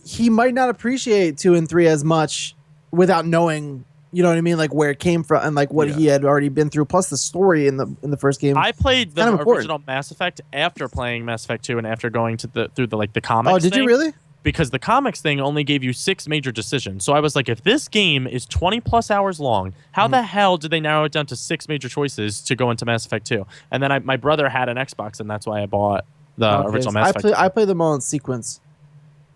he might not appreciate 2 and 3 as much without knowing. You know what I mean? Like where it came from and like what he had already been through, plus the story in the first game. I played the kind of important. original Mass Effect after playing Mass Effect 2 and after going through the comics. Oh, did you really? Because the comics thing only gave you 6 major decisions. So I was like, if this game is 20 plus hours long, how the hell did they narrow it down to 6 major choices to go into Mass Effect 2? And then my brother had an Xbox, and that's why I bought the original Mass Effect. I play them all in sequence.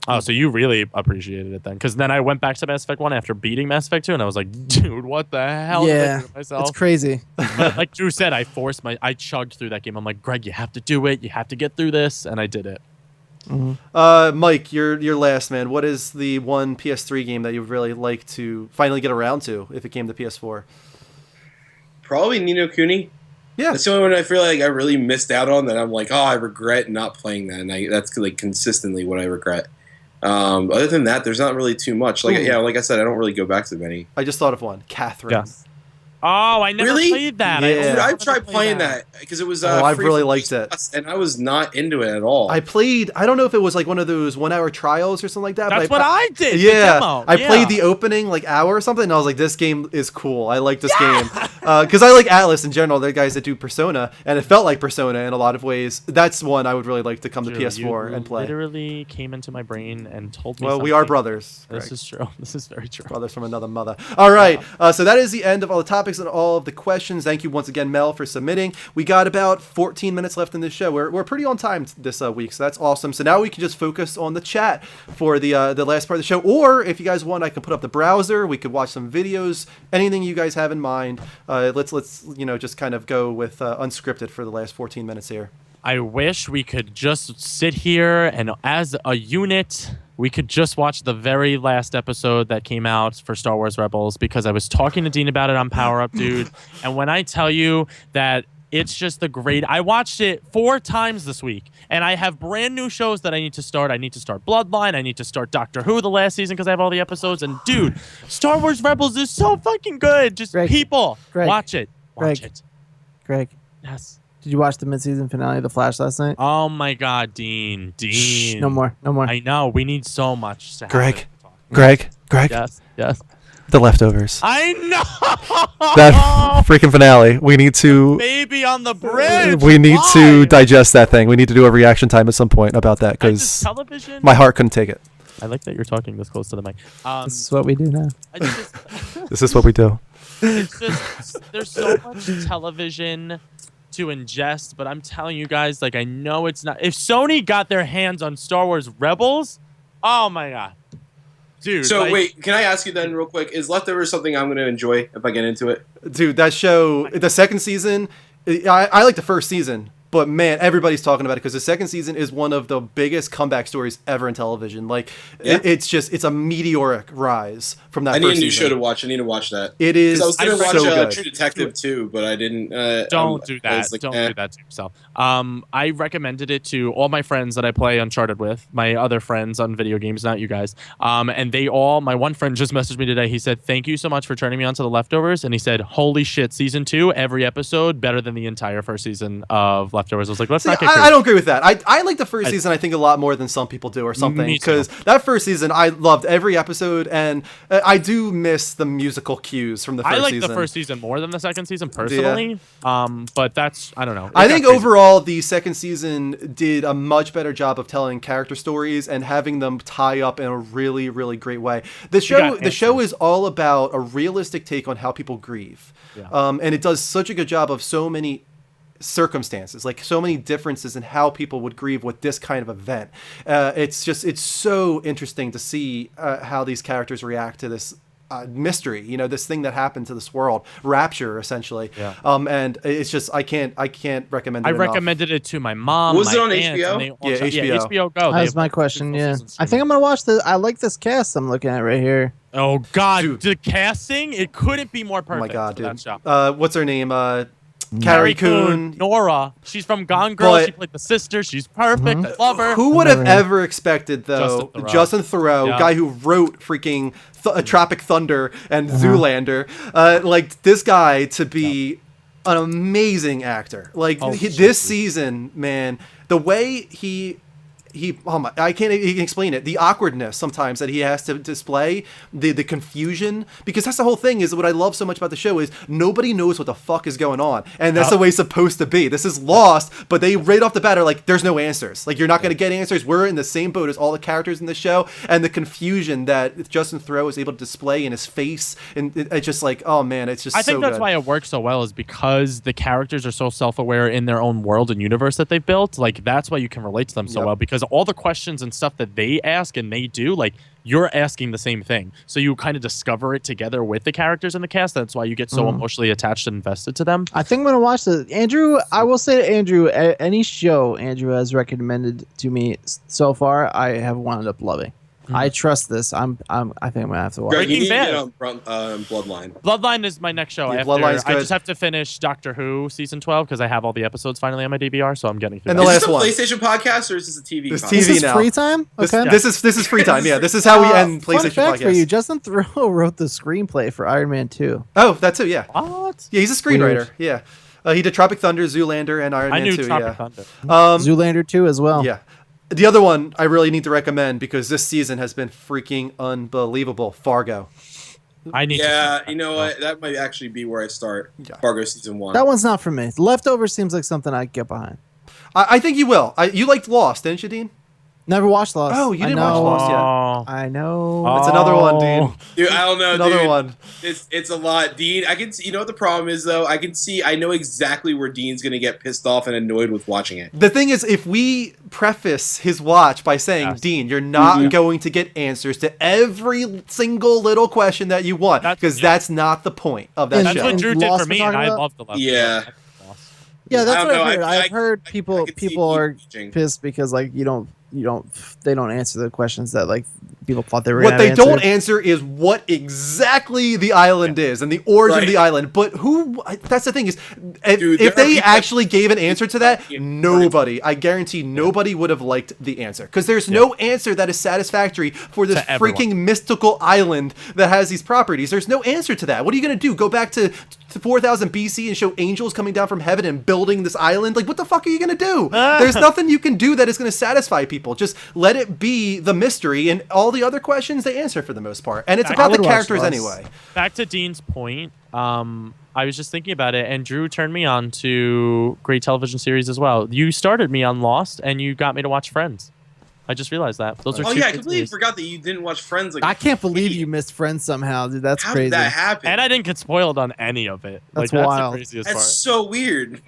Oh, so you really appreciated it then? Because then I went back to Mass Effect 1 after beating Mass Effect 2, and I was like, dude, what the hell did I do to myself? It's crazy. But like Drew said, I chugged through that game. I'm like, Greg, you have to do it. You have to get through this, and I did it. Mike, you're last, man. What is the one PS3 game that you would really like to finally get around to if it came to PS4? Probably Ni no Kuni. Yeah, That's the only one I feel like I really missed out on. That I'm like, I regret not playing that, and that's like consistently what I regret. Other than that, there's not really too much. Like like I said, I don't really go back to many. I just thought of one, Catherine. Yes. Oh, I never Really? played that. Yeah. Dude, I wanted to tried play playing that because it was. I free really for liked it. PS+, and I was not into it at all. I don't know if it was like one of those 1 hour trials or something like that. That's but what I did. the Yeah, demo. I played the opening like hour or something, and I was like, "This game is cool. I like this game," because I like Atlas in general. They're guys that do Persona, and it felt like Persona in a lot of ways. That's one I would really like to come to Drew, PS4 you and play. Literally came into my brain and told me. Well, we are something. brothers. This Greg. is true. This is very true. Brothers from another mother. All right, so that is the end of all the topics and all of the questions. Thank you once again, Mel, for submitting. We got about 14 minutes left in this show. We're pretty on time this week, so that's awesome. So now we can just focus on the chat for the last part of the show. Or if you guys want, I can put up the browser. We could watch some videos. Anything you guys have in mind. Let's just kind of go with unscripted for the last 14 minutes here. I wish we could just sit here and as a unit, we could just watch the very last episode that came out for Star Wars Rebels because I was talking to Dean about it on Power Up, dude. And when I tell you that It's just the great. I watched it 4 times this week, and I have brand new shows that I need to start. I need to start Bloodline. I need to start Doctor Who the last season because I have all the episodes. And dude, Star Wars Rebels is so fucking good. Just people, watch it. Watch it. Greg. Yes. Did you watch the mid-season finale of The Flash last night? Oh my God, Dean. Shh, no more. I know. We need so much to Greg. Greg. Yes. The Leftovers. I know. That freaking finale. We need to. Baby on the bridge. We need to digest that thing. We need to do a reaction time at some point about that because my heart couldn't take it. I like that you're talking this close to the mic. This is what we do now. This is what we do. It's just there's so much television to ingest, but I'm telling you guys, like I know it's not. If Sony got their hands on Star Wars Rebels, oh my God. Dude, so wait, can I ask you then real quick? Is Leftovers something I'm going to enjoy if I get into it? Dude, that show, the second season, I like the first season, but man, everybody's talking about it because the second season is one of the biggest comeback stories ever in television. Like, it's a meteoric rise from that. I need a new season. show to watch. I need to watch that. It is. I was going to watch so True Detective too, but I didn't. Don't do that. Don't do that to yourself. I recommended it to all my friends that I play Uncharted with, my other friends on video games, not you guys. And they all. My one friend just messaged me today. He said, "Thank you so much for turning me on to The Leftovers." And he said, "Holy shit, season 2, every episode better than the entire first season of Leftovers." I was like, let's not get crazy. I don't agree with that. I like the first season, I think, a lot more than some people do or something. Because that first season, I loved every episode, and I do miss the musical cues from the first season. I like the first season more than the second season, personally. Yeah. But that's, I don't know. I think overall, the second season did a much better job of telling character stories and having them tie up in a really, really great way. The show is all about a realistic take on how people grieve. Yeah. And it does such a good job of so many circumstances, like so many differences in how people would grieve with this kind of event. It's so interesting to see how these characters react to this mystery, this thing that happened to this world, rapture, essentially. Yeah. And it's just I can't recommend it enough. Recommended it to my mom. Was it on HBO? Yeah, HBO. Yeah, HBO Go. That was my question. Yeah, I think I'm gonna watch this. I like this cast I'm looking at right here. Oh God, dude. The casting, it couldn't be more perfect. Oh my God, dude. That show. What's her name? Carrie Coon. Nora. She's from Gone Girl. She played the sister. She's perfect. I love her. Who would have ever expected, though, Justin Theroux, guy who wrote freaking Tropic Thunder and Zoolander, like this guy to be an amazing actor. Like this season, man, the way he I can't even explain it. The awkwardness sometimes that he has to display, the confusion, because that's the whole thing. Is what I love so much about the show is nobody knows what the fuck is going on, and that's the way it's supposed to be. This is Lost, but they right off the bat are like, "There's no answers. Like you're not going to get answers." We're in the same boat as all the characters in the show, and the confusion that Justin Theroux is able to display in his face, and it's just like, oh man, it's just. I think that's why it works so well, is because the characters are so self-aware in their own world and universe that they've built. Like that's why you can relate to them so well, because all the questions and stuff that they ask and they do, like you're asking the same thing, so you kind of discover it together with the characters in the cast. That's why you get so emotionally attached and invested to them. I think I'm gonna watch this. Andrew, I will say to Andrew, any show Andrew has recommended to me so far, I have wound up loving. I trust this. I think I'm gonna have to watch. Breaking Bad. Bloodline. Bloodline is my next show. After I just have to finish Doctor Who season 12 because I have all the episodes finally on my DVR, so I'm getting through. And the last one. Is this a PlayStation podcast or is this a TV? It's podcast? TV this is now. Free time. Okay. This is free time. Yeah, this is how we end PlayStation fun fact podcast. for you: Justin Theroux wrote the screenplay for Iron Man 2. Oh, that too. Yeah. What? Yeah, he's a screenwriter. Weird. Yeah. He did Tropic Thunder, Zoolander, and Iron Man 2. Tropic Thunder. Zoolander 2 as well. Yeah. The other one I really need to recommend because this season has been freaking unbelievable. Fargo. You know what? That might actually be where I start. Yeah. Fargo season 1. That one's not for me. Leftovers seems like something I'd get behind. I think you will. You liked Lost, didn't you, Dean? Never watched Lost. Oh, you didn't watch Lost yet. I know. It's another one, Dean. Dude, I don't know, another one. It's a lot. Dean, I can see, you know what the problem is, though? I know exactly where Dean's going to get pissed off and annoyed with watching it. The thing is, if we preface his watch by saying, Dean, you're not going to get answers to every single little question that you want, because that's not the point of that show. That's what Drew did for me, and I love the Left. Yeah. Yeah, that's what I've heard. I've heard people are pissed because like they don't answer the questions that like people thought they were. What they don't answer is what exactly the island is and the origin of the island. But who? That's the thing is, if they actually gave an answer to that, nobody, I guarantee, nobody would have liked the answer, because there's no answer that is satisfactory for this freaking mystical island that has these properties. There's no answer to that. What are you going to do? Go back to 4000 BC and show angels coming down from heaven and building this island? Like, what the fuck are you going to do? There's nothing you can do that is going to satisfy people. Just let it be the mystery, and all the other questions they answer for the most part. And it's about the characters anyway. Back to Dean's point, I was just thinking about it, and Drew turned me on to great television series as well. You started me on Lost, and you got me to watch Friends. I just realized that. Those are two I completely forgot that you didn't watch Friends. I can't believe you missed Friends somehow, dude. That's crazy. How did that happen? And I didn't get spoiled on any of it. That's wild. The craziest part. That's so weird.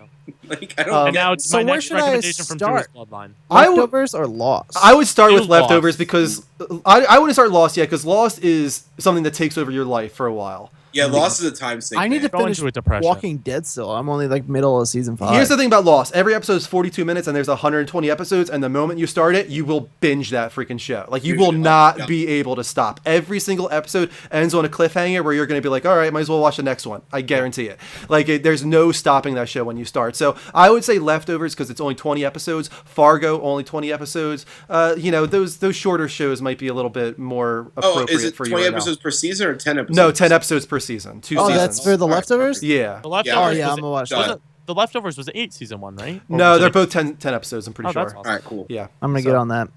Like, I don't. And now it's my next recommendation from Drew's Bloodline. Leftovers or Lost? I would start with Leftovers because I wouldn't start Lost yet, because Lost is something that takes over your life for a while. Yeah, Lost is a time sink. I need to finish Walking Dead still. I'm only like middle of season 5. Here's the thing about Lost. Every episode is 42 minutes and there's 120 episodes, and the moment you start it, you will binge that freaking show. Like, you will not be able to stop. Every single episode ends on a cliffhanger where you're going to be like, all right, might as well watch the next one. I guarantee it. Like, there's no stopping that show when you start. So I would say Leftovers because it's only 20 episodes. Fargo, only 20 episodes. Those shorter shows might be a little bit more appropriate is it for 20 you right episodes per season or 10 episodes? No, 10 episodes per season. 2 seasons. That's for the Leftovers? Yeah. The Leftovers I'm gonna watch that. The Leftovers was 8 season 1, right? No, they're both 10 episodes, I'm pretty sure. That's awesome. All right, cool. Yeah. I'm gonna get on that.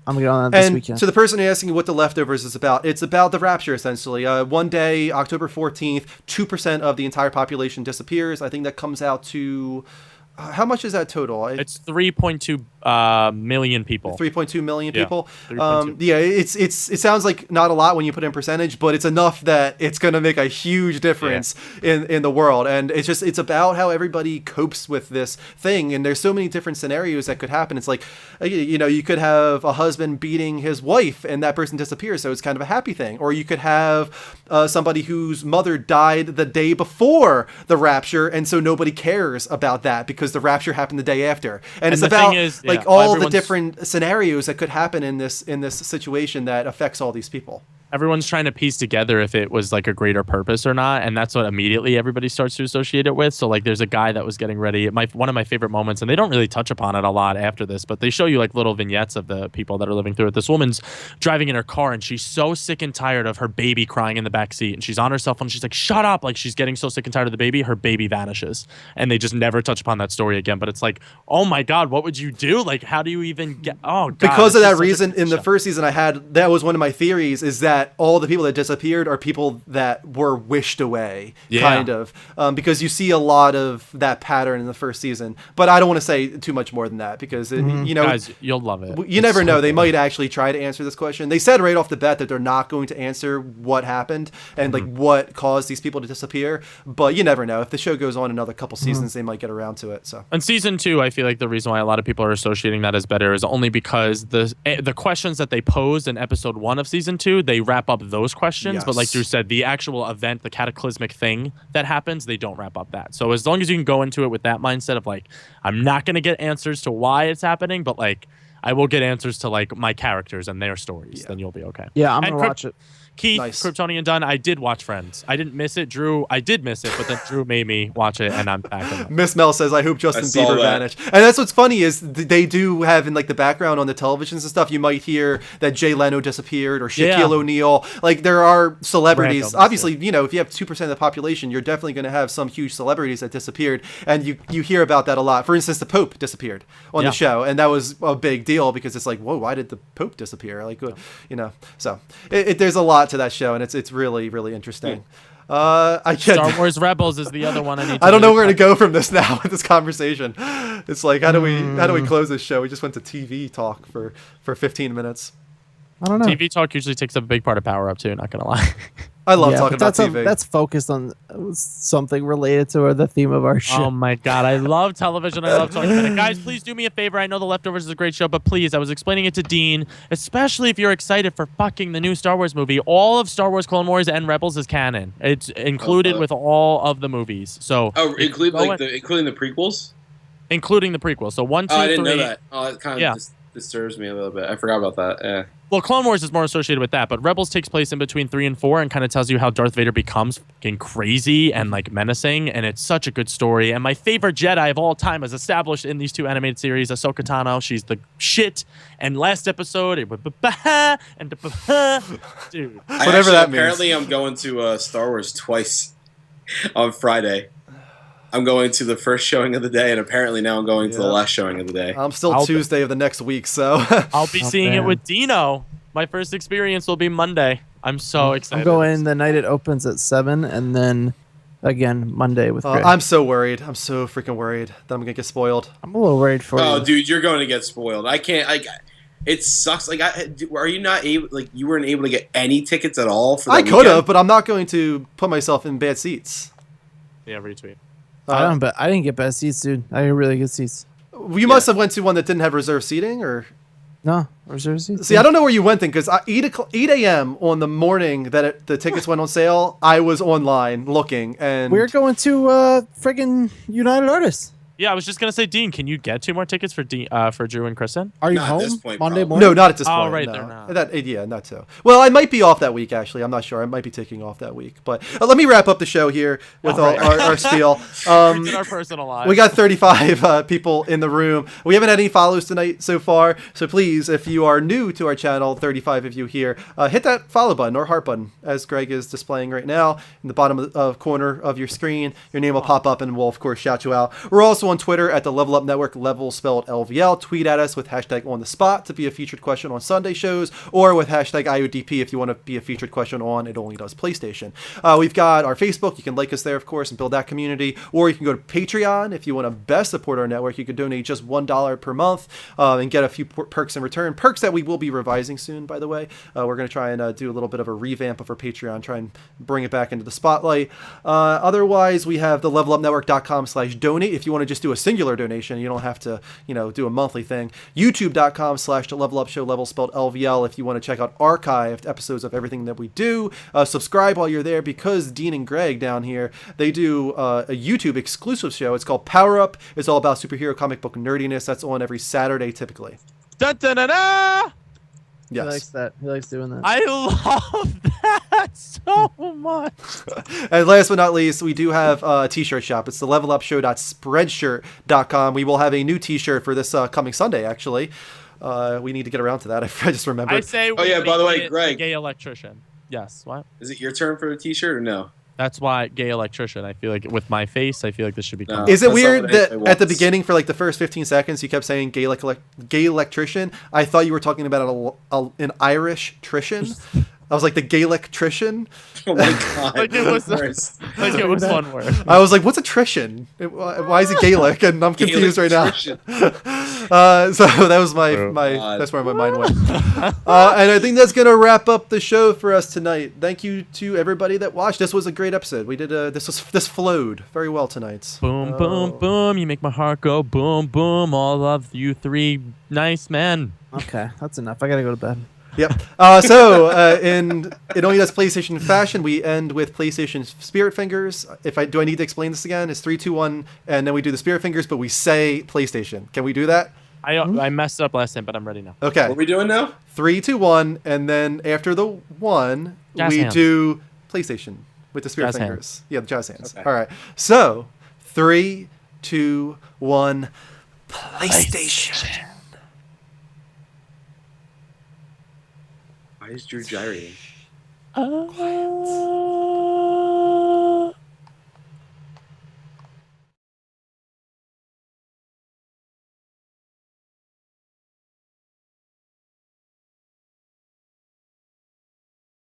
This weekend. So the person asking what the Leftovers is about, it's about the rapture, essentially. One day, October 14th, 2% of the entire population disappears. I think that comes out to... how much is that total? It's 3.2 million people. 3.2 million people. 3.2. It sounds like not a lot when you put in percentage, but it's enough that it's going to make a huge difference in the world. And it's about how everybody copes with this thing. And there's so many different scenarios that could happen. It's like, you could have a husband beating his wife and that person disappears, so it's kind of a happy thing. Or you could have somebody whose mother died the day before the rapture, and so nobody cares about that because the rapture happened the day after. And it's about all the different scenarios that could happen in this situation that affects all these people. Everyone's trying to piece together if it was like a greater purpose or not, and that's what immediately everybody starts to associate it with. So like there's a guy that was getting ready. One of my favorite moments, and they don't really touch upon it a lot after this, but they show you like little vignettes of the people that are living through it. This woman's driving in her car and she's so sick and tired of her baby crying in the back seat, and she's on her cell phone. She's like, shut up. Like, she's getting so sick and tired of the baby, her baby vanishes, and they just never touch upon that story again. But it's like, oh my God, what would you do? Like, how do you even get, oh God. Because of that reason, in the first season that was one of my theories, is that all the people that disappeared are people that were wished away, kind of, because you see a lot of that pattern in the first season. But I don't want to say too much more than that because guys, you'll love it. You never know. They might actually try to answer this question. They said right off the bat that they're not going to answer what happened and like what caused these people to disappear. But you never know. If the show goes on another couple seasons, they might get around to it. So, and season 2, I feel like the reason why a lot of people are associating that as better is only because the questions that they posed in episode 1 of season 2, they wrap up those questions, but like Drew said, the actual event, the cataclysmic thing that happens, they don't wrap up that. So as long as you can go into it with that mindset of like, I'm not going to get answers to why it's happening, but like I will get answers to like my characters and their stories, then you'll be okay. Yeah, I'm going to watch it. Keith, Kryptonian Dunn, I did watch Friends. I didn't miss it. Drew, I did miss it, but then Drew made me watch it, and I'm back. Miss Mel says, I hope Justin Bieber vanished. And that's what's funny is they do have in like the background on the televisions and stuff, you might hear that Jay Leno disappeared or Shaquille O'Neal. Like there are celebrities. Random, obviously, if you have 2% of the population, you're definitely going to have some huge celebrities that disappeared. And you hear about that a lot. For instance, the Pope disappeared on the show. And that was a big deal because it's like, whoa, why did the Pope disappear? Like, so there's a lot to that show. And it's really, really interesting. Star Wars Rebels is the other one I need to I don't know where to go from this now with this conversation. It's like, how do we close this show? We just went to TV talk for 15 minutes. I don't know. TV talk usually takes up a big part of Power Up too, not going to lie. I love talking about TV. That's focused on something related to the theme of our show. Oh my God, I love television. I love talking about it. Guys, please do me a favor. I know The Leftovers is a great show, but please, I was explaining it to Dean, especially if you're excited for fucking the new Star Wars movie. All of Star Wars Clone Wars and Rebels is canon. It's included with all of the movies. So including the prequels? Including the prequels. So 1, 2, 3. I didn't know that. disturbs me a little bit. I forgot about that. Yeah. Well, Clone Wars is more associated with that, but Rebels takes place in between 3 and 4 and kind of tells you how Darth Vader becomes fucking crazy and like menacing, and it's such a good story. And my favorite Jedi of all time is established in these two animated series, Ahsoka Tano. She's the shit. And last episode, it was and dude. Whatever that means. Apparently, I'm going to Star Wars twice on Friday. I'm going to the first showing of the day, and apparently now I'm going to the last showing of the day. I'm still Tuesday of the next week, so I'll be seeing it with Dino. My first experience will be Monday. I'm so excited. I'm going the night it opens at 7, and then again Monday with Gray. I'm so worried. I'm so freaking worried that I'm gonna get spoiled. I'm a little worried for you. Oh, dude, you're going to get spoiled. I can't. It sucks. Like, are you not able? Like, you weren't able to get any tickets at all for? I could have, but I'm not going to put myself in bad seats. Yeah, retweet. I didn't get best seats, dude. I got really good seats. You must have went to one that didn't have reserved seating, or no reserved seats. See, I don't know where you went then, because 8 a.m. on the morning that the tickets went on sale, I was online looking, and we're going to friggin' United Artists. Yeah, I was just gonna say, Dean, can you get 2 more tickets for Drew and Kristen? Are you Not at home this point, Monday probably. morning? No, not at this point. Oh, right, no. they're not. Not so. Well, I might be off that week, actually. I'm not sure. I might be taking off that week. But let me wrap up the show here with our spiel. We did our personal lives. We got 35 people in the room. We haven't had any follows tonight so far. So please, if you are new to our channel, 35 of you here, hit that follow button or heart button, as Greg is displaying right now in the bottom corner of your screen. Your name will pop up, and we'll, of course, shout you out. We're also on Twitter at the Level Up Network, level spelled LVL. Tweet at us with hashtag on the spot to be a featured question on Sunday shows, or with hashtag IODP if you want to be a featured question on It Only Does PlayStation. We've got our Facebook. You can like us there, of course, and build that community. Or you can go to Patreon if you want to best support our network. You can donate just $1 per month and get a few perks in return. Perks that we will be revising soon, by the way. We're going to try and do a little bit of a revamp of our Patreon, try and bring it back into the spotlight. Otherwise, we have the levelupnetwork.com/donate if you want to just do a singular donation. You don't have to, do a monthly thing. YouTube.com/levelupshow, level spelled LVL, if you want to check out archived episodes of everything that we do. Subscribe while you're there, because Dean and Greg down here, they do a YouTube exclusive show. It's called Power Up. It's all about superhero comic book nerdiness. That's on every Saturday, typically. Dun, dun, dun, dun! Yes. He likes that. He likes doing that. I love that so much. And last but not least, we do have a t-shirt shop. It's the levelupshow.spreadshirt.com. We will have a new t-shirt for this coming Sunday, actually. We need to get around to that. I just remembered. I say Oh, yeah, by the way, Greg. Gay electrician. Yes, what? Is it your turn for a t-shirt or no? That's why gay electrician. I feel like with my face, I feel like this should be. No. Is it That's weird not what that anybody at the wants. beginning, for like the first 15 seconds, you kept saying gay electrician? I thought you were talking about an Irish trician. I was like, the gay electrician? Oh my god. Like it was Worse. like it was one word. I was like, what's a trician? Why is it Gaelic? And I'm confused right now. So that was that's where my mind went. And I think that's going to wrap up the show for us tonight. Thank you to everybody that watched. This was a great episode. We did this flowed very well tonight. Boom, boom, boom. You make my heart go boom, boom. All of you three nice men. Okay, that's enough. I gotta go to bed. Yep. So in It Only Does PlayStation fashion, we end with PlayStation's Spirit Fingers. Do I need to explain this again? It's 3, 2, 1, and then we do the Spirit Fingers, but we say PlayStation. Can we do that? I messed up last time, but I'm ready now. Okay. What are we doing now? 3, 2, 1, and then after the 1, Jazz we hands. do PlayStation with the Spirit Jazz Fingers. hands. Yeah, the jazz hands. Okay. All right. So 3, 2, 1, PlayStation. Why is Drew gyrating? Oh.